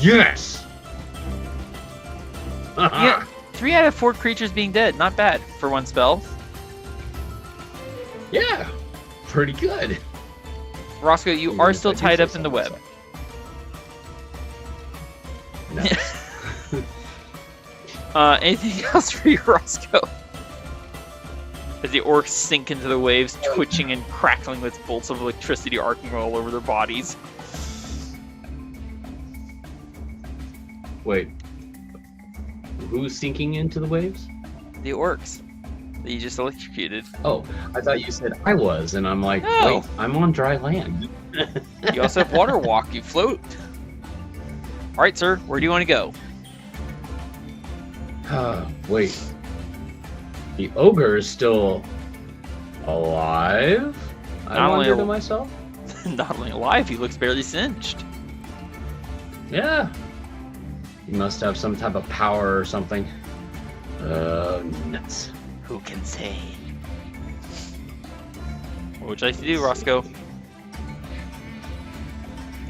S6: Yes!
S3: Yeah, 3 out of 4 creatures being dead. Not bad for one spell.
S6: Yeah, pretty good.
S3: Roscoe, you are still tied up in the web.
S6: No.
S3: Anything else for you, Roscoe? As the orcs sink into the waves, twitching and crackling with bolts of electricity arcing all over their bodies.
S6: Wait. Who's sinking into the waves?
S3: The orcs that you just electrocuted.
S6: Oh, I thought you said I was, and I'm like,
S3: No.
S6: wait, I'm on dry land.
S3: You also have water walk. You float. All right, sir. Where do you want to go?
S6: Wait. The ogre is still alive? I
S3: Not only
S6: wonder to myself.
S3: Not only alive, he looks barely singed.
S6: Yeah. He must have some type of power or something. Nuts.
S3: Who can say? What would you like to do, Roscoe?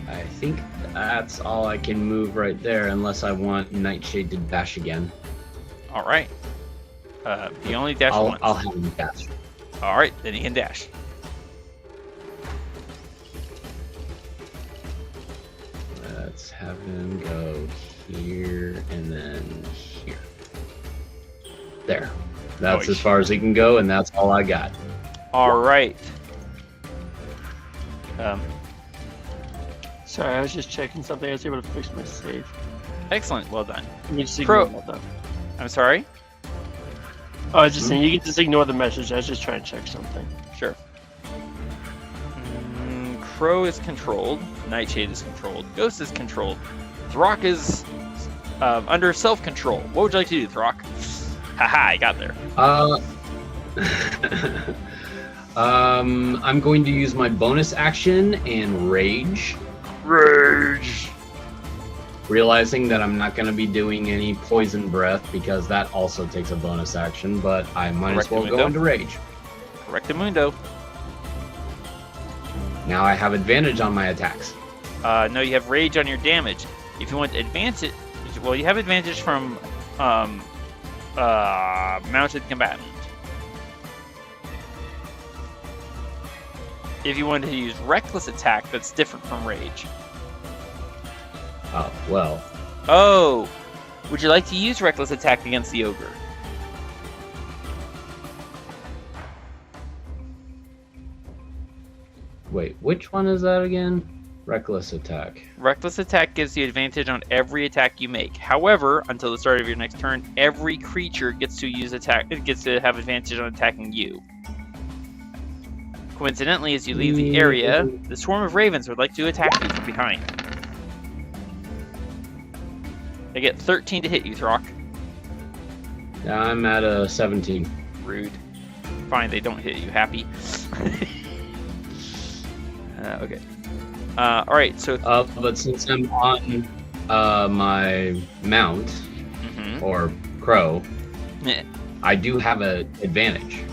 S6: I think that's all I can move right there, unless I want Nightshade to dash again.
S3: All right. He only dashed once.
S6: I'll have him dash.
S3: All right, then he can dash.
S6: Let's have him go here and then here. There. That's as far as he can go, and that's all I got.
S3: All right.
S4: Sorry, I was just checking something. I was able to fix my save.
S3: Excellent. Well done.
S4: You can just
S3: Pro-
S4: ignore that.
S3: I'm sorry?
S4: Oh, I was just saying, you can just ignore the message. I was just trying to check something.
S3: Sure. Crow is controlled. Nightshade is controlled. Ghost is controlled. Throk is under self-control. What would you like to do, Throk? Haha, I got there.
S6: I'm going to use my bonus action and rage.
S3: Rage!
S6: Realizing that I'm not going to be doing any poison breath because that also takes a bonus action, but I might as well go into rage.
S3: Correctamundo.
S6: Now I have advantage on my attacks.
S3: No, you have rage on your damage. If you want advantage, well, you have advantage from mounted combatant. If you wanted to use reckless attack, that's different from rage.
S6: Oh, well.
S3: Oh! Would you like to use reckless attack against the ogre?
S6: Wait, which one is that again? Reckless attack.
S3: Reckless attack gives you advantage on every attack you make. However, until the start of your next turn, every creature gets to have advantage on attacking you. Coincidentally, as you leave the area, the swarm of ravens would like to attack you from behind. They get 13 to hit you, Throk.
S6: I'm at a 17.
S3: Rude. Fine, they don't hit you. Happy. Okay. Alright, so...
S6: But since I'm on my mount or crow, I do have an advantage.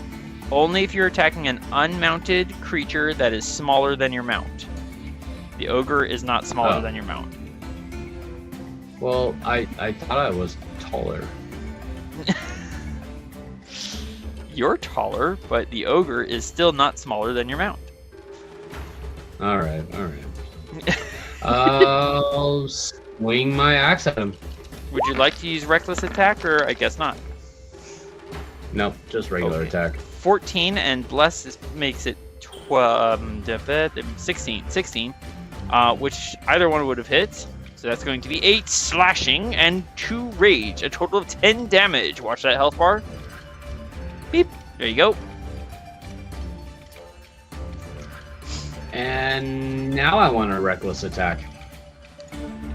S3: Only if you're attacking an unmounted creature that is smaller than your mount. The ogre is not smaller than your mount.
S6: Well, I thought I was taller.
S3: You're taller, but the ogre is still not smaller than your mount.
S6: All right. I'll swing my axe at him.
S3: Would you like to use reckless attack, or I guess not?
S6: Nope, just regular attack.
S3: 14 and bless makes it 16, which either one would have hit. So that's going to be 8 slashing and 2 rage, a total of 10 damage. Watch that health bar. Beep. There you go.
S6: And now I want a reckless attack.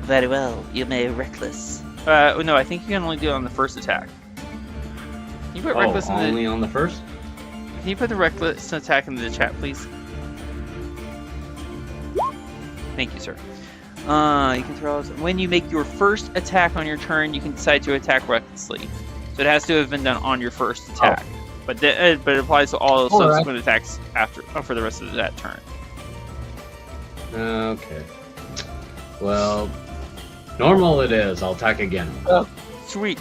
S2: Very well, you may reckless.
S3: No, I think you can only do it on the first attack. Can you put reckless
S6: only on the first?
S3: Can you put the reckless attack into the chat, please? Thank you, sir. You can throw. When you make your first attack on your turn, you can decide to attack recklessly. So it has to have been done on your first attack. But it applies to all subsequent attacks after for the rest of that turn.
S6: Okay. Well, normal it is. I'll attack again.
S3: Sweet.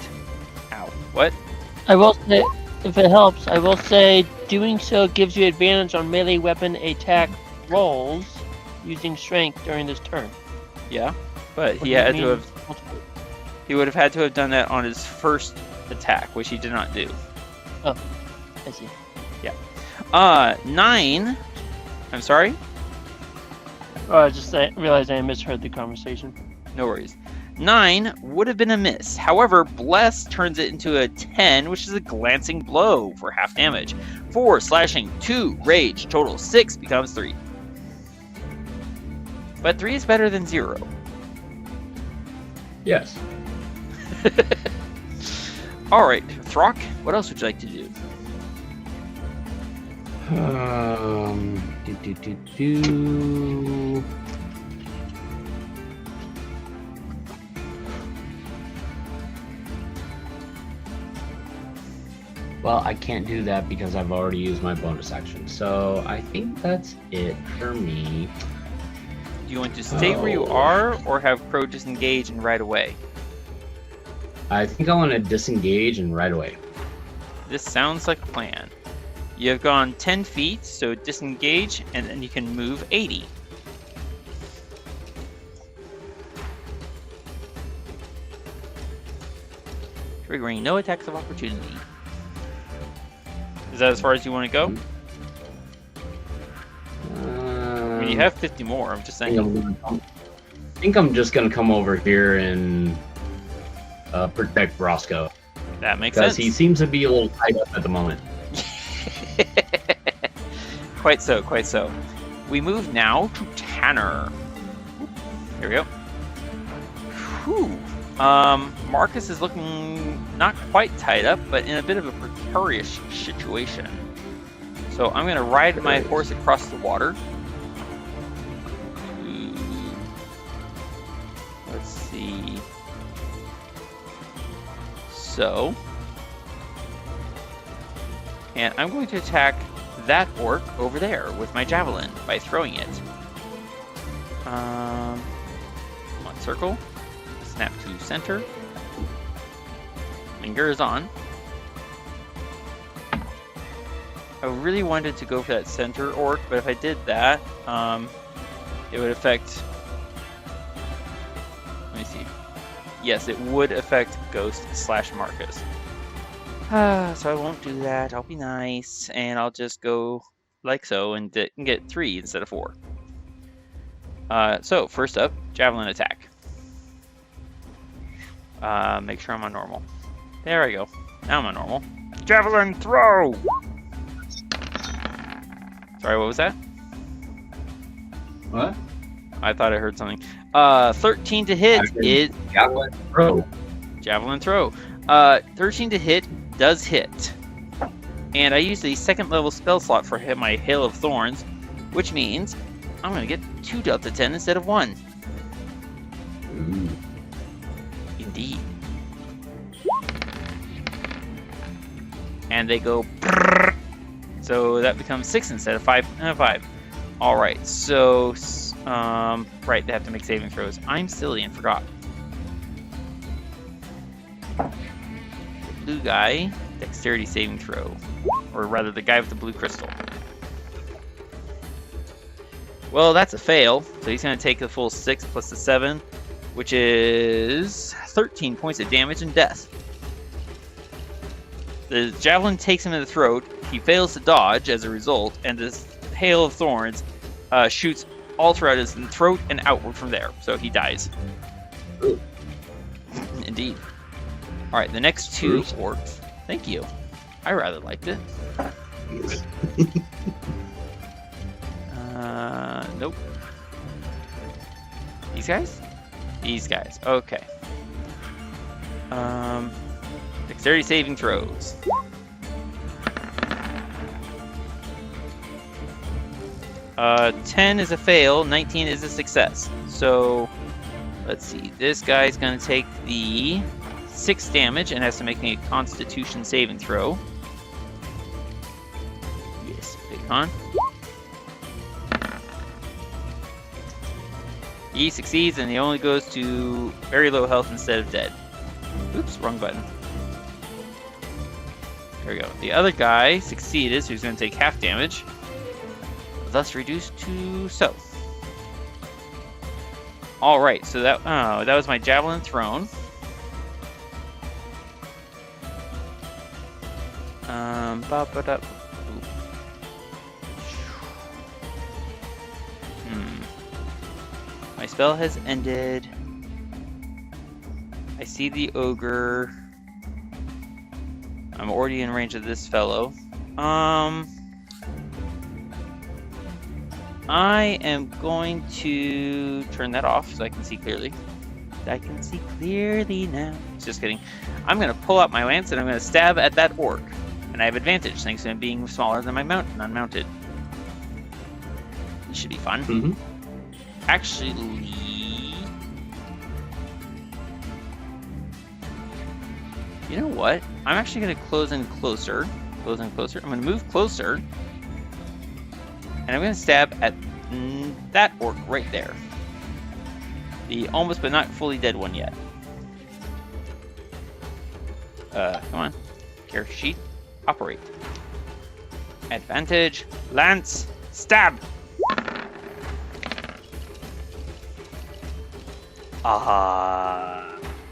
S3: Ow. What?
S4: I will say, if it helps, I will say doing so gives you advantage on melee weapon attack rolls using strength during this turn.
S3: Yeah, but he had to have. He would have had to have done that on his first attack, which he did not do.
S4: Oh, I see.
S3: Yeah. 9. I'm sorry.
S4: Oh, I just realized I misheard the conversation.
S3: No worries. 9 would have been a miss. However, Bless turns it into a 10, which is a glancing blow for half damage. 4 slashing, 2 rage, total 6 becomes 3. But 3 is better than 0.
S6: Yes.
S3: Alright, Throk, what else would you like to do?
S6: Well, I can't do that because I've already used my bonus action. So I think that's it for me.
S3: Do you want to stay where you are, or have Crow disengage and ride away?
S6: I think I want to disengage and ride away.
S3: This sounds like a plan. You have gone 10 feet, so disengage, and then you can move 80. Triggering no attacks of opportunity. Is that as far as you want to go? I mean, you have 50 more, I'm just saying.
S6: I think I'm just going to come over here and protect Roscoe.
S3: That makes sense.
S6: Because he seems to be a little tied up at the moment.
S3: Quite so, quite so. We move now to Tanner. Here we go. Whew. Marcus is looking not quite tied up, but in a bit of a precarious situation. So I'm going to ride my horse across the water. Let's see. So. And I'm going to attack that orc over there with my javelin by throwing it. One circle. Snap to center. Linger is on. I really wanted to go for that center orc, but if I did that, it would affect... Let me see. Yes, it would affect Ghost / Marcus. So I won't do that. I'll be nice, and I'll just go like so and get 3 instead of 4. So first up, javelin attack. Make sure I'm on normal. There I go. Now I'm on normal. Javelin throw! Sorry, what was that?
S6: What?
S3: I thought I heard something. 13 to hit is...
S6: Javelin throw.
S3: Javelin throw. 13 to hit does hit. And I used a 2nd level spell slot for my Hail of Thorns, which means I'm going to get 2 Delta 10 instead of 1.
S6: Ooh.
S3: Indeed. And they go. Brrr. So that becomes 6 instead of 5. 5. All right. So, right, they have to make saving throws. I'm silly and forgot. The blue guy, dexterity saving throw, or rather, the guy with the blue crystal. Well, that's a fail. So he's going to take the full 6 plus the 7, which is 13 points of damage and death. The javelin takes him in the throat. He fails to dodge as a result, and this hail of thorns shoots all throughout his throat and outward from there. So he dies.
S6: Ooh.
S3: Indeed. All right, the next 2 orcs. Thank you. I rather liked it. Nope. These guys? These guys. Okay. Dexterity saving throws. Uh, 10 is a fail, 19 is a success. So, let's see. This guy's going to take the 6 damage and has to make me a Constitution saving throw. Yes, big con. He succeeds, and he only goes to very low health instead of dead. Oops, wrong button. There we go. The other guy succeeded, so he's going to take half damage. Thus reduced to so. Alright, so that was my javelin thrown. My spell has ended. I see the ogre. I'm already in range of this fellow. I am going to turn that off so I can see clearly. I can see clearly now. Just kidding. I'm going to pull out my lance and I'm going to stab at that orc. And I have advantage thanks to him being smaller than my unmounted. This should be fun.
S6: Mm-hmm.
S3: Actually, you know what? I'm actually going to close in closer. Close in closer. I'm going to move closer. And I'm going to stab at that orc right there. The almost but not fully dead one yet. Come on. Character sheet. Operate. Advantage. Lance. Stab.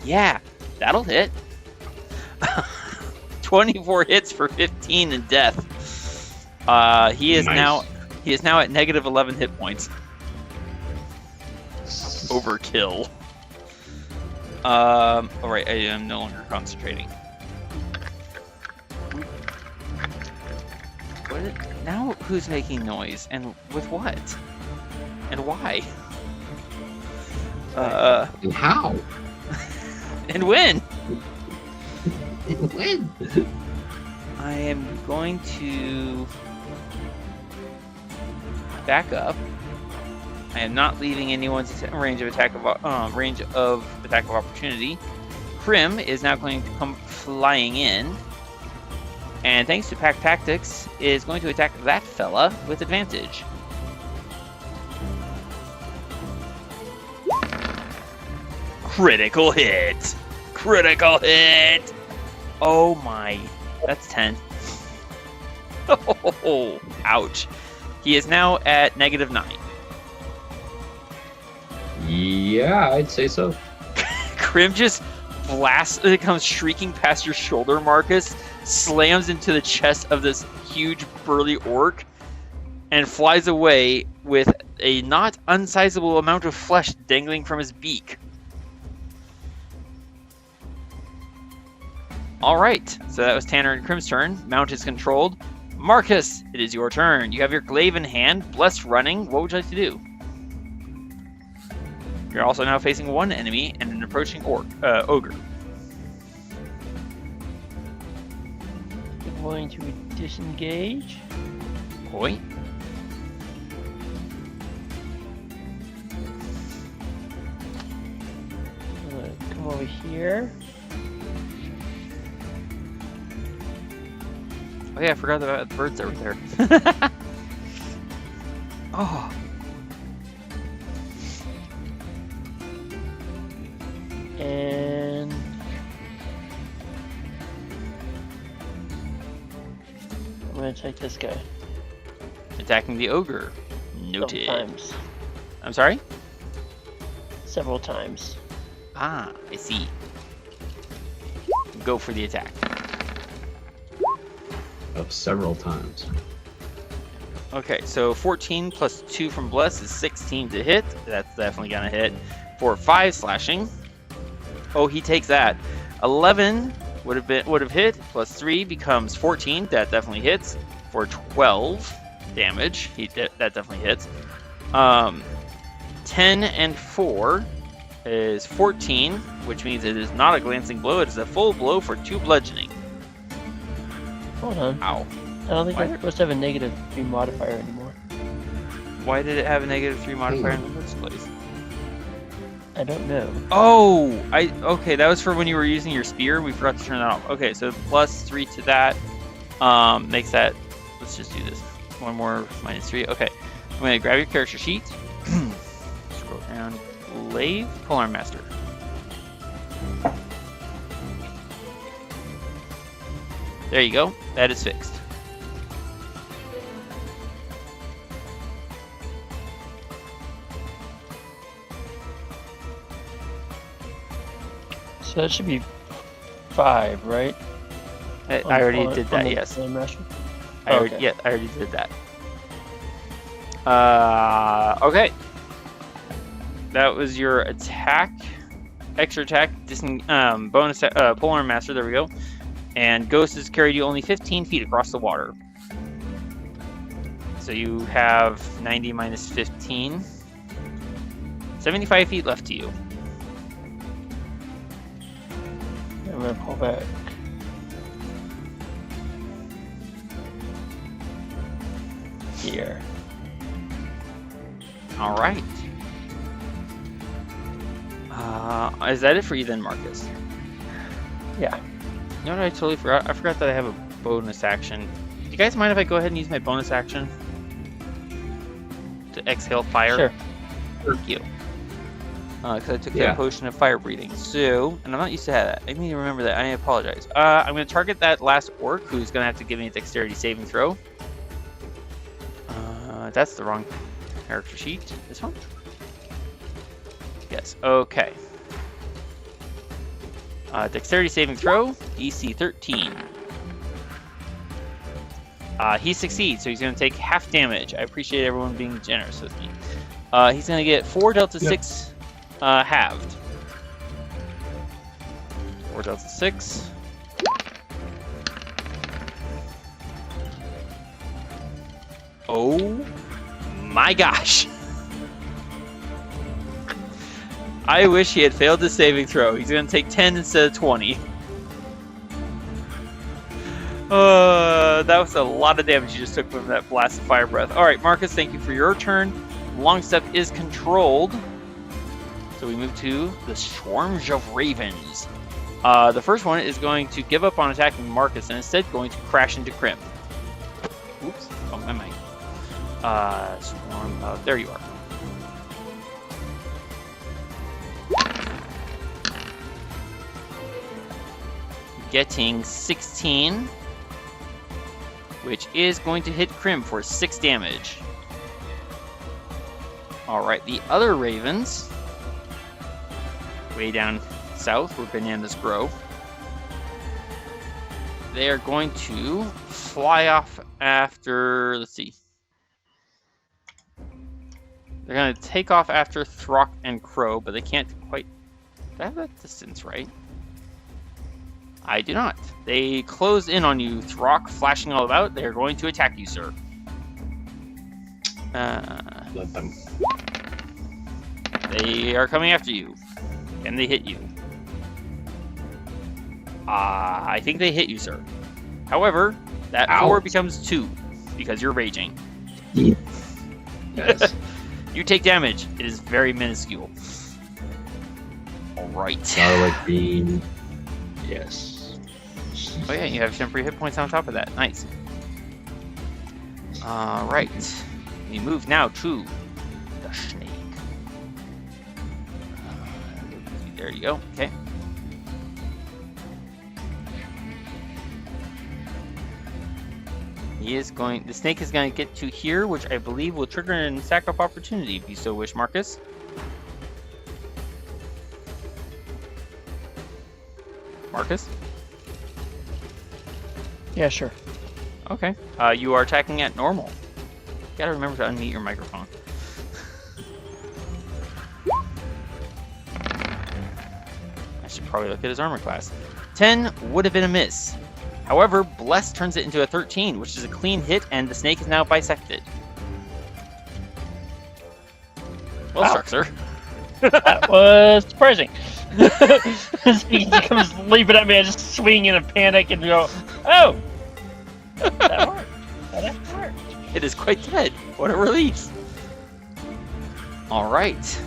S3: Yeah. That'll hit. 24 hits for 15 and death. He is
S6: Nice.
S3: now at negative 11 hit points. Overkill. Alright, I am no longer concentrating. Now who's making noise? And with what? And why?
S6: And how?
S3: And when?
S6: When?
S3: I am going to back up. I am not leaving anyone's range of attack of opportunity. Krim is now going to come flying in, and thanks to Pack Tactics, is going to attack that fella with advantage. Critical hit! Critical hit! Oh my, that's 10. Oh, ouch. He is now at negative 9.
S6: Yeah, I'd say so.
S3: Krim just blasts, it comes shrieking past your shoulder, Marcus, slams into the chest of this huge burly orc, and flies away with a not unsizable amount of flesh dangling from his beak. Alright, so that was Tanner and Krim's turn. Mount is controlled. Marcus, it is your turn. You have your glaive in hand, blessed running. What would you like to do? You're also now facing one enemy and an approaching ogre.
S4: I'm going to disengage.
S3: Oi.
S4: Come over here.
S3: Oh yeah, I forgot about the birds that were there. Oh.
S4: And I'm gonna take this guy.
S3: Attacking the ogre. Noted.
S4: Several times.
S3: I'm sorry?
S4: Several times.
S3: Ah, I see. Go for the attack.
S6: Up several times.
S3: Okay, so 14 plus 2 from Bless is 16 to hit. That's definitely gonna hit. For 5 slashing. Oh, he takes that. 11 would have hit. Plus 3 becomes 14. That definitely hits. For 12 damage. That definitely hits. 10 and 4 is 14, which means it is not a glancing blow. It is a full blow for 2 bludgeoning.
S4: Hold on.
S3: Ow.
S4: I don't think
S3: Why?
S4: I'm supposed to have a negative 3 modifier anymore.
S3: Why did it have a negative 3 modifier in the first place?
S4: I don't know.
S3: Oh, okay, that was for when you were using your spear. We forgot to turn that off. Okay, so plus 3 to that makes that. Let's just do this. One more minus 3. Okay, I'm gonna grab your character sheet. Scroll down. Glaive, Polearm Master. There you go. That is fixed.
S4: So that should be 5, right?
S3: I already did that. Yes. I already did that. Okay. That was your attack, extra attack, bonus Polearm Master. There we go. And Ghost has carried you only 15 feet across the water. So you have 90 minus 15. 75 feet left to you.
S4: I'm gonna pull back. Here.
S3: All right. Is that it for you then, Marcus?
S4: Yeah.
S3: You know what I totally forgot? I forgot that I have a bonus action. Do you guys mind if I go ahead and use my bonus action to exhale fire?
S4: Sure.
S3: Thank you. Because I took that potion of fire breathing. So, and I'm not used to that. I need to remember that. I apologize. I'm going to target that last orc who's going to have to give me a dexterity saving throw. That's the wrong character sheet. This one? Yes. Okay. Dexterity saving throw, DC 13. He succeeds, so he's going to take half damage. I appreciate everyone being generous with me. He's going to get 4 Delta 6 halved. 4 Delta 6. Oh my gosh. I wish he had failed the saving throw. He's going to take 10 instead of 20. That was a lot of damage you just took from that blast of fire breath. Alright, Marcus, thank you for your turn. Long step is controlled. So we move to the Swarms of Ravens. The first one is going to give up on attacking Marcus and instead going to crash into Crim. Oops, oh my mic. Swarm of... There you are. Getting 16, which is going to hit Crim for 6 damage. Alright, the other ravens, way down south where bananas grow, they are going to fly off after, let's see. They're going to take off after Throk and Crow, but they can't quite, do I have that distance right? I do not. They close in on you, Throk, flashing all about. They are going to attack you, sir.
S6: Let them.
S3: They are coming after you. Can they hit you? I think they hit you, sir. However, that 4 becomes 2 because you're raging.
S6: Yes.
S3: You take damage. It is very minuscule. All right.
S6: Garlic bean. Yes.
S3: Oh yeah, you have temporary hit points on top of that. Nice. All right. We move now to the snake. There you go. Okay. The snake is going to get to here, which I believe will trigger an attack of opportunity if you so wish, Marcus. Marcus?
S4: Yeah, sure.
S3: Okay. You are attacking at normal. You gotta remember to unmute your microphone. I should probably look at his armor class. 10 would have been a miss. However, Bless turns it into a 13, which is a clean hit, and the snake is now bisected. Well struck, sir.
S4: That was surprising. He comes leaping at me, I just swing in a panic and go, oh! That worked. That actually worked.
S3: It is quite dead. What a relief. All right.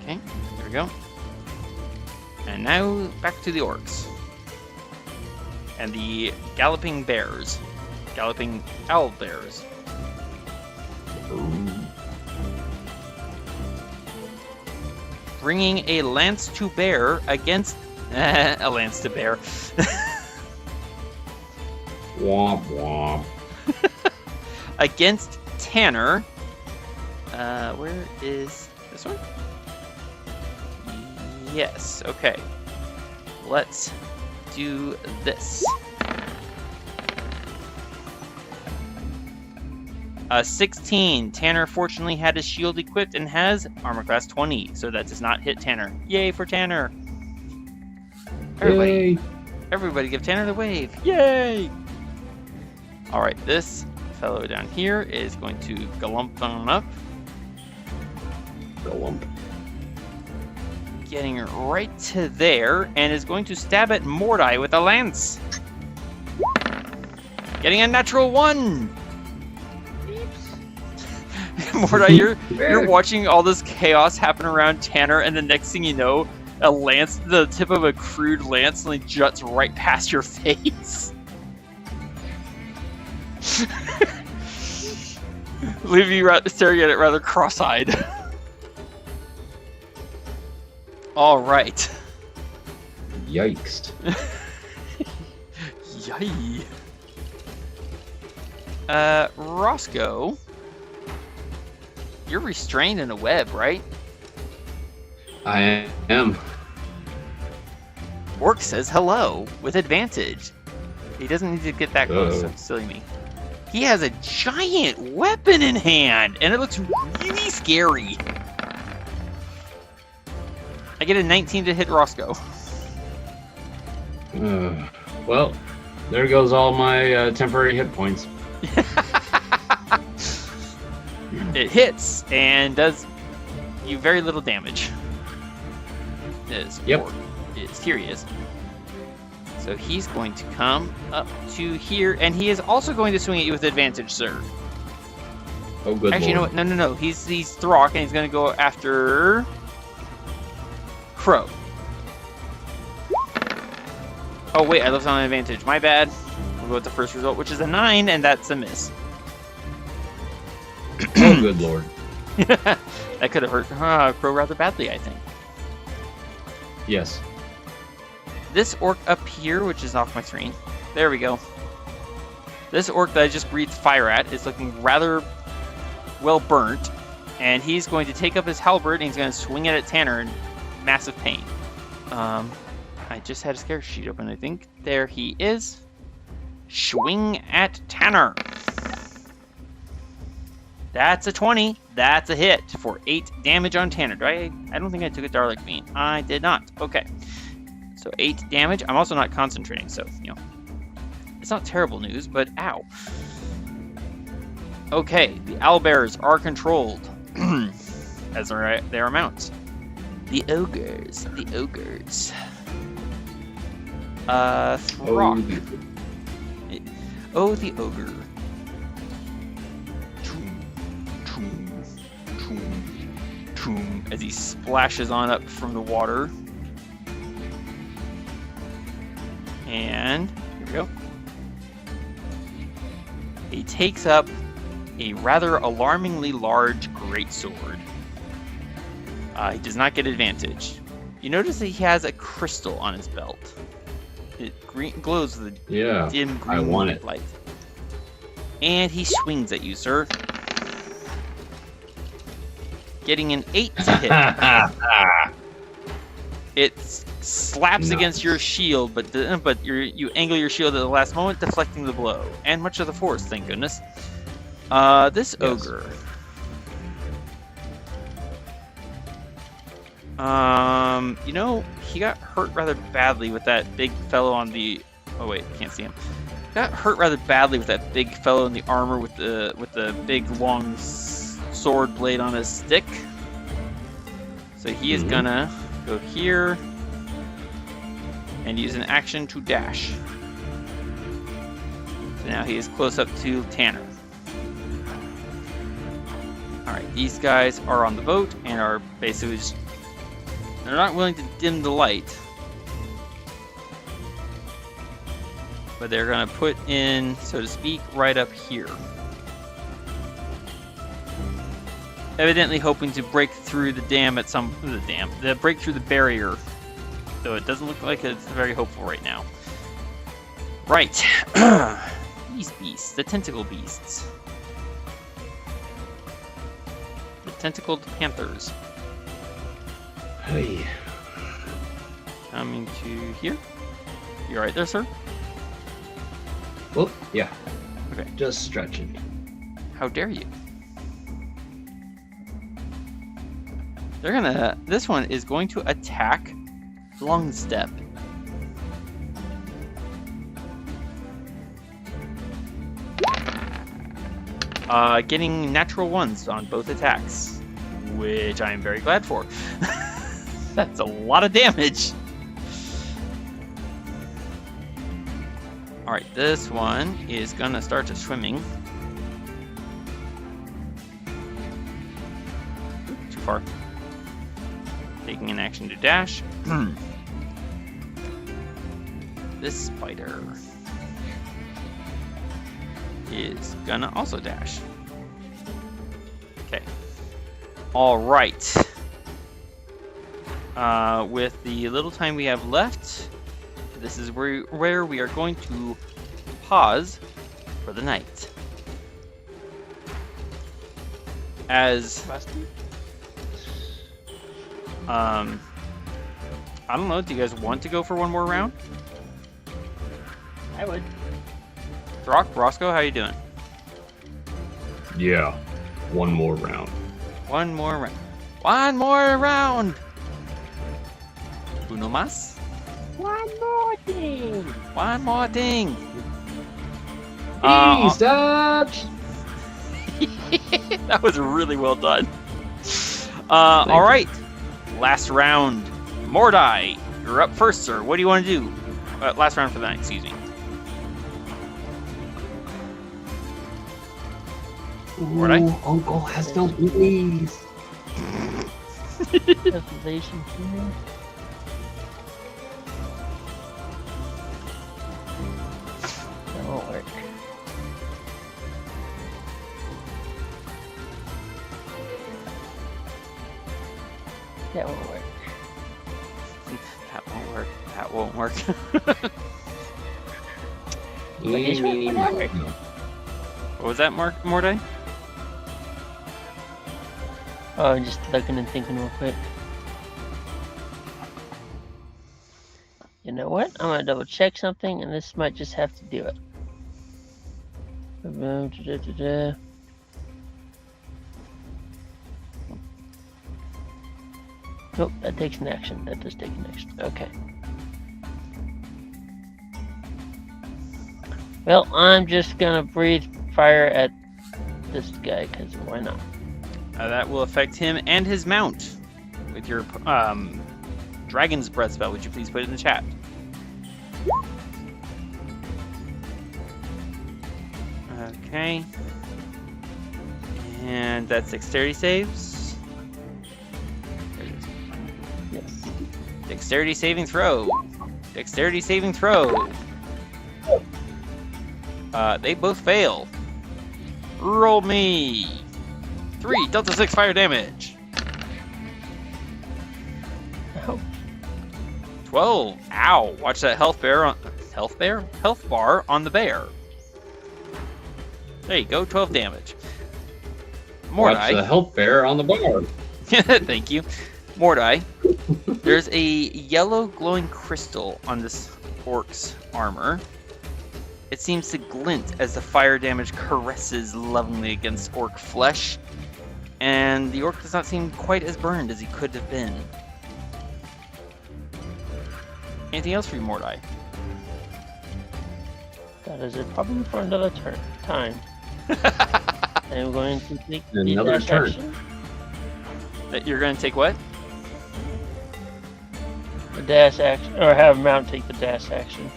S3: Okay, there we go. And now back to the orcs. And the galloping bears. Galloping owl bears. Bringing a lance to bear against a lance to bear.
S6: Womp womp.
S3: Against Tanner. Where is this one? Yes, okay. Let's do this. 16. Tanner fortunately had his shield equipped and has armor class 20, so that does not hit Tanner. Yay for Tanner! Everybody give Tanner the wave. Yay! Alright, this fellow down here is going to galump on up.
S6: Galump.
S3: Getting right to there, and is going to stab at Mordai with a lance. Getting a natural 1! Mordai, you're watching all this chaos happen around Tanner, and the next thing you know, a lance, the tip of a crude lance, suddenly juts right past your face. Leave you staring at it rather cross-eyed. All right.
S6: Yikes.
S3: Yay. Roscoe, you're restrained in a web, right?
S6: I am.
S3: Orc says hello with advantage. He doesn't need to get that close, so silly me. He has a giant weapon in hand, and it looks really scary. I get a 19 to hit Roscoe.
S6: Well, there goes all my temporary hit points.
S3: It hits and does you very little damage.
S6: Yep.
S3: Here he is. So he's going to come up to here, and he is also going to swing at you with advantage, sir.
S6: Oh, good
S3: Actually,
S6: lord.
S3: you know what? No. He's Throk, and he's going to go after Crow. Oh, wait, I left on an advantage. My bad. We'll go with the first result, which is a 9, and that's a miss.
S6: Oh, good lord.
S3: That could have hurt Crow rather badly, I think.
S6: Yes.
S3: This orc up here, which is off my screen. There we go. This orc that I just breathed fire at is looking rather well burnt, and he's going to take up his halberd and he's going to swing it at Tanner in massive pain. I just had a scare sheet open, I think. There he is. Swing at Tanner. That's a 20. That's a hit for 8 damage on Tanner. I don't think I took a Darlic Bean. I did not. Okay. So 8 damage. I'm also not concentrating, so, it's not terrible news, but ow. Okay, the owlbears are controlled, as are their mounts. The ogres. Throk. Oh, the ogre. as he splashes on up from the water. And here we go. He takes up a rather alarmingly large greatsword. He does not get advantage. You notice that he has a crystal on his belt. It glows with a dim green light. And he swings at you, sir. Getting an 8 to hit. It slaps against your shield, but you angle your shield at the last moment, deflecting the blow. And much of the force, thank goodness. This ogre. You know, he got hurt rather badly with that big fellow on the... Oh wait, can't see him. Got hurt rather badly with that big fellow in the armor with the big long sword blade on his stick. So he is gonna go here and use an action to dash. So now he is close up to Tanner. Alright, these guys are on the boat and are basically just... They're not willing to dim the light. But they're going to put in, so to speak, right up here. Evidently hoping to break through the dam at some... break through the barrier. Though it doesn't look like it's very hopeful right now. Right. These beasts. The tentacle beasts. The tentacled panthers.
S6: Hey.
S3: Coming to here. You right there, sir?
S6: Oh, yeah.
S3: Okay.
S6: Just stretching.
S3: How dare you? This one is going to attack Longstep. Getting natural ones on both attacks, which I am very glad for. That's a lot of damage. Alright, this one is gonna start to swimming. Oop, too far. Taking an action to dash. This spider is gonna also dash. Okay. Alright. With the little time we have left, this is where we are going to pause for the night. As I don't know, do you guys want to go for one more round?
S4: I would.
S3: Throk, Roscoe, how you doing?
S6: Yeah. One more round.
S3: One more round. One more round! Uno más?
S4: One more thing.
S3: One more thing!
S6: Stop!
S3: That was really well done. Alright. Last round. Mordai, you're up first, sir. What do you want to do? Last round for the night, excuse me. Mordai?
S6: Uncle has no knees.
S4: Preservation here. That won't work. That won't work.
S3: That won't work. That won't work. What was that, Mordai?
S4: Oh, I'm just looking and thinking real quick. You know what? I'm gonna double check something, and this might just have to do it. Nope, that takes an action. That does take an action. Okay. Well, I'm just gonna breathe fire at this guy, because why not?
S3: That will affect him and his mount. With your Dragon's Breath spell, would you please put it in the chat? Okay. And that's dexterity saves. Dexterity saving throw. Dexterity saving throw. They both fail. Roll me. 3 Delta 6 fire damage.
S4: Ow.
S3: 12. Ow. Watch that health bar on the bear. There you go. 12 damage.
S6: Watch
S3: Mordai.
S6: the health bear on the bar.
S3: Thank you. Mordai. There's a yellow glowing crystal on this orc's armor. It seems to glint as the fire damage caresses lovingly against orc flesh, and the orc does not seem quite as burned as he could have been. Anything else for you, Mordai?
S4: That is it. Probably for another time. I'm going to take
S6: Another
S4: the
S6: turn.
S4: action.
S3: That you're going to take what?
S4: The dash action, or have Mount take the dash action.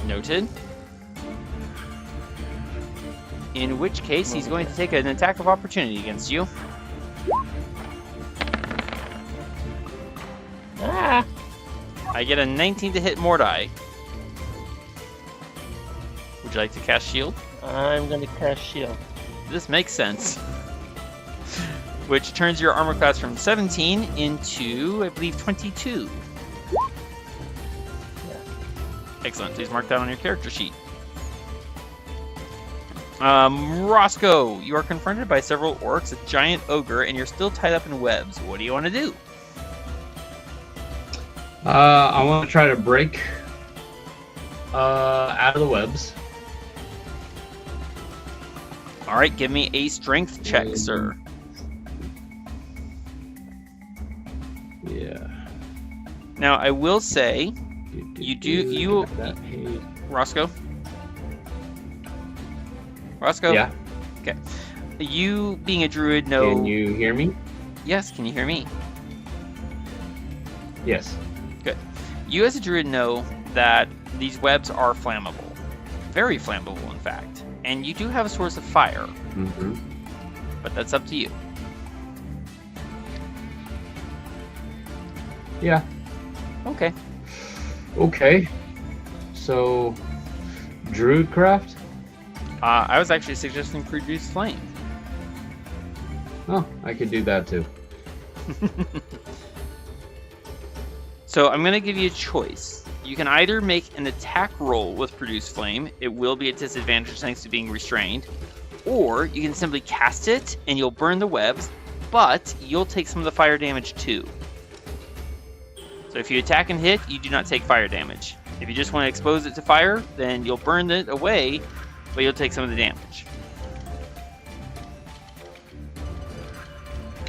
S3: Noted. In which case, he's going to take an attack of opportunity against you.
S4: Ah!
S3: I get a 19 to hit Mordai. Would you like to cast shield?
S4: I'm going to cast shield.
S3: This makes sense. Which turns your armor class from 17 into, I believe, 22. Excellent. Please mark that on your character sheet. Roscoe, you are confronted by several orcs, a giant ogre, and you're still tied up in webs. What do you want to do?
S6: I want to try to break out of the webs.
S3: All right, give me a strength check, sir.
S6: Yeah.
S3: Now, I will say, Roscoe? Roscoe?
S6: Yeah.
S3: Okay. You, being a druid, know...
S6: Can you hear me?
S3: Yes, can you hear me?
S6: Yes.
S3: Good. You, as a druid, know that these webs are flammable. Very flammable, in fact. And you do have a source of fire.
S6: Mm-hmm.
S3: But that's up to you.
S6: Yeah.
S3: Okay.
S6: Okay. So, Druidcraft?
S3: I was actually suggesting produce flame.
S6: Oh, I could do that too.
S3: So I'm going to give you a choice. You can either make an attack roll with produce flame. It will be at disadvantage thanks to being restrained. Or you can simply cast it and you'll burn the webs, but you'll take some of the fire damage too. So if you attack and hit, you do not take fire damage. If you just want to expose it to fire, then you'll burn it away, but you'll take some of the damage.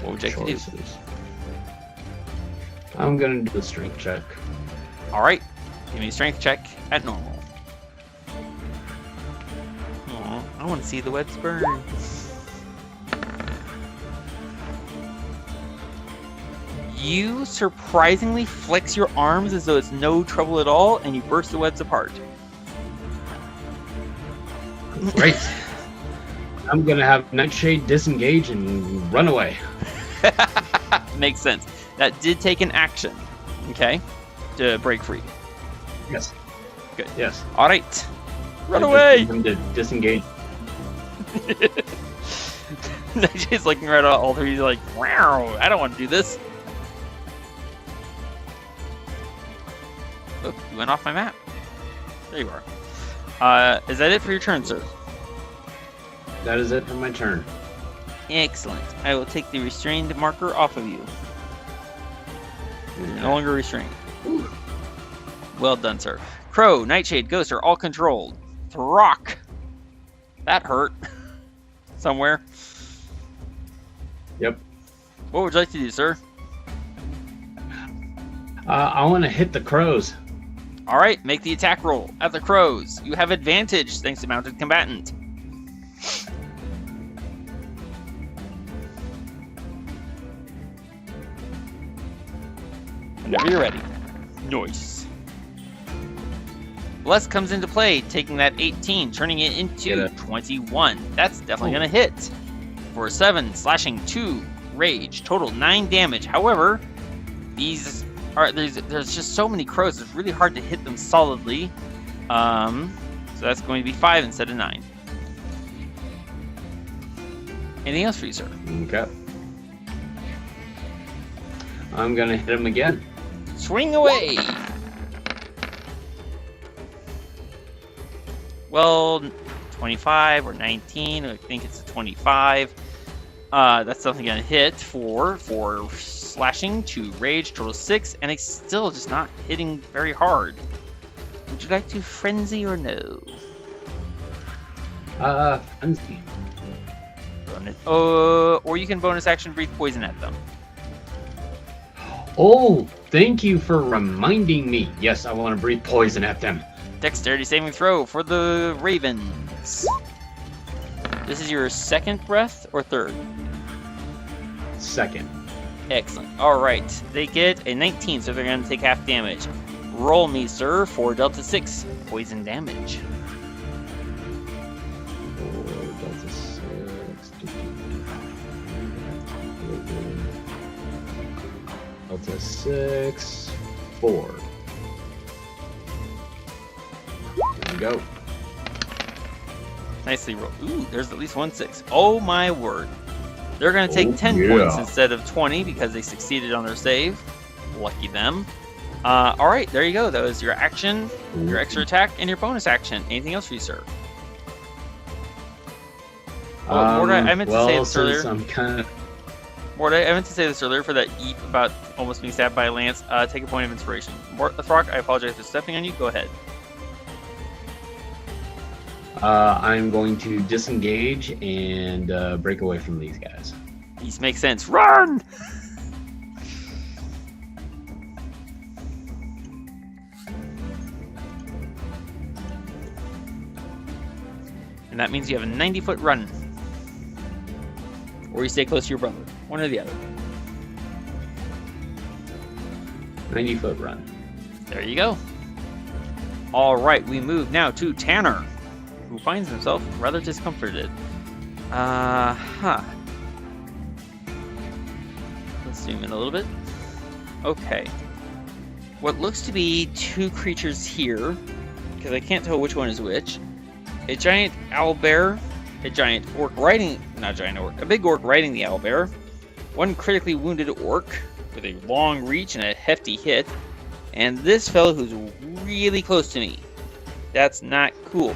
S3: What would you like to do?
S6: I'm gonna do a strength check.
S3: Alright, give me a strength check at normal. Aw, I want to see the webs burn. You surprisingly flex your arms as though it's no trouble at all, and you burst the webs apart.
S6: Great. I'm gonna have Nightshade disengage and run away.
S3: Makes sense. That did take an action, okay, to break free.
S6: Yes.
S3: Good.
S6: Yes.
S3: All right, run
S6: I just
S3: away.
S6: need him to disengage.
S3: She's looking right at all three. He's like, wow, I don't want to do this. Oh, you went off my map. There you are. Is that it for your turn, sir?
S6: That is it for my turn.
S3: Excellent. I will take the restrained marker off of you. You're no longer restrained. Well done, sir. Crow, Nightshade, Ghost are all controlled. Throk. That hurt. Somewhere.
S6: Yep.
S3: What would you like to do, sir?
S6: I want to hit the crows.
S3: All right, make the attack roll at the crows. You have advantage thanks to mounted combatant. Whenever you're ready. Nice. Bless comes into play, taking that 18, turning it into 21. That's definitely going to hit. For 7, slashing 2, rage, total 9 damage. However, these Alright, there's just so many crows, it's really hard to hit them solidly. So that's going to be 5 instead of 9. Anything else for you, sir?
S6: Okay. I'm gonna hit him again.
S3: Swing away! Well, 25 or 19, I think it's a 25. That's something gonna hit for slashing, 2 rage, total 6, and it's still just not hitting very hard. Would you like to frenzy or no?
S6: Frenzy.
S3: Or you can bonus action breathe poison at them.
S6: Oh, thank you for reminding me. Yes, I want to breathe poison at them.
S3: Dexterity saving throw for the ravens. This is your second breath or third?
S6: Second.
S3: Excellent. Alright, they get a 19, so they're going to take half damage. Roll me, sir, for Delta 6 poison damage.
S6: Delta 6. Delta 6. 4. There we go.
S3: Nicely rolled. Ooh, there's at least 1 6. Oh my word. They're going to take 10 points instead of 20 because they succeeded on their save. Lucky them. Alright, there you go. That was your action, your extra attack, and your bonus action. Anything else for you, sir? Mordai, I meant to say this earlier. Mordai, I meant to say this earlier for that eep about almost being stabbed by a lance. Take a point of inspiration. Throk, I apologize for stepping on you. Go ahead.
S6: I'm going to disengage and break away from these guys.
S3: These make sense. Run! And that means you have a 90-foot run. Or you stay close to your brother. One or the other.
S6: 90-foot run.
S3: There you go. Alright, we move now to Tanner, who finds himself rather discomforted. Let's zoom in a little bit. Okay. What looks to be 2 creatures here, because I can't tell which one is which. A giant owlbear, a giant orc riding, not giant orc, a big orc riding the owlbear, 1 critically wounded orc with a long reach and a hefty hit, and this fellow who's really close to me. That's not cool.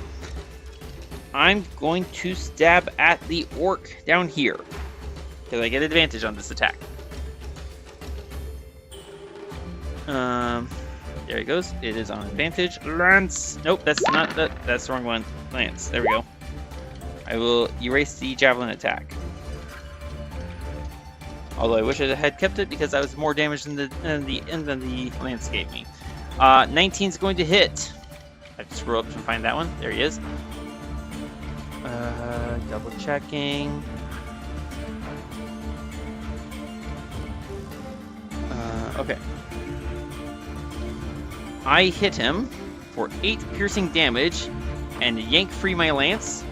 S3: I'm going to stab at the orc down here, because I get advantage on this attack. There he goes. It is on advantage. Lance! Nope, that's not that. That's the wrong one. Lance. There we go. I will erase the javelin attack. Although I wish I had kept it because I was more damage than the lance gave me. 19 is going to hit. I have to scroll up and find that one. There he is. Double checking. Okay. I hit him for 8 piercing damage and yank free my lance,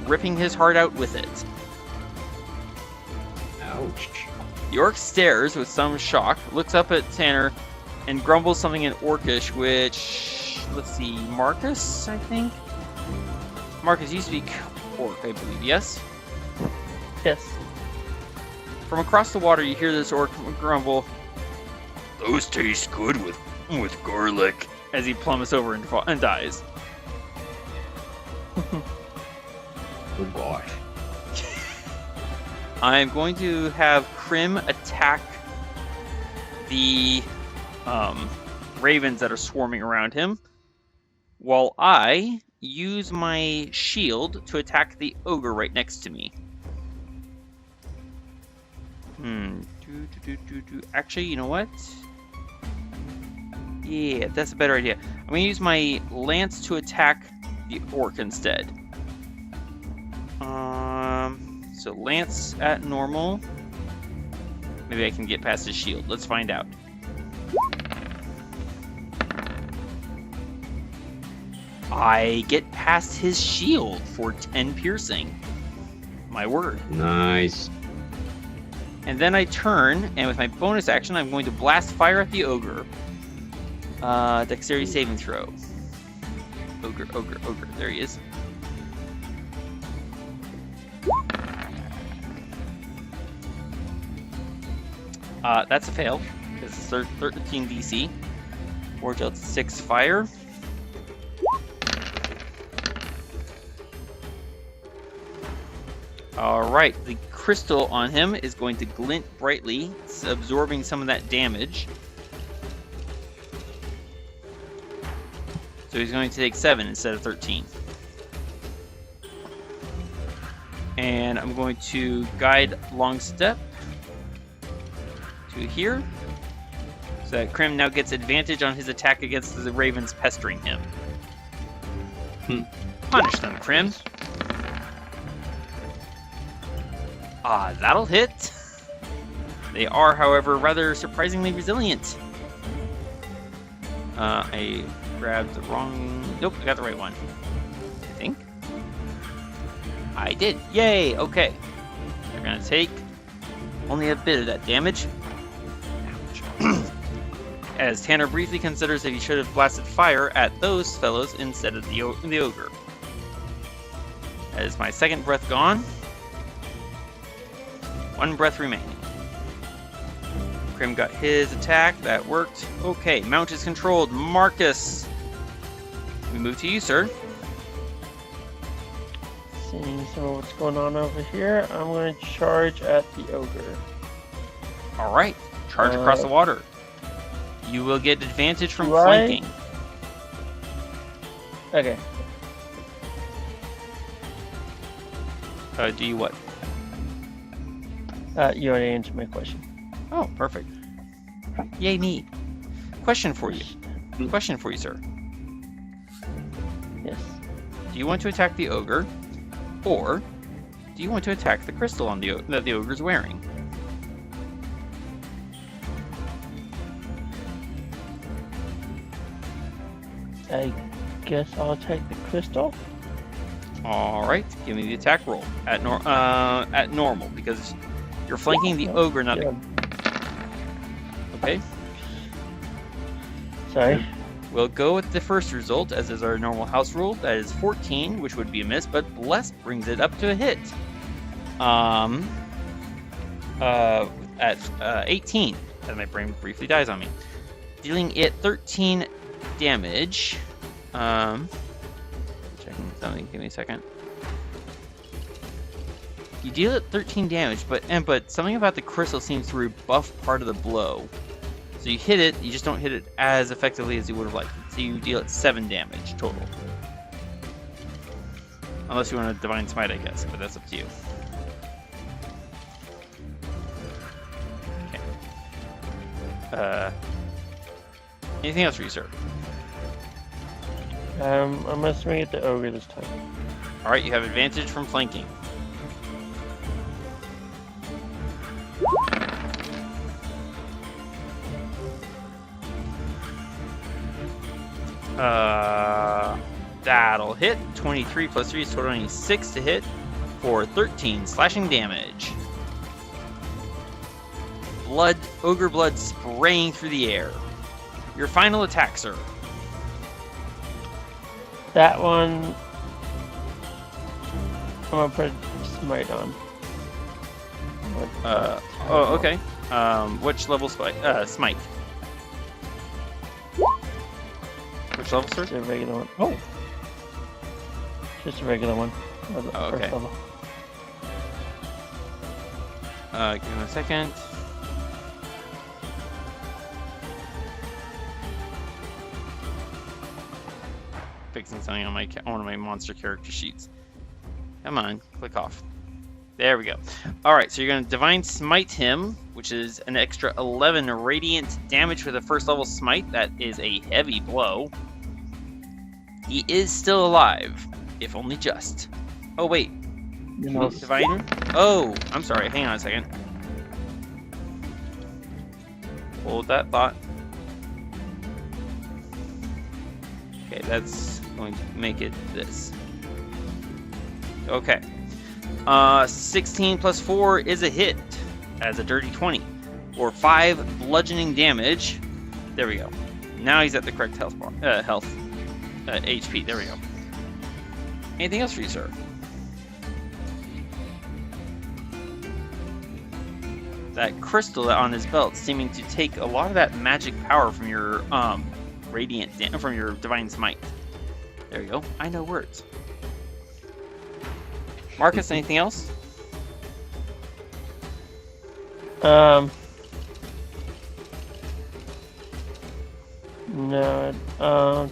S3: ripping his heart out with it.
S6: Ouch.
S3: The orc stares with some shock, looks up at Tanner, and grumbles something in Orcish, which, let's see, Marcus, I think? Marcus, you speak Orc, I believe, yes?
S1: Yes.
S3: From across the water, you hear this orc grumble, "Those taste good with garlic," as he plummets over and dies.
S6: Oh gosh.
S3: I'm going to have Krim attack the ravens that are swarming around him, while I use my shield to attack the ogre right next to me. Actually, you know what? Yeah, that's a better idea. I'm going to use my lance to attack the orc instead. So lance at normal. Maybe I can get past his shield. Let's find out. I get past his shield for 10 piercing. My word.
S6: Nice.
S3: And then I turn, and with my bonus action, I'm going to blast fire at the ogre. Dexterity saving throw. Ogre. There he is. That's a fail. This is 13 DC. 4 dealt 6 fire. Alright, the crystal on him is going to glint brightly, absorbing some of that damage. So he's going to take 7 instead of 13. And I'm going to guide long step to here. So that Krim now gets advantage on his attack against the ravens pestering him. Punish them, Krim. That'll hit. They are, however, rather surprisingly resilient. I grabbed the wrong... Nope, I got the right one. I think. I did. Yay! Okay. They're gonna take only a bit of that damage. As Tanner briefly considers that he should have blasted fire at those fellows instead of the ogre. That is my second breath gone. 1 breath remaining. Krim got his attack. That worked. Okay, mount is controlled. Marcus, we move to you, sir.
S4: Seeing some of what's going on over here, I'm going to charge at the ogre.
S3: All right, charge across the water. You will get advantage from
S4: Right.
S3: flanking.
S4: Okay.
S3: Do you what?
S4: You already answered my question.
S3: Oh, perfect. Yay me. Question for you, sir.
S4: Yes.
S3: Do you want to attack the ogre, or do you want to attack the crystal on that the ogre's wearing?
S4: I guess I'll attack the crystal.
S3: All right, give me the attack roll at normal because you're flanking the ogre, not the... Okay.
S4: Sorry.
S3: We'll go with the first result, as is our normal house rule. That is 14, which would be a miss, but Bless brings it up to a hit. At 18, as my brain briefly dies on me. Dealing it 13 damage. Checking something, give me a second. You deal it 13 damage, but something about the crystal seems to rebuff part of the blow. So you hit it, you just don't hit it as effectively as you would have liked. So you deal it 7 damage total. Unless you want to Divine Smite, I guess, but that's up to you. Okay. Anything else for you, sir?
S4: I'm gonna swing at the ogre this time.
S3: Alright, you have advantage from flanking. That'll hit. 23 plus 3 is totaling 6 to hit for 13 slashing damage. Ogre blood spraying through the air. Your final attack, sir.
S4: That one, I'm gonna put smite on.
S3: Oh, okay. Which level smite? Which level, sir?
S4: Just a regular one. Oh! Just a regular one.
S3: Oh, okay.
S4: First level.
S3: Give me a second. Fixing something on one of my monster character sheets. Come on, click off. There we go. Alright, so you're going to Divine Smite him, which is an extra 11 radiant damage for the first level smite. That is a heavy blow. He is still alive, if only just. Oh, wait. Divine? Oh, I'm sorry. Hang on a second. Hold that thought. Okay, that's going to make it this. Okay. 16 plus 4 is a hit. as a dirty 20, or 5 bludgeoning damage. There we go. Now he's at the correct health bar, HP. There we go. Anything else for you, sir? That crystal on his belt seeming to take a lot of that magic power from your from your divine smite. There you go. I know words. Marcus, anything else?
S4: No.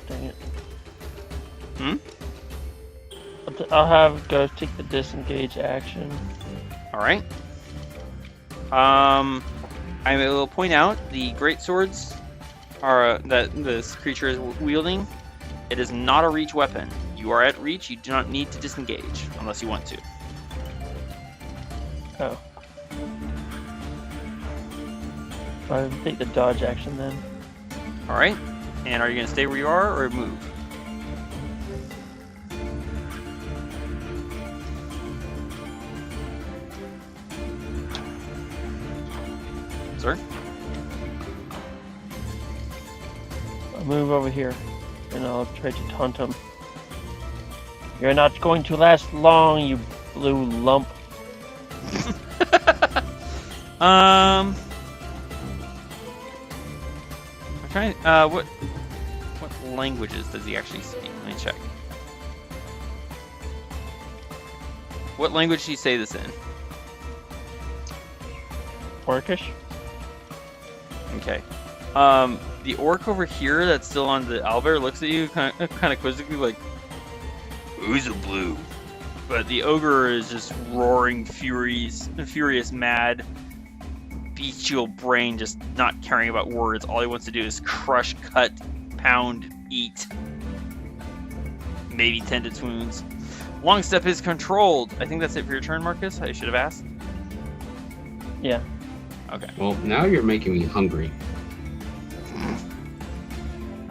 S4: Dang it. I'll have Ghost take the disengage action.
S3: All right. I will point out the great swords are that this creature is wielding. It is not a reach weapon. You are at reach. You do not need to disengage unless you want to.
S4: Oh. I'll take the dodge action then.
S3: All right. And are you going to stay where you are or move? Sir?
S4: I'll move over here, and I'll try to taunt him. You're not going to last long, you blue lump.
S3: I'm trying. What languages does he actually speak? Let me check. What language do you say this in?
S4: Orcish?
S3: Okay. The orc over here that's still on the owlbear looks at you kind of quizzically like, "Who's a blue?" But the ogre is just roaring, furious, mad, bestial brain, just not caring about words. All he wants to do is crush, cut, pound, eat. Maybe tend its wounds. Long step is controlled. I think that's it for your turn, Marcus. I should have asked.
S4: Yeah.
S3: Okay.
S6: Well, now you're making me hungry.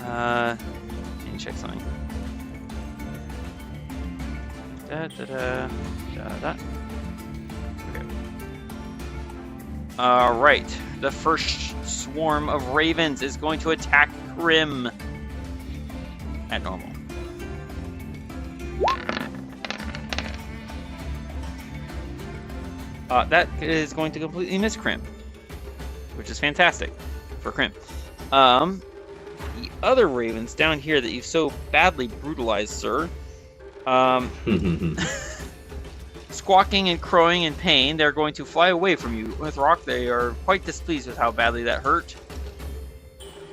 S3: Let me check something. Okay. Alright. The first swarm of ravens is going to attack Krim at normal. That is going to completely miss Krim, which is fantastic for Krim. The other ravens down here that you've so badly brutalized, sir, squawking and crowing in pain, they're going to fly away from you. With Throk, they are quite displeased with how badly that hurt.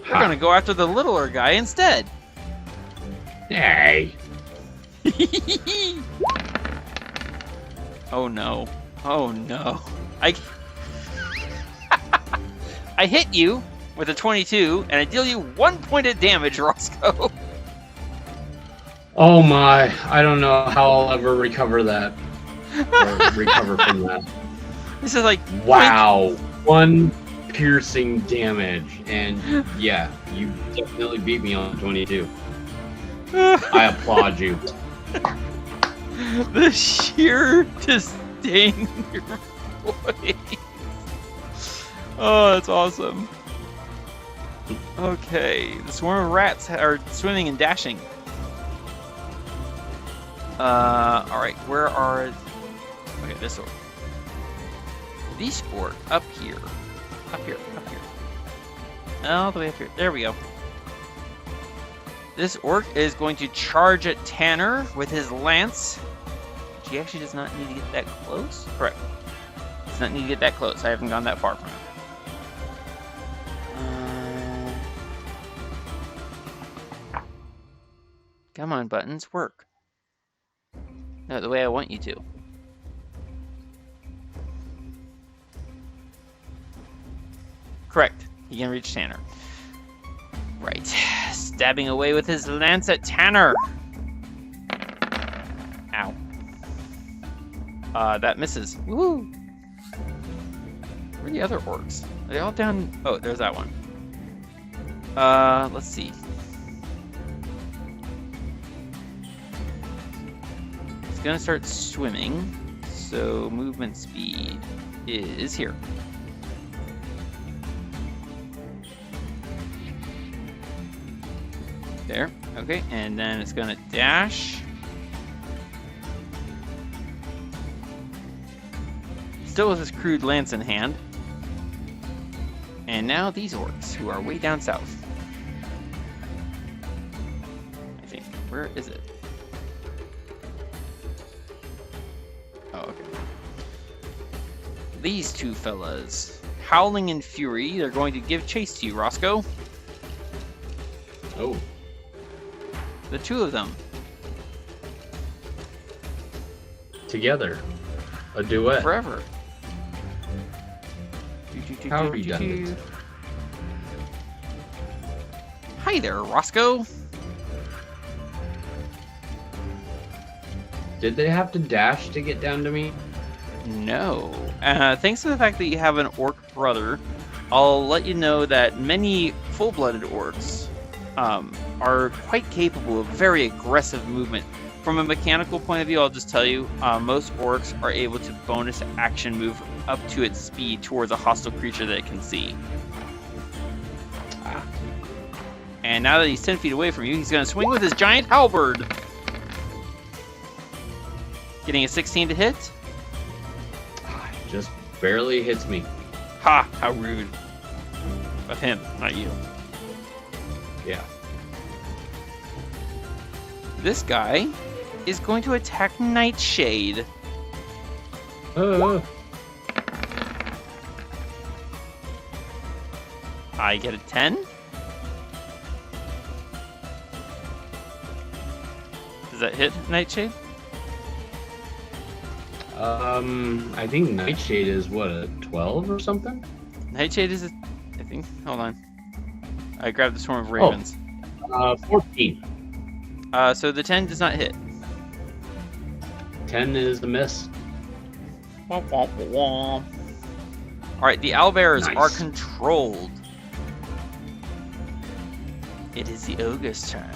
S3: They're going to go after the littler guy instead.
S6: Hey.
S3: Oh no. Oh no. I hit you with a 22, and I deal you 1 point of damage, Roscoe.
S6: Oh my, I don't know how I'll ever recover that. Or recover from that.
S3: This is like...
S6: Wow. 1 piercing damage. And yeah, you definitely beat me on 22. I applaud you.
S3: The sheer disdain in your voice. Oh, that's awesome. Okay, the swarm of rats are swimming and dashing. Alright, where are... Okay, this orc. This orc, up here. Up here. All the way up here. There we go. This orc is going to charge at Tanner with his lance. He actually does not need to get that close. Correct. Does not need to get that close. I haven't gone that far from him. Come on, buttons, work. No, the way I want you to. Correct. He can reach Tanner. Right. Stabbing away with his lance at Tanner. Ow. That misses. Woo! Where are the other orcs? Are they all down? Oh, there's that one. Let's see. He's gonna start swimming, so movement speed. is here. There. Okay, and then it's gonna dash. Still with his crude lance in hand. And now these orcs, who are way down south. I think. Where is it? Oh, okay. These two fellas, howling in fury, they're going to give chase to you, Roscoe.
S6: Oh.
S3: The two of them.
S6: Together. A duet.
S3: Forever.
S6: How redundant.
S3: Hi there, Roscoe.
S5: Did they have to dash to get down to me?
S3: No. Thanks to the fact that you have an orc brother, I'll let you know that many full-blooded orcs are quite capable of very aggressive movement. From a mechanical point of view, I'll just tell you, most orcs are able to bonus action move up to its speed towards a hostile creature that it can see. And now that he's 10 feet away from you, he's going to swing with his giant halberd. Getting a 16 to hit.
S6: Just barely hits me.
S3: Ha! How rude. Of him, not you.
S6: Yeah.
S3: This guy is going to attack Nightshade. I get a 10. Does that hit Nightshade?
S6: I think Nightshade is what, a 12 or something?
S3: Nightshade is I think. Hold on. I grabbed the Swarm of Ravens.
S6: 14.
S3: So the 10 does not hit.
S6: 10 is a miss.
S3: Alright, the owlbears
S6: Nice.
S3: are controlled. It is the ogre's turn.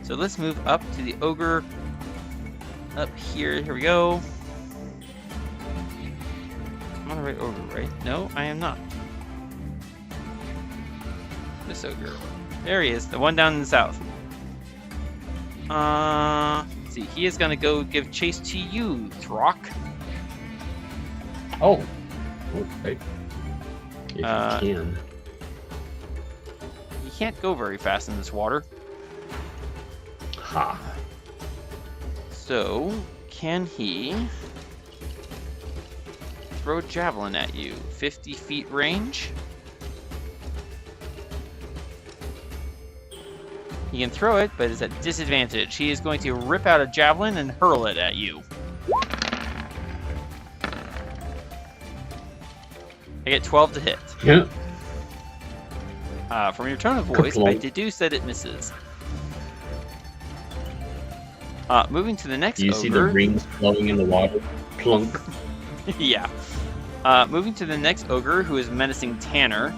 S3: So let's move up to the ogre. Up here. Here we go. I'm on the right ogre, right? No, I am not. This ogre. There he is, the one down in the south. Let's see, he is gonna go give chase to you, Throk.
S6: Oh. Okay. If you can.
S3: He can't go very fast in this water.
S6: Ha.
S3: So, can he throw a javelin at you? 50 feet range? He can throw it, but it's at disadvantage. He is going to rip out a javelin and hurl it at you. I get 12 to hit.
S6: Yeah.
S3: From your tone of voice, I
S6: Ka-plunk.
S3: deduce that it misses. Moving to the next
S6: You
S3: ogre.
S6: see the rings flowing in the water? Plunk.
S3: Yeah. Moving to the next ogre, who is menacing Tanner.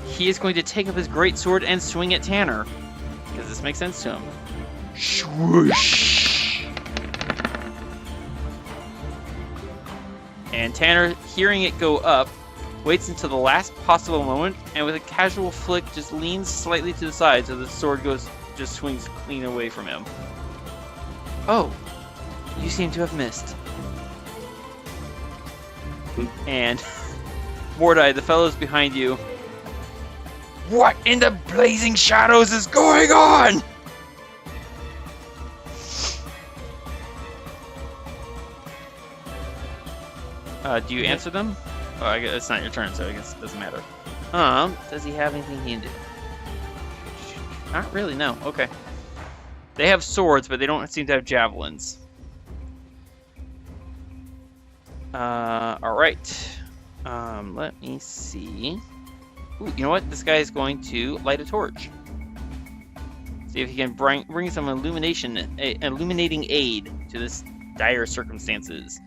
S3: He is going to take up his great sword and swing at Tanner, because this makes sense to him. Swoosh! And Tanner, hearing it go up, waits until the last possible moment, and with a casual flick, just leans slightly to the side so the sword just swings clean away from him. Oh, you seem to have missed. And Mordai, the fellows behind you. What in the blazing shadows is going on? Do you answer them? Oh, I guess it's not your turn, so I guess it doesn't matter. Does he have anything he can do? Not really, no. Okay. They have swords, but they don't seem to have javelins. Alright. Let me see. Ooh, you know what? This guy is going to light a torch. See if he can bring some illuminating aid to this dire circumstances.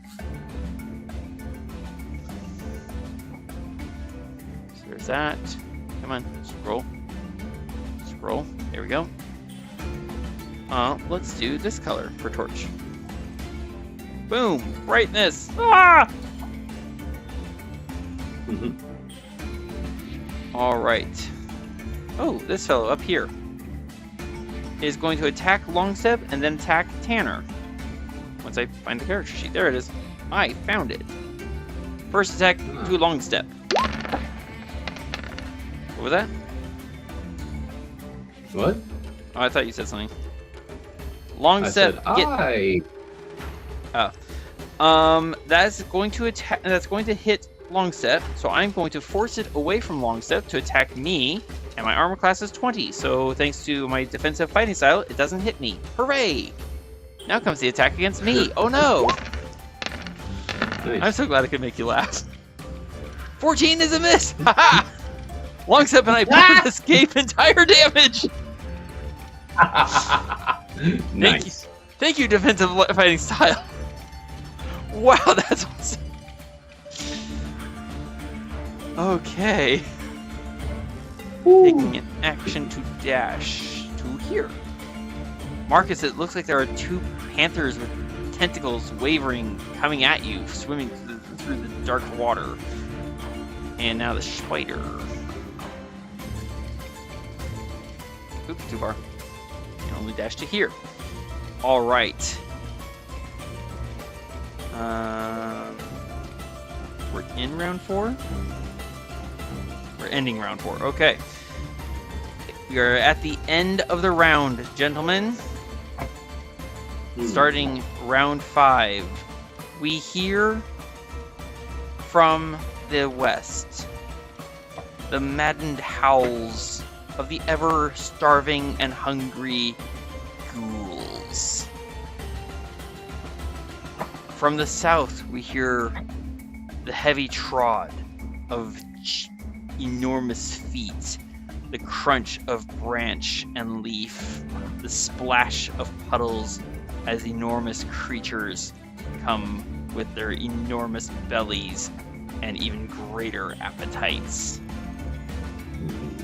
S3: So there's that. Come on, scroll. Scroll. There we go. Let's do this color for torch. Boom! Brightness! Ah!
S6: Mhm.
S3: All right. Oh, this fellow up here is going to attack Longstep and then attack Tanner. Once I find the character sheet. There it is. I found it. First attack to Longstep. What was that?
S6: What?
S3: Oh, I thought you said something.
S6: I
S3: Longstep
S6: said
S3: get
S6: I.
S3: that's going to attack. That's going to hit Longstep. So I'm going to force it away from Longstep to attack me, and my armor class is 20. So thanks to my defensive fighting style, it doesn't hit me. Hooray! Now comes the attack against me. Oh no!
S6: Nice.
S3: I'm so glad I could make you laugh. 14 is a miss. Haha! Longstep and I both escape entire damage.
S6: Nice.
S3: Thank you, defensive fighting style. Wow, that's awesome. Okay. Taking an action to dash to here. Marcus, it looks like there are two panthers with tentacles wavering, coming at you, swimming through the dark water. And now the spider. Oops, too far. You can only dash to here. All right. We're in round 4. We're ending round 4. Okay. We are at the end of the round, gentlemen. Starting round 5. We hear from the west the maddened howls of the ever-starving and hungry ghouls. From the south, we hear the heavy trod of enormous feet, the crunch of branch and leaf, the splash of puddles as enormous creatures come with their enormous bellies and even greater appetites.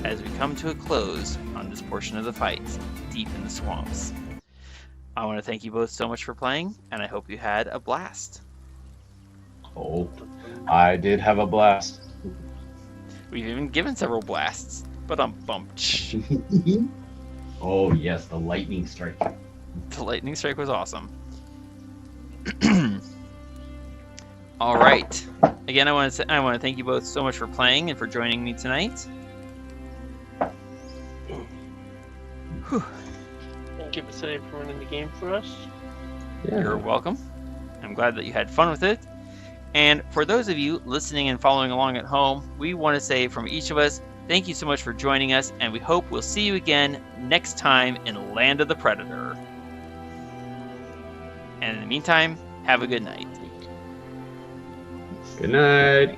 S3: As we come to a close on this portion of the fight, deep in the swamps. I want to thank you both so much for playing, and I hope you had a blast.
S6: Oh, I did have a blast.
S3: We've even given several blasts, but I'm bumped.
S6: Oh yes, the lightning strike.
S3: The lightning strike was awesome. All right. Again, I want to thank you both so much for playing and for joining me tonight.
S4: Thank you for running the game for us.
S6: Yeah.
S3: You're welcome. I'm glad that you had fun with it. And for those of you listening and following along at home, we want to say from each of us, thank you so much for joining us, and we hope we'll see you again next time in Land of the Predator. And in the meantime, have a good night.
S6: Good night.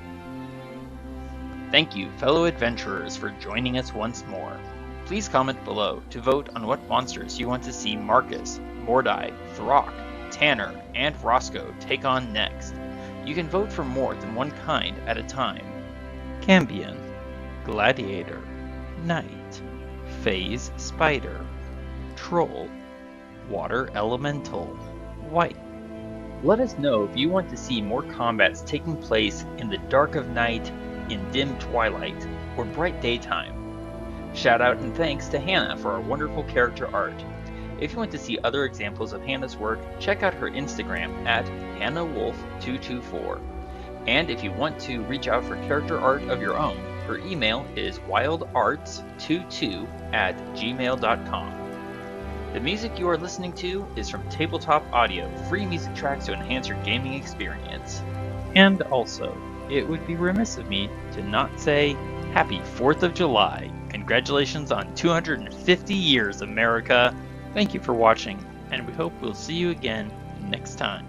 S3: Thank you, fellow adventurers, for joining us once more. Please comment below to vote on what monsters you want to see Marcus, Mordai, Throk, Tanner, and Roscoe take on next. You can vote for more than one kind at a time.
S2: Cambion, Gladiator, Knight, Phase Spider, Troll, Water Elemental, Wight.
S1: Let us know if you want to see more combats taking place in the dark of night, in dim twilight, or bright daytime. Shout out and thanks to Hannah for our wonderful character art. If you want to see other examples of Hannah's work, check out her Instagram at HannahWolf224. And if you want to reach out for character art of your own, her email is wildarts22@gmail.com. The music you are listening to is from Tabletop Audio, free music tracks to enhance your gaming experience.
S2: And also, it would be remiss of me to not say Happy 4th of July. Congratulations on 250 years, America. Thank you for watching, and we hope we'll see you again next time.